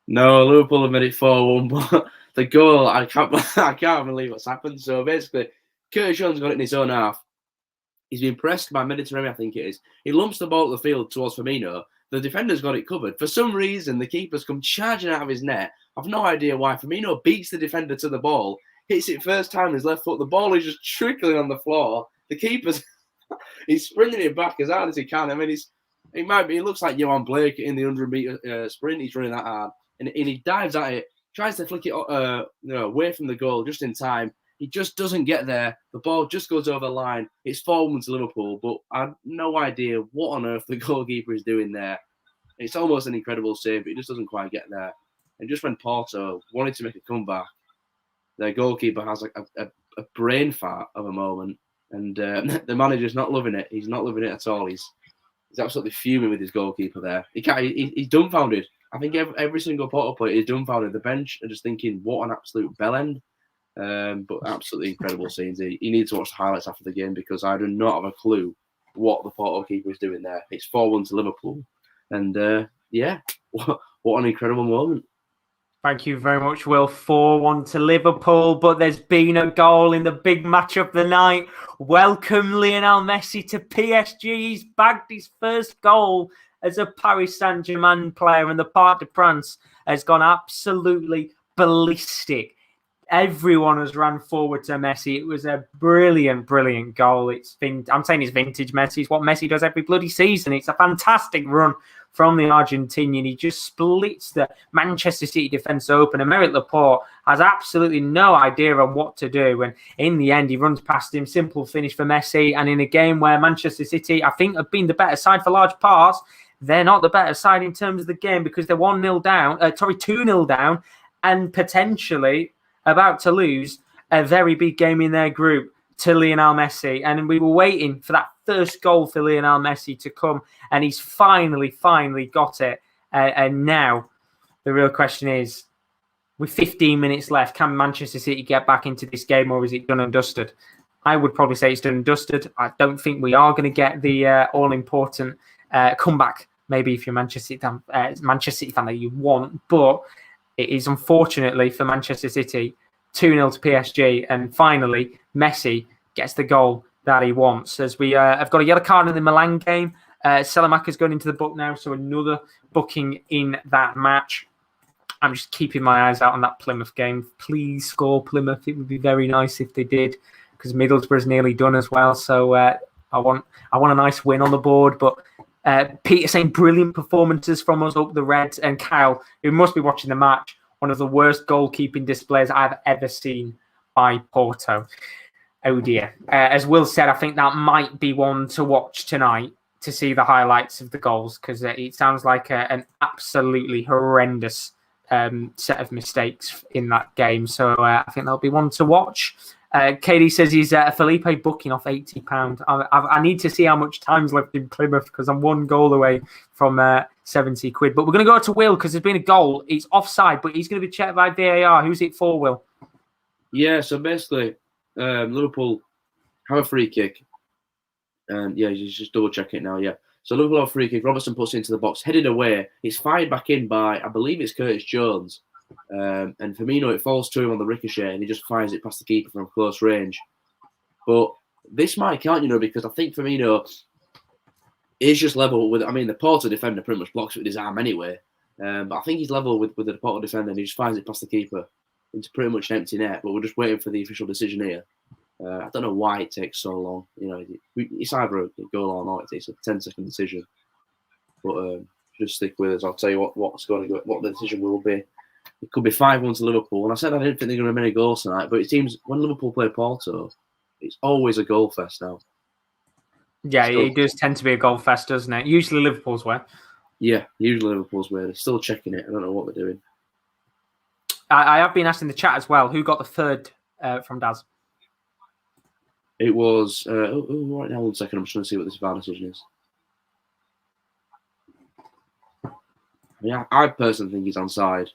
No, Liverpool have made it 4-1, but the goal, I can't believe what's happened. So basically, Curtis Jones got it in his own half. He's been pressed by Mediterranean, I think it is. He lumps the ball at the field towards Firmino. The defender's got it covered. For some reason, the keeper's come charging out of his net. I've no idea why. Firmino beats the defender to the ball, hits it first time with his left foot. The ball is just trickling on the floor. The keeper's he's sprinting it back as hard as he can. I mean, it looks like Johan Blake in the 100-meter sprint. He's running that hard. And he dives at it, tries to flick it away from the goal just in time. He just doesn't get there. The ball just goes over the line. It's 4-1 to Liverpool, but I have no idea what on earth the goalkeeper is doing there. It's almost an incredible save, but he just doesn't quite get there. And just when Porto wanted to make a comeback, their goalkeeper has like a brain fart of a moment, and the manager's not loving it. He's not loving it at all. He's absolutely fuming with his goalkeeper there. He's dumbfounded. I think every single Porto player is dumbfounded. The bench are just thinking, what an absolute bellend. But absolutely incredible scenes. You need to watch the highlights after the game because I do not have a clue what the Porto keeper is doing there. It's 4-1 to Liverpool. And what an incredible moment. Thank you very much, Will. 4-1 to Liverpool, but there's been a goal in the big match of the night. Welcome Lionel Messi to PSG. He's bagged his first goal as a Paris Saint-Germain player, and the Parc des Princes has gone absolutely ballistic. Everyone has run forward to Messi. It was a brilliant, brilliant goal. I'm saying it's vintage Messi. It's what Messi does every bloody season. It's a fantastic run from the Argentinian. He just splits the Manchester City defence open. And Aymeric Laporte has absolutely no idea on what to do. And in the end, he runs past him. Simple finish for Messi. And in a game where Manchester City, I think, have been the better side for large parts, they're not the better side in terms of the game because they're 2-0 down, and potentially about to lose a very big game in their group to Lionel Messi. And we were waiting for that first goal for Lionel Messi to come, and he's finally got it. And now the real question is, with 15 minutes left, can Manchester City get back into this game, or is it done and dusted? I would probably say it's done and dusted. I don't think we are going to get the all-important comeback, maybe if you're Manchester City fan that you want, but it is unfortunately for Manchester City 2-0 to PSG, and finally Messi gets the goal that he wants. As we have got a yellow card in the Milan game, Salamaca's going into the book now, so another booking in that match. I'm just keeping my eyes out on that Plymouth game. Please score Plymouth. It would be very nice if they did, because Middlesbrough's nearly done as well. So I want a nice win on the board, but Peter saying brilliant performances from us up the Reds. And Kyle, who must be watching the match, one of the worst goalkeeping displays I've ever seen by Porto. Oh dear. As Will said, I think that might be one to watch tonight to see the highlights of the goals, because it sounds like an absolutely horrendous set of mistakes in that game. So I think that'll be one to watch. Katie says he's Felipe booking off £80. I need to see how much time's left in Plymouth, because I'm one goal away from £70. But we're going to go to Will, because there's been a goal. It's offside, but he's going to be checked by VAR. Who's it for, Will? Yeah, so basically, Liverpool have a free kick. Yeah, he's just double checking it now. Yeah, so Liverpool have a free kick. Robertson puts it into the box, headed away. It's fired back in by, I believe it's Curtis Jones. And Firmino, it falls to him on the ricochet, and he just fires it past the keeper from close range. But this might count, because I think Firmino is just level with. I mean, the Porto defender pretty much blocks it with his arm anyway. But I think he's level with the Porto defender, and he just fires it past the keeper into pretty much an empty net. But we're just waiting for the official decision here. I don't know why it takes so long. It's either a goal or not. It takes a 10-second decision. But just stick with us. I'll tell you what the decision will be. It could be 5-1 to Liverpool. And I said I didn't think they're going to have many goals tonight, but it seems when Liverpool play Porto, it's always a goal fest now. Yeah, it does tend to be a goal fest, doesn't it? Usually Liverpool's way. Yeah, usually Liverpool's way. They're still checking it. I don't know what they're doing. I have been asked in the chat as well, who got the third from Daz? It was... right now, 1 second. I'm just trying to see what this VAR decision is. I personally think he's onside.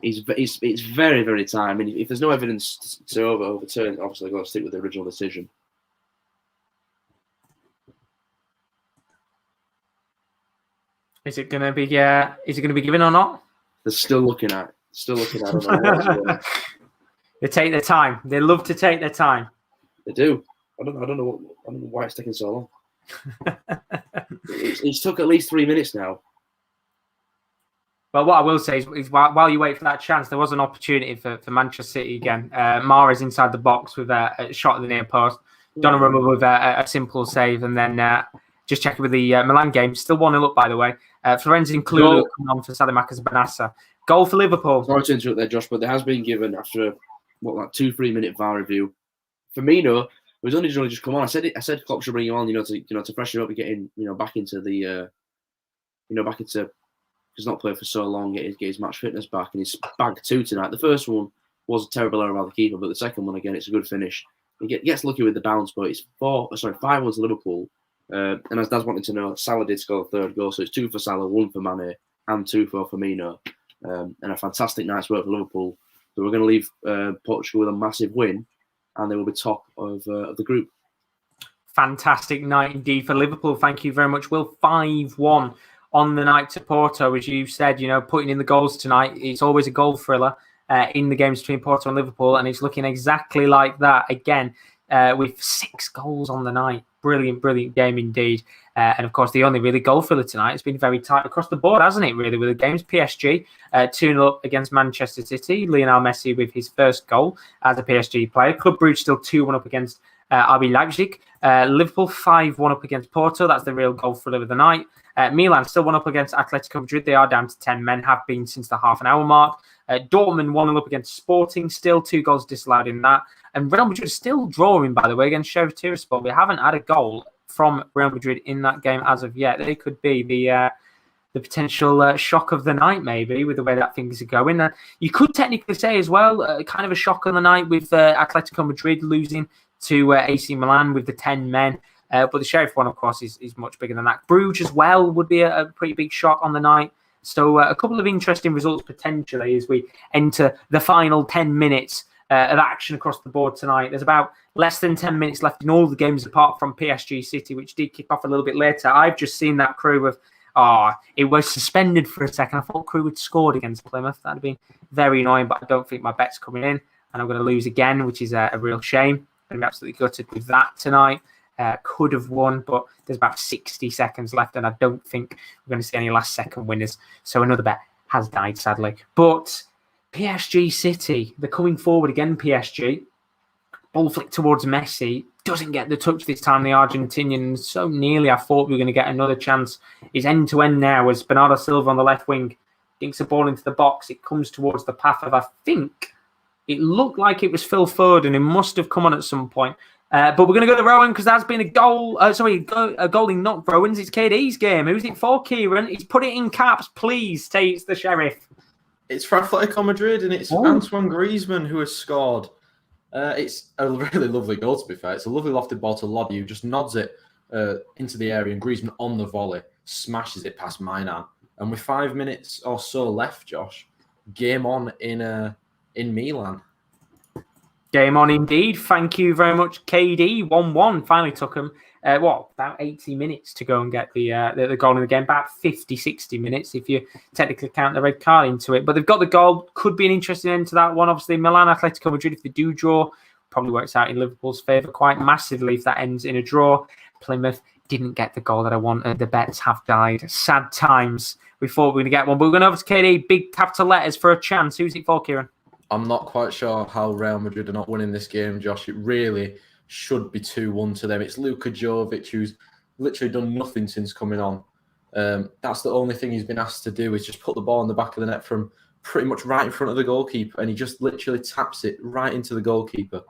It's very, very tight. I mean, if there's no evidence to overturn, obviously they've got to stick with the original decision. Is it going to be given or not? They're still looking at. I don't know. They take their time. They love to take their time. They do. I don't know why it's taking so long. It's took at least 3 minutes now. Well, what I will say is while you wait for that chance, there was an opportunity for Manchester City again. Mahrez inside the box with a shot at the near post. Donnarumma with a simple save. And then just checking with the Milan game, still 1-0 up, by the way. Florenzi and Clulo come on for Sadimakas Benassa. Goal for Liverpool. Sorry to interrupt there, Josh, but there has been given after a 2-3 minute VAR review. Firmino was only just come on. I said Klopp should bring him on, to freshen him up and get in, back into the, back into. He's not played for so long, get his match fitness back, and he's bagged 2 tonight. The first one was a terrible error by the keeper, but the second one, again, it's a good finish. He gets lucky with the bounce, but it's 5-1 to Liverpool. And as Daz wanted to know, Salah did score the third goal, so it's 2 for Salah, 1 for Mane, and 2 for Firmino. And a fantastic night's work for Liverpool. So we're going to leave Portugal with a massive win, and they will be top of the group. Fantastic night indeed for Liverpool. Thank you very much, Will. 5-1 on the night to Porto, as you said, putting in the goals tonight. It's always a goal thriller in the games between Porto and Liverpool, and it's looking exactly like that again with 6 goals on the night. Brilliant, brilliant game indeed. And of course, the only really goal thriller tonight has been very tight across the board, hasn't it, really, with the games? PSG 2-0 up against Manchester City. Lionel Messi with his first goal as a PSG player. Club Brugge still 2-1 up against RB Leipzig. Liverpool 5-1 up against Porto. That's the real goal thriller of the night. Milan still 1 up against Atletico Madrid. They are down to 10 men, have been since the half-an-hour mark. Dortmund 1-0 up against Sporting, still 2 goals disallowed in that. And Real Madrid still drawing, by the way, against Sheriff Tiraspol. We haven't had a goal from Real Madrid in that game as of yet. They could be the potential shock of the night, maybe, with the way that things are going. You could technically say as well, kind of a shock of the night with Atletico Madrid losing to AC Milan with the 10 men. But the Sheriff one, of course, is much bigger than that. Bruges as well would be a pretty big shock on the night. So a couple of interesting results potentially as we enter the final 10 minutes of action across the board tonight. There's about less than 10 minutes left in all the games apart from PSG City, which did kick off a little bit later. I've just seen that Crew of... it was suspended for a second. I thought Crew had scored against Plymouth. That would have been very annoying, but I don't think my bet's coming in. And I'm going to lose again, which is a real shame. I'm absolutely gutted with that tonight. Could have won, but there's about 60 seconds left, and I don't think we're going to see any last-second winners. So another bet has died, sadly. But PSG City, they're coming forward again, PSG. Ball flick towards Messi. Doesn't get the touch this time, the Argentinian. So nearly I thought we were going to get another chance. He's end-to-end now as Bernardo Silva on the left wing dinks the ball into the box. It comes towards the path of, I think, it looked like it was Phil Foden. It must have come on at some point. But we're going to go to Rowan because there's been a goal. A goal in not Rowan's. It's KD's game. Who's it for, Kieren? He's put it in caps. Please say it's the Sheriff. It's for Atletico Madrid, and it's Antoine Griezmann who has scored. It's a really lovely goal, to be fair. It's a lovely lofted ball to Lodi, who just nods it into the area, and Griezmann on the volley smashes it past Mainan. And with 5 minutes or so left, Josh, game on in Milan. Game on indeed. Thank you very much, KD. 1-1. Finally took him, about 80 minutes to go and get the goal in the game. About 50, 60 minutes if you technically count the red card into it. But they've got the goal. Could be an interesting end to that one. Obviously, Milan, Atletico Madrid, if they do draw, probably works out in Liverpool's favour quite massively if that ends in a draw. Plymouth didn't get the goal that I wanted. The bets have died. Sad times. We thought we were going to get one. But we're going over to KD. Big capital letters for a chance. Who's it for, Kieren? I'm not quite sure how Real Madrid are not winning this game, Josh. It really should be 2-1 to them. It's Luka Jovic, who's literally done nothing since coming on. That's the only thing he's been asked to do is just put the ball in the back of the net from pretty much right in front of the goalkeeper, and he just literally taps it right into the goalkeeper.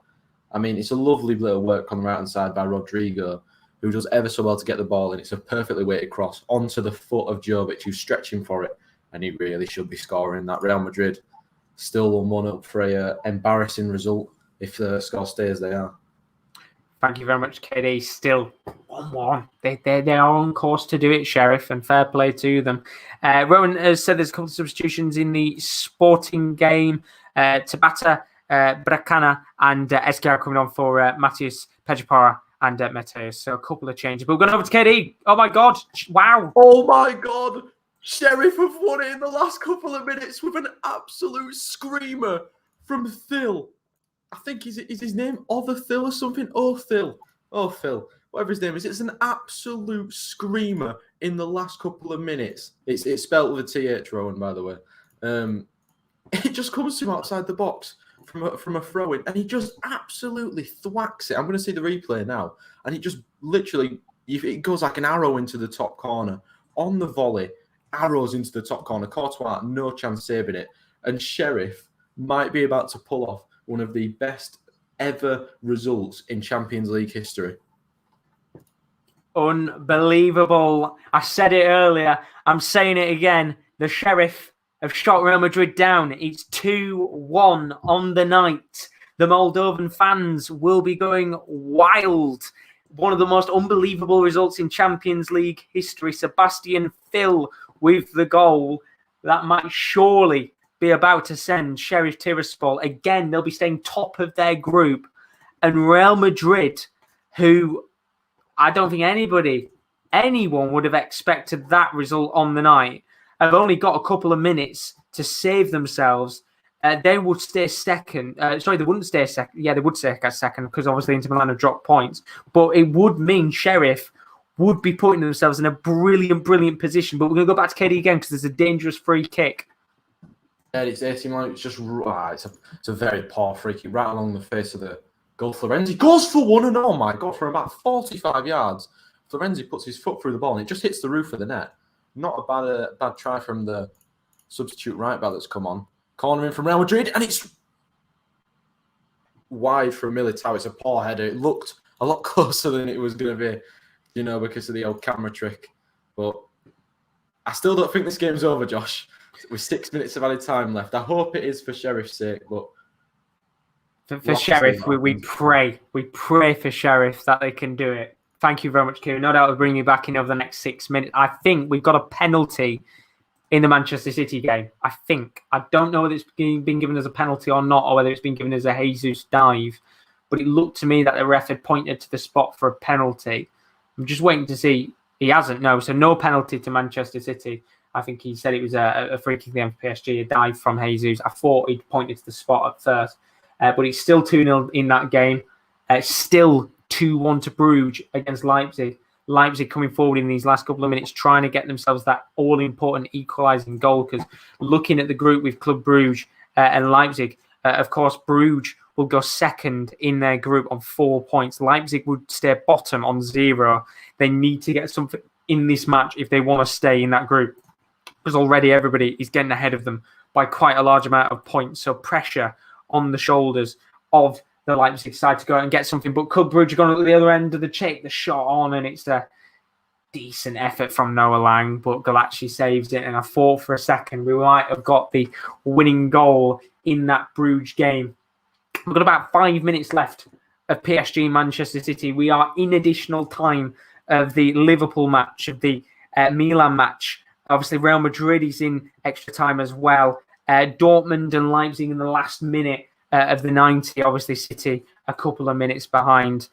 I mean, it's a lovely little work on the right-hand side by Rodrigo, who does ever so well to get the ball, and it's a perfectly weighted cross onto the foot of Jovic, who's stretching for it, and he really should be scoring that. Real Madrid still 1-1 up for a embarrassing result if the score stays as they are. Thank you very much, KD. Still 1-1. They are on course to do it, Sheriff, and fair play to them. Rowan has said there's a couple of substitutions in the Sporting game. Tabata, Bracana, and Esquerra coming on for Matheus Pejapara and Mateus. So a couple of changes. But we're going over to KD. Oh, my God. Wow. Oh, my God. Sheriff have won it in the last couple of minutes with an absolute screamer from Phil. I think is his name Otherthil or something? Phil. Whatever his name is. It's an absolute screamer in the last couple of minutes. It's spelled with a TH, Rowan, by the way. It just comes to him outside the box from a throw-in, and he just absolutely thwacks it. I'm going to see the replay now. And he just literally, it goes like an arrow into the top corner on the volley. Arrows into the top corner. Courtois, no chance saving it. And Sheriff might be about to pull off one of the best ever results in Champions League history. Unbelievable. I said it earlier. I'm saying it again. The Sheriff have shot Real Madrid down. It's 2-1 on the night. The Moldovan fans will be going wild. One of the most unbelievable results in Champions League history. Sebastian Phil with the goal that might surely be about to send Sheriff Tiraspol. Again, they'll be staying top of their group. And Real Madrid, who I don't think anyone would have expected that result on the night, have only got a couple of minutes to save themselves. They would stay second. They wouldn't stay second. Yeah, they would stay second because obviously Inter Milan have dropped points. But it would mean Sheriff would be putting themselves in a brilliant, brilliant position. But we're going to go back to KD again because there's a dangerous free kick. Yeah, it's AC Milan. It's just it's a very poor free kick right along the face of the goal. Florenzi goes for one, and oh my God, for about 45 yards, Florenzi puts his foot through the ball and it just hits the roof of the net. Not a bad try from the substitute right back that's come on. Corner in from Real Madrid, and it's wide from Militao. It's a poor header. It looked a lot closer than it was going to be, because of the old camera trick. But I still don't think this game's over, Josh. With 6 minutes of added time left. I hope it is for Sheriff's sake, but for Sheriff, we pray for Sheriff that they can do it. Thank you very much, Kieren. No doubt we'll bring you back in over the next 6 minutes. I think we've got a penalty in the Manchester City game. I don't know whether it's been given as a penalty or not, or whether it's been given as a Jesus dive, but it looked to me that the ref had pointed to the spot for a penalty. I'm just waiting to see. He hasn't, no. So no penalty to Manchester City. I think he said it was a free kick for PSG, a dive from Jesus. I thought he'd pointed to the spot at first. But it's still 2-0 in that game. Still 2-1 to Bruges against Leipzig. Leipzig coming forward in these last couple of minutes, trying to get themselves that all-important equalising goal. Because looking at the group with Club Bruges and Leipzig, of course, Bruges will go second in their group on 4 points. Leipzig would stay bottom on 0. They need to get something in this match if they want to stay in that group, because already everybody is getting ahead of them by quite a large amount of points. So pressure on the shoulders of the Leipzig side to go out and get something. But Club Brugge are going to the other end of the check, the shot on, and it's a decent effort from Noah Lang, but Galachi saves it. And I thought for a second we might have got the winning goal in that Bruges game. We've got about 5 minutes left of PSG Manchester City. We are in additional time of the Liverpool match, of the Milan match. Obviously, Real Madrid is in extra time as well. Dortmund and Leipzig in the last minute of the 90. Obviously, City a couple of minutes behind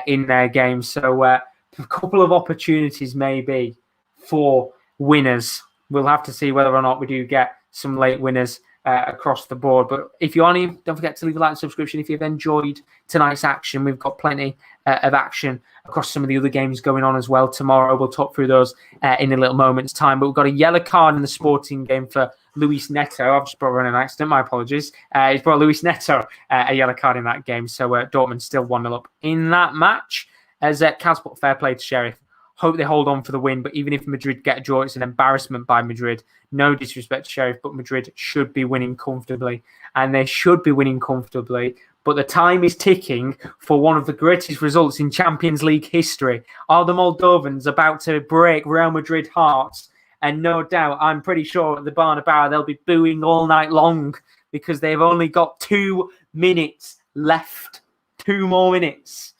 in their game. So a couple of opportunities maybe for winners. We'll have to see whether or not we do get some late winners across the board. But if you're on here, don't forget to leave a like and subscription. If you've enjoyed tonight's action, we've got plenty of action across some of the other games going on as well tomorrow. We'll talk through those in a little moment's time. But we've got a yellow card in the Sporting game for Luis Neto. I've just brought her in an accident. My apologies. He's brought Luis Neto a yellow card in that game. So Dortmund still 1-0 up in that match. As Cal's put fair play to Sheriff. Hope they hold on for the win. But even if Madrid get a draw, it's an embarrassment by Madrid. No disrespect to Sheriff, but Madrid should be winning comfortably. And they should be winning comfortably. But the time is ticking for one of the greatest results in Champions League history. Are the Moldovans about to break Real Madrid hearts? And no doubt, I'm pretty sure at the Bernabeu they'll be booing all night long because they've only got 2 minutes left. 2 more minutes.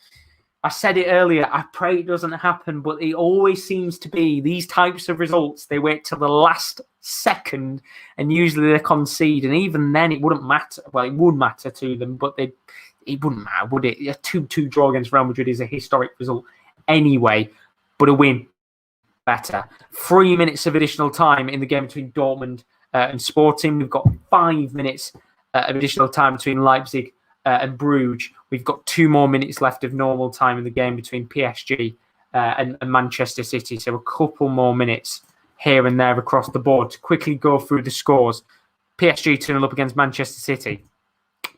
I said it earlier, I pray it doesn't happen, but it always seems to be these types of results. They wait till the last second and usually they concede. And even then, it wouldn't matter. Well, it would matter to them, but it wouldn't matter, would it? A 2-2 draw against Real Madrid is a historic result anyway, but a win better. 3 minutes of additional time in the game between Dortmund and Sporting. We've got 5 minutes of additional time between Leipzig and Bruges. We've got 2 more minutes left of normal time in the game between PSG and Manchester City. So a couple more minutes here and there across the board to quickly go through the scores. PSG 2-0 up against Manchester City.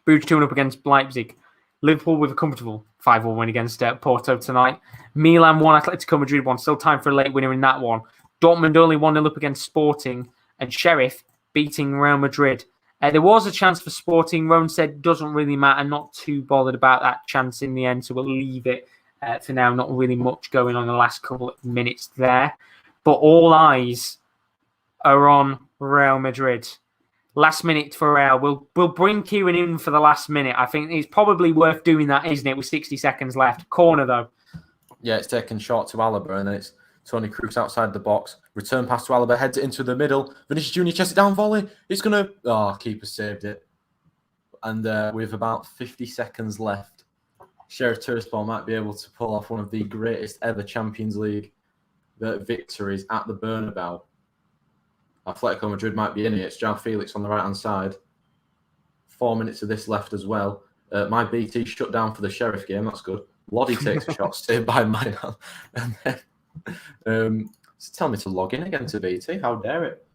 Bruges 2-0 up against Leipzig. Liverpool with a comfortable 5-1 win against Porto tonight. Milan 1, Atletico Madrid 1. Still time for a late winner in that one. Dortmund only 1-0 up against Sporting. And Sheriff beating Real Madrid. There was a chance for Sporting. Rowan said doesn't really matter. Not too bothered about that chance in the end. So we'll leave it for now. Not really much going on in the last couple of minutes there. But all eyes are on Real Madrid. Last minute for Real. We'll bring Kieren in for the last minute. I think it's probably worth doing that, isn't it? With 60 seconds left. Corner, though. Yeah, it's taken short to Alaba, and then it's Toni Kroos outside the box. Return pass to Alaba, heads it into the middle. Vinicius Junior chests it down, volley. It's going to... Oh, keeper saved it. And with about 50 seconds left, Sheriff Tiraspol might be able to pull off one of the greatest ever Champions League victories at the Bernabeu. Atletico Madrid might be in it. It's João Felix on the right-hand side. 4 minutes of this left as well. My BT shut down for the Sheriff game. That's good. Lodi takes a shot, saved by Mayan. And then tell me to log in again to BT. How dare it?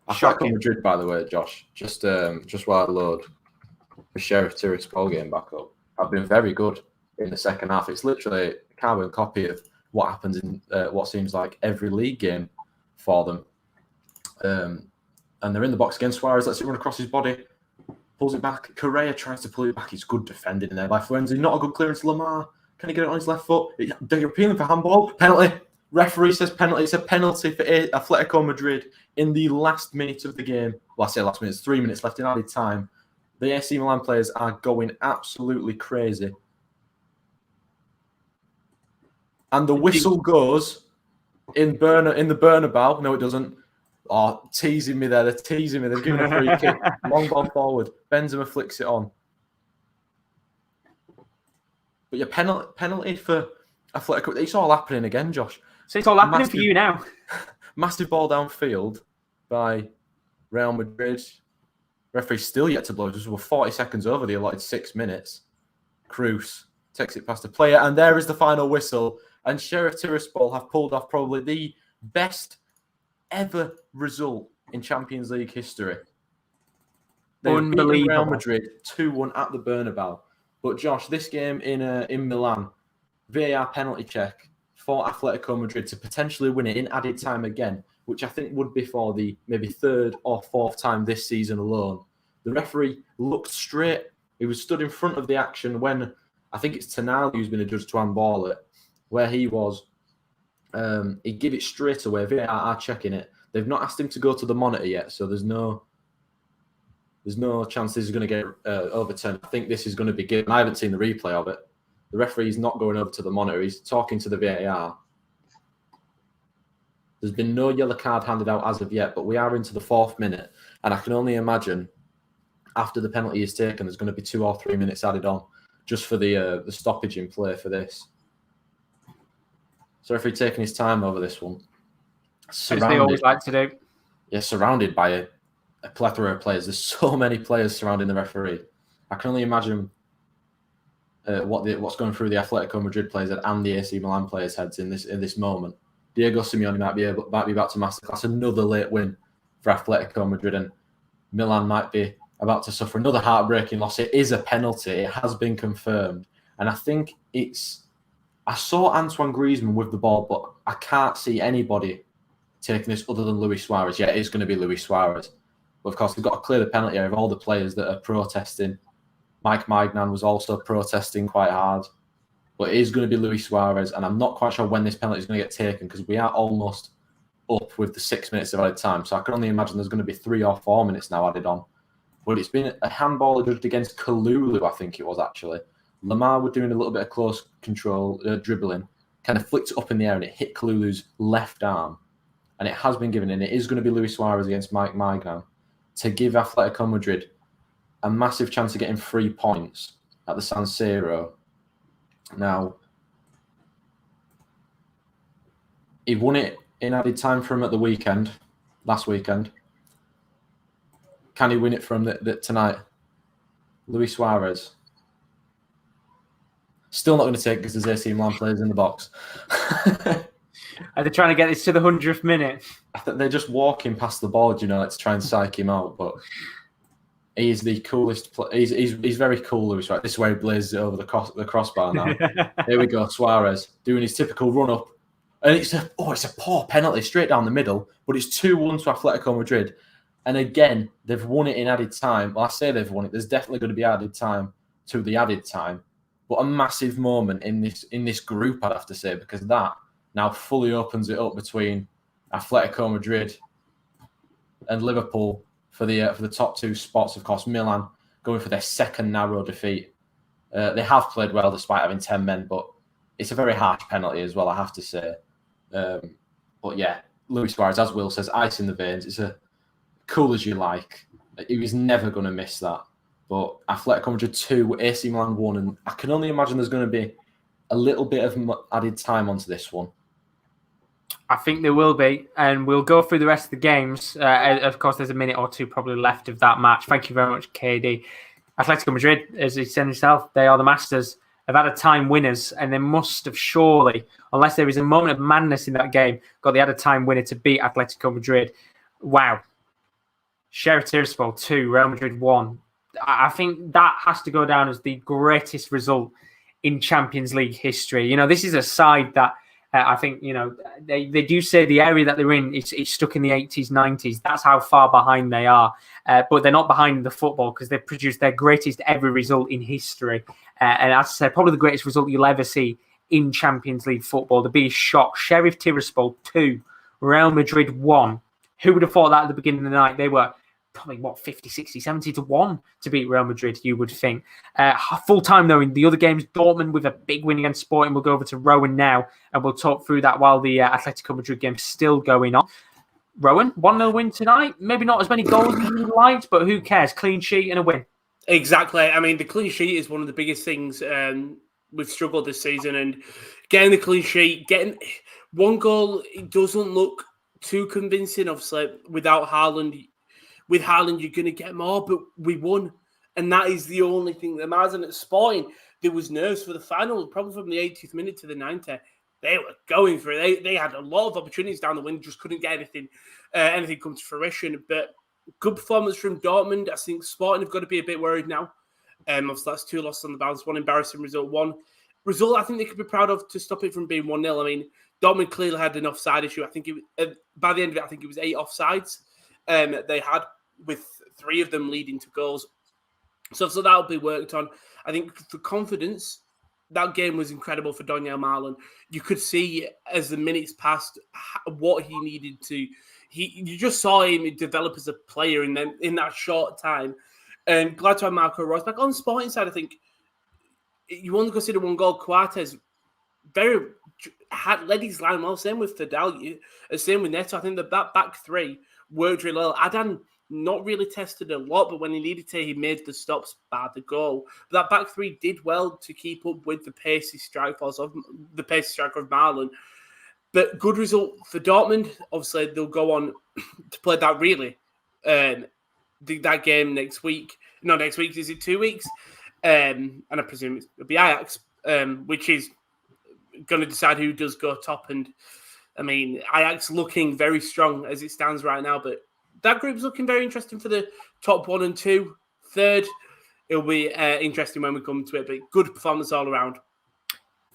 Atletico Madrid, by the way, Josh. Just while I load the Sheriff Tiraspol game back up, have been very good in the second half. It's literally a carbon copy of what happens in what seems like every league game for them. And they're in the box against Suarez. Lets it run across his body. Pulls it back. Correa tries to pull it back. It's good defending in there by Fuenzi. Not a good clearance. Lamar. Can he get it on his left foot? They're appealing for handball. Penalty. Referee says penalty. It's a penalty for Atletico Madrid in the last minute of the game. Well, I say last minute. It's 3 minutes left in added time. The AC Milan players are going absolutely crazy. And the whistle goes in the Bernabeu. No, it doesn't. Oh, teasing me there. They're teasing me. They've given a free kick. Long ball forward. Benzema flicks it on. But your penalty for Atletico. It's all happening again, Josh. So it's all happening for you now. Massive ball downfield by Real Madrid. Referee's still yet to blow. Just we're 40 seconds over the allotted 6 minutes. Kroos takes it past the player. And there is the final whistle. And Sheriff Tiraspol have pulled off probably the best ever result in Champions League history. They've beaten Real Unbelievable. Madrid 2-1 at the Bernabeu. But Josh, this game in Milan, VAR penalty check for Atletico Madrid to potentially win it in added time again, which I think would be for the maybe third or fourth time this season alone. The referee looked straight. He was stood in front of the action when I think it's Tonali who's been adjudged to handball it, where he was. He gave it straight away. VAR are checking it. They've not asked him to go to the monitor yet, so there's no chance this is going to get overturned. I think this is going to be given. I haven't seen the replay of it. The referee's not going over to the monitor. He's talking to the VAR. There's been no yellow card handed out as of yet, but we are into the 4th minute, and I can only imagine after the penalty is taken, there's going to be 2 or 3 minutes added on just for the stoppage in play for this. So referee taking his time over this one. As they always like to do. Yeah, surrounded by a plethora of players. There's so many players surrounding the referee. I can only imagine what's going through the Atletico Madrid players' head and the AC Milan players' heads in this moment. Diego Simeone might be about to masterclass another late win for Atletico Madrid, and Milan might be about to suffer another heartbreaking loss. It is a penalty. It has been confirmed, and I think I saw Antoine Griezmann with the ball, but I can't see anybody taking this other than Luis Suarez. Yeah, it is going to be Luis Suarez. But of course, they've got to clear the penalty area of all the players that are protesting. Mike Maignan was also protesting quite hard. But it is going to be Luis Suarez, and I'm not quite sure when this penalty is going to get taken because we are almost up with the 6 minutes of added time. So I can only imagine there's going to be 3 or 4 minutes now added on. But it's been a handball adjudged against Kalulu, I think it was actually. Lamar were doing a little bit of close control, dribbling, kind of flicked it up in the air and it hit Kalulu's left arm. And it has been given, and it is going to be Luis Suarez against Mike Maignan to give Atletico Madrid a massive chance of getting 3 points at the San Siro. Now, he won it in added time for him at the last weekend. Can he win it from tonight? Luis Suarez. Still not going to take it because there's AC Milan players in the box. Are they trying to get this to the 100th minute? I think they're just walking past the board, to try and psych him out. But he is the coolest. He's very cool, Luis. Right, this is where he blazes it over the crossbar now. Here we go, Suarez doing his typical run up, and it's a poor penalty straight down the middle. But it's 2-1 to Atletico Madrid, and again they've won it in added time. Well, I say they've won it. There's definitely going to be added time to the added time, but a massive moment in this group, I'd have to say, because that now fully opens it up between Atletico Madrid and Liverpool for the top 2 spots. Of course, Milan going for their second narrow defeat. They have played well despite having 10 men, but it's a very harsh penalty as well, I have to say. But yeah, Luis Suarez, as Will says, ice in the veins. It's a cool as you like. He was never going to miss that. But Atletico Madrid 2, AC Milan 1, and I can only imagine there's going to be a little bit of added time onto this one. I think there will be, and we'll go through the rest of the games. Of course, there's a minute or 2 probably left of that match. Thank you very much, KD. Atletico Madrid, as he said himself, they are the masters of added time winners, and they must have surely, unless there is a moment of madness in that game, got the added time winner to beat Atletico Madrid. Wow. Sheriff Tiraspol 2, Real Madrid 1. I think that has to go down as the greatest result in Champions League history. This is a side that I think, they do say the area that they're in is stuck in the 80s, 90s. That's how far behind they are. But they're not behind the football because they've produced their greatest ever result in history. And as I said, probably the greatest result you'll ever see in Champions League football. The biggest shock. Sheriff Tiraspol 2, Real Madrid 1. Who would have thought that at the beginning of the night? They were probably 50, 60, 70 to 1 to beat Real Madrid, you would think. Full time though in the other games, Dortmund with a big win against Sporting. We'll go over to Rowan now and we'll talk through that while the Atletico Madrid game's still going on. Rowan, 1-0 win tonight. Maybe not as many goals as you liked, but who cares? Clean sheet and a win. Exactly. I mean, the clean sheet is one of the biggest things we've struggled this season, and getting the clean sheet, getting one goal, it doesn't look too convincing. Obviously, without Haaland. With Haaland, you're going to get more, but we won. And that is the only thing that matters. And at Sporting, there was nerves for the final, probably from the 80th minute to the 90th. They were going for it. They had a lot of opportunities down the wing, just couldn't get anything come to fruition. But Good performance from Dortmund. I think Sporting have got to be a bit worried now. Obviously, that's 2 losses on the bounce, 1 embarrassing result, 1 result I think they could be proud of to stop it from being 1-0. I mean, Dortmund clearly had an offside issue. I think by the end of it, I think it was 8 offsides they had, with 3 of them leading to goals. So that'll be worked on. I think for confidence, that game was incredible for Donyell Malen. You could see as the minutes passed what he needed to. You just saw him develop as a player in that short time. And glad to have Marco Reus back. On the Sporting side, I think you only consider 1 goal. Coates led his line well. Same with Fidel, same with Neto. I think that back 3 worked really well. Adan not really tested a lot, but when he needed to, he made the stops by the goal. But that back 3 did well to keep up with the pacey striker of Marlon. But good result for Dortmund. Obviously, they'll go on to play that really. That game next week. No, next week. Is it 2 weeks? And I presume it'll be Ajax, which is going to decide who does go top. And I mean, Ajax looking very strong as it stands right now, but that group's looking very interesting for the top 1 and 2. Third, it'll be interesting when we come to it, but good performance all around.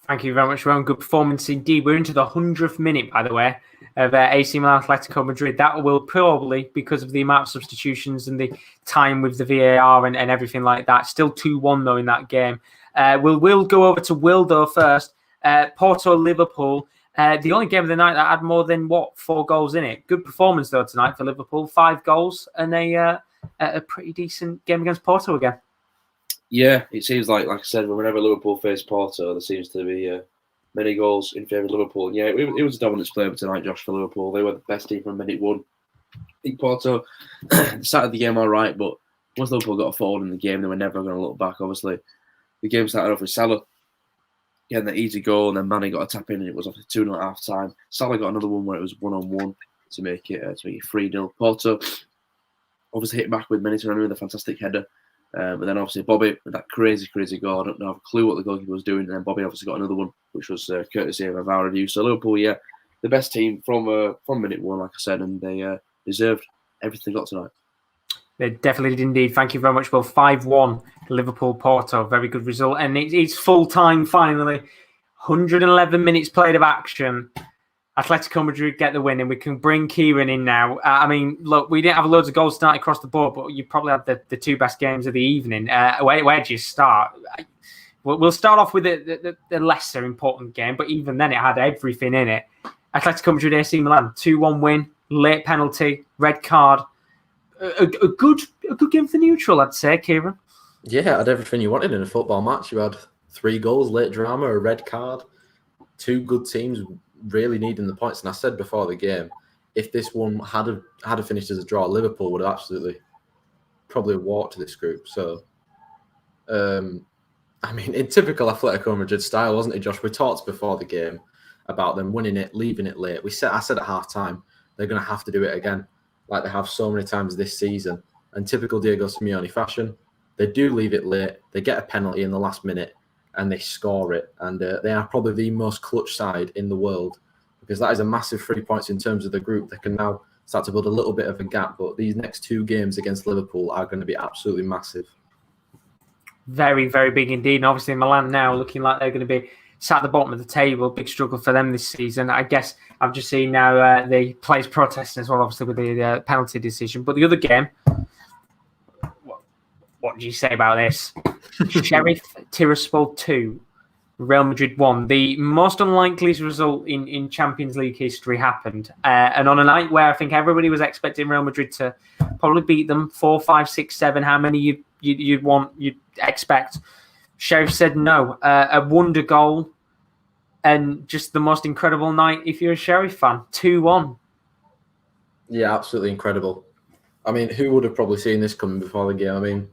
Thank you very much, Ron. Good performance indeed. We're into the 100th minute, by the way, of AC Milan Atletico Madrid. That will probably, because of the amount of substitutions and the time with the VAR and everything like that, still 2-1 though in that game. We'll go over to Will though first. Porto Liverpool. The only game of the night that had more than 4 goals in it. Good performance though tonight for Liverpool. 5 goals and a pretty decent game against Porto again. Yeah, it seems like I said, whenever Liverpool face Porto, there seems to be many goals in favour of Liverpool. And yeah, it was a dominant display tonight, Josh, for Liverpool. They were the best team from minute 1. I think Porto started the game all right, but once Liverpool got a forward in the game, they were never going to look back. Obviously, the game started off with Salah getting the easy goal, and then Mane got a tap in, and it was off 2-0 at half time. Salah got another one where it was 1-on-1 to make it 3-0. Porto obviously hit back with Mediterranean with a fantastic header. But then obviously Bobby with that crazy goal. I don't have a clue what the goalkeeper was doing. And then Bobby obviously got another one, which was courtesy of a VAR review. So Liverpool, yeah, the best team from minute 1, like I said, and they deserved everything they got tonight. They definitely did indeed. Thank you very much, Will. 5-1 Liverpool-Porto. Very good result. And it's full-time finally. 111 minutes played of action. Atletico Madrid get the win, and we can bring Kieren in now. I mean, look, we didn't have loads of goals tonight across the board, but you probably had the 2 best games of the evening. Where do you start? We'll start off with the lesser important game, but even then it had everything in it. Atletico Madrid, AC Milan, 2-1 win, late penalty, red card. A good game for neutral, I'd say, Kieren. Yeah, it had everything you wanted in a football match. You had 3 goals, late drama, a red card, 2 good teams really needing the points. And I said before the game, if this one had finished as a draw, Liverpool would have absolutely probably walked to this group. So, I mean, in typical Atletico Madrid style, wasn't it, Josh? We talked before the game about them winning it, leaving it late. I said at half time, they're going to have to do it again, like they have so many times this season. And typical Diego Simeone fashion, they do leave it late. They get a penalty in the last minute, and they score it. And they are probably the most clutch side in the world, because that is a massive 3 points in terms of the group. They can now start to build a little bit of a gap. But these next 2 games against Liverpool are going to be absolutely massive. Very, very big indeed. And obviously Milan now looking like they're going to be sat at the bottom of the table. Big struggle for them this season. I guess I've just seen now the players protesting as well, obviously, with the penalty decision. But the other game, what do you say about this? Sheriff Tiraspol 2, Real Madrid 1. The most unlikeliest result in Champions League history happened. And on a night where I think everybody was expecting Real Madrid to probably beat them 4, 5, 6, 7, how many you'd expect. Sheriff said no. A wonder goal and just the most incredible night if you're a Sheriff fan. 2-1. Yeah, absolutely incredible. I mean, who would have probably seen this coming before the game? I mean,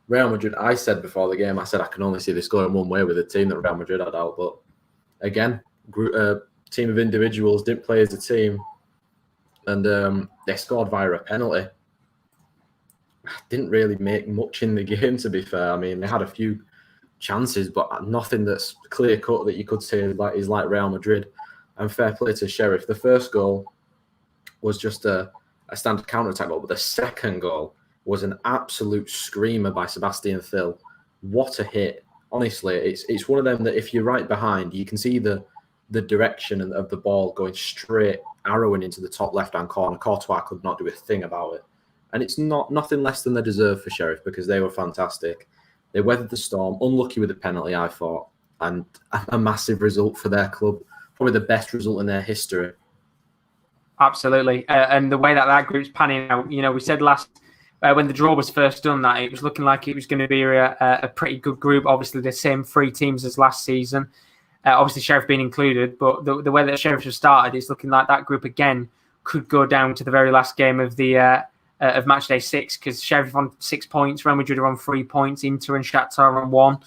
Real Madrid, I said before the game, I said I can only see this going one way with a team that Real Madrid had out. But again, team of individuals didn't play as a team. And they scored via a penalty. Didn't really make much in the game, to be fair. I mean, they had a few chances, but nothing that's clear-cut that you could say is like Real Madrid. And fair play to Sheriff. The first goal was just a a standard counter-attack goal, but the second goal was an absolute screamer by Sebastian Thill. What a hit. Honestly, it's one of them that if you're right behind, you can see the direction of the ball going straight, arrowing into the top left-hand corner. Courtois could not do a thing about it. And it's nothing less than they deserve for Sheriff because they were fantastic. They weathered the storm, unlucky with the penalty, I thought, and a massive result for their club. Probably the best result in their history. Absolutely. And the way that group's panning out, we said last when the draw was first done that it was looking like it was going to be a pretty good group. Obviously, the same 3 teams as last season. Obviously, Sheriff being included, but the way that Sheriff have started, it's looking like that group again could go down to the very last game of the of match day 6 because Sheriff on 6 points, Real Madrid are on 3 points, Inter and Shakhtar are on 1.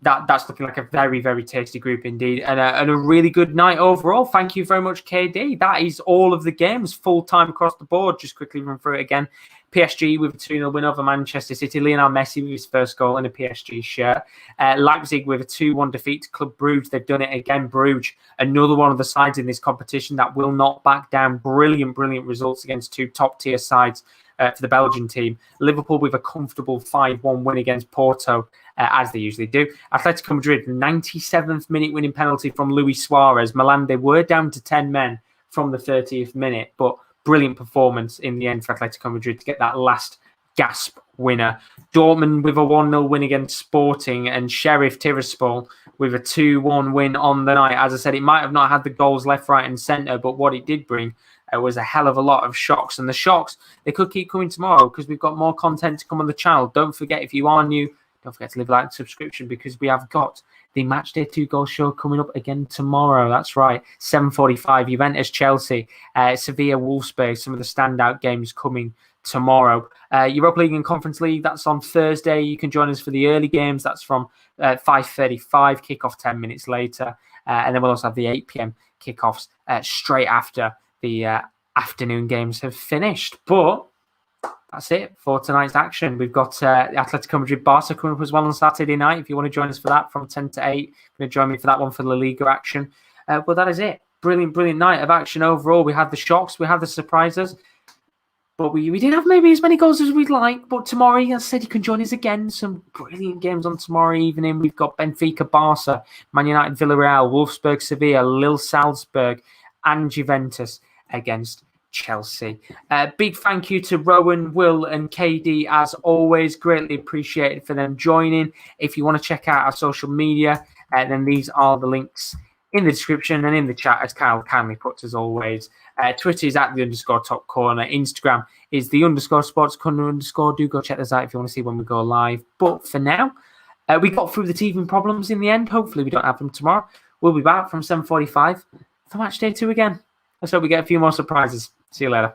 That's looking like a very, very tasty group indeed, and a really good night overall. Thank you very much, KD. That is all of the games, full time across the board. Just quickly run through it again. PSG with a 2-0 win over Manchester City. Lionel Messi with his first goal in a PSG shirt. Leipzig with a 2-1 defeat to Club Brugge. They've done it again. Brugge, another one of the sides in this competition that will not back down. Brilliant results against 2 top-tier sides for the Belgian team. Liverpool with a comfortable 5-1 win against Porto, as they usually do. Atletico Madrid, 97th minute winning penalty from Luis Suarez. Milan, they were down to 10 men from the 30th minute, but brilliant performance in the end for Atletico Madrid to get that last gasp winner. Dortmund with a 1-0 win against Sporting, and Sheriff Tiraspol with a 2-1 win on the night. As I said, it might have not had the goals left, right and centre, but what it did bring was a hell of a lot of shocks. And the shocks, they could keep coming tomorrow because we've got more content to come on the channel. Don't forget, if you are new, don't forget to leave a like and subscription because we have got the Match Day 2 goal show coming up again tomorrow. That's right, 7:45. Juventus, Chelsea, Sevilla, Wolfsburg. Some of the standout games coming tomorrow. Europa League and Conference League, that's on Thursday. You can join us for the early games. That's from 5:35, kick-off 10 minutes later. And then we'll also have the 8 p.m. kickoffs straight after the afternoon games have finished. But that's it for tonight's action. We've got Atletico Madrid Barca coming up as well on Saturday night. If you want to join us for that from 10 to 8, you're going to join me for that one for La Liga action. But that is it. Brilliant night of action overall. We had the shocks, we had the surprises, but we didn't have maybe as many goals as we'd like. But tomorrow, as I said, you can join us again. Some brilliant games on tomorrow evening. We've got Benfica, Barca, Man United, Villarreal, Wolfsburg, Sevilla, Lille, Salzburg, and Juventus against Chelsea. Big thank you to Rowan, Will, and KD as always. Greatly appreciated for them joining. If you want to check out our social media, then these are the links in the description and in the chat, as Kyle kindly puts as always. Twitter is at @the_top corner. Instagram is _sports corner_. Do go check this out if you want to see when we go live. But for now, we got through the teething problems in the end. Hopefully we don't have them tomorrow. We'll be back from 7:45 for Match Day 2 again. Let's hope we get a few more surprises. See you later.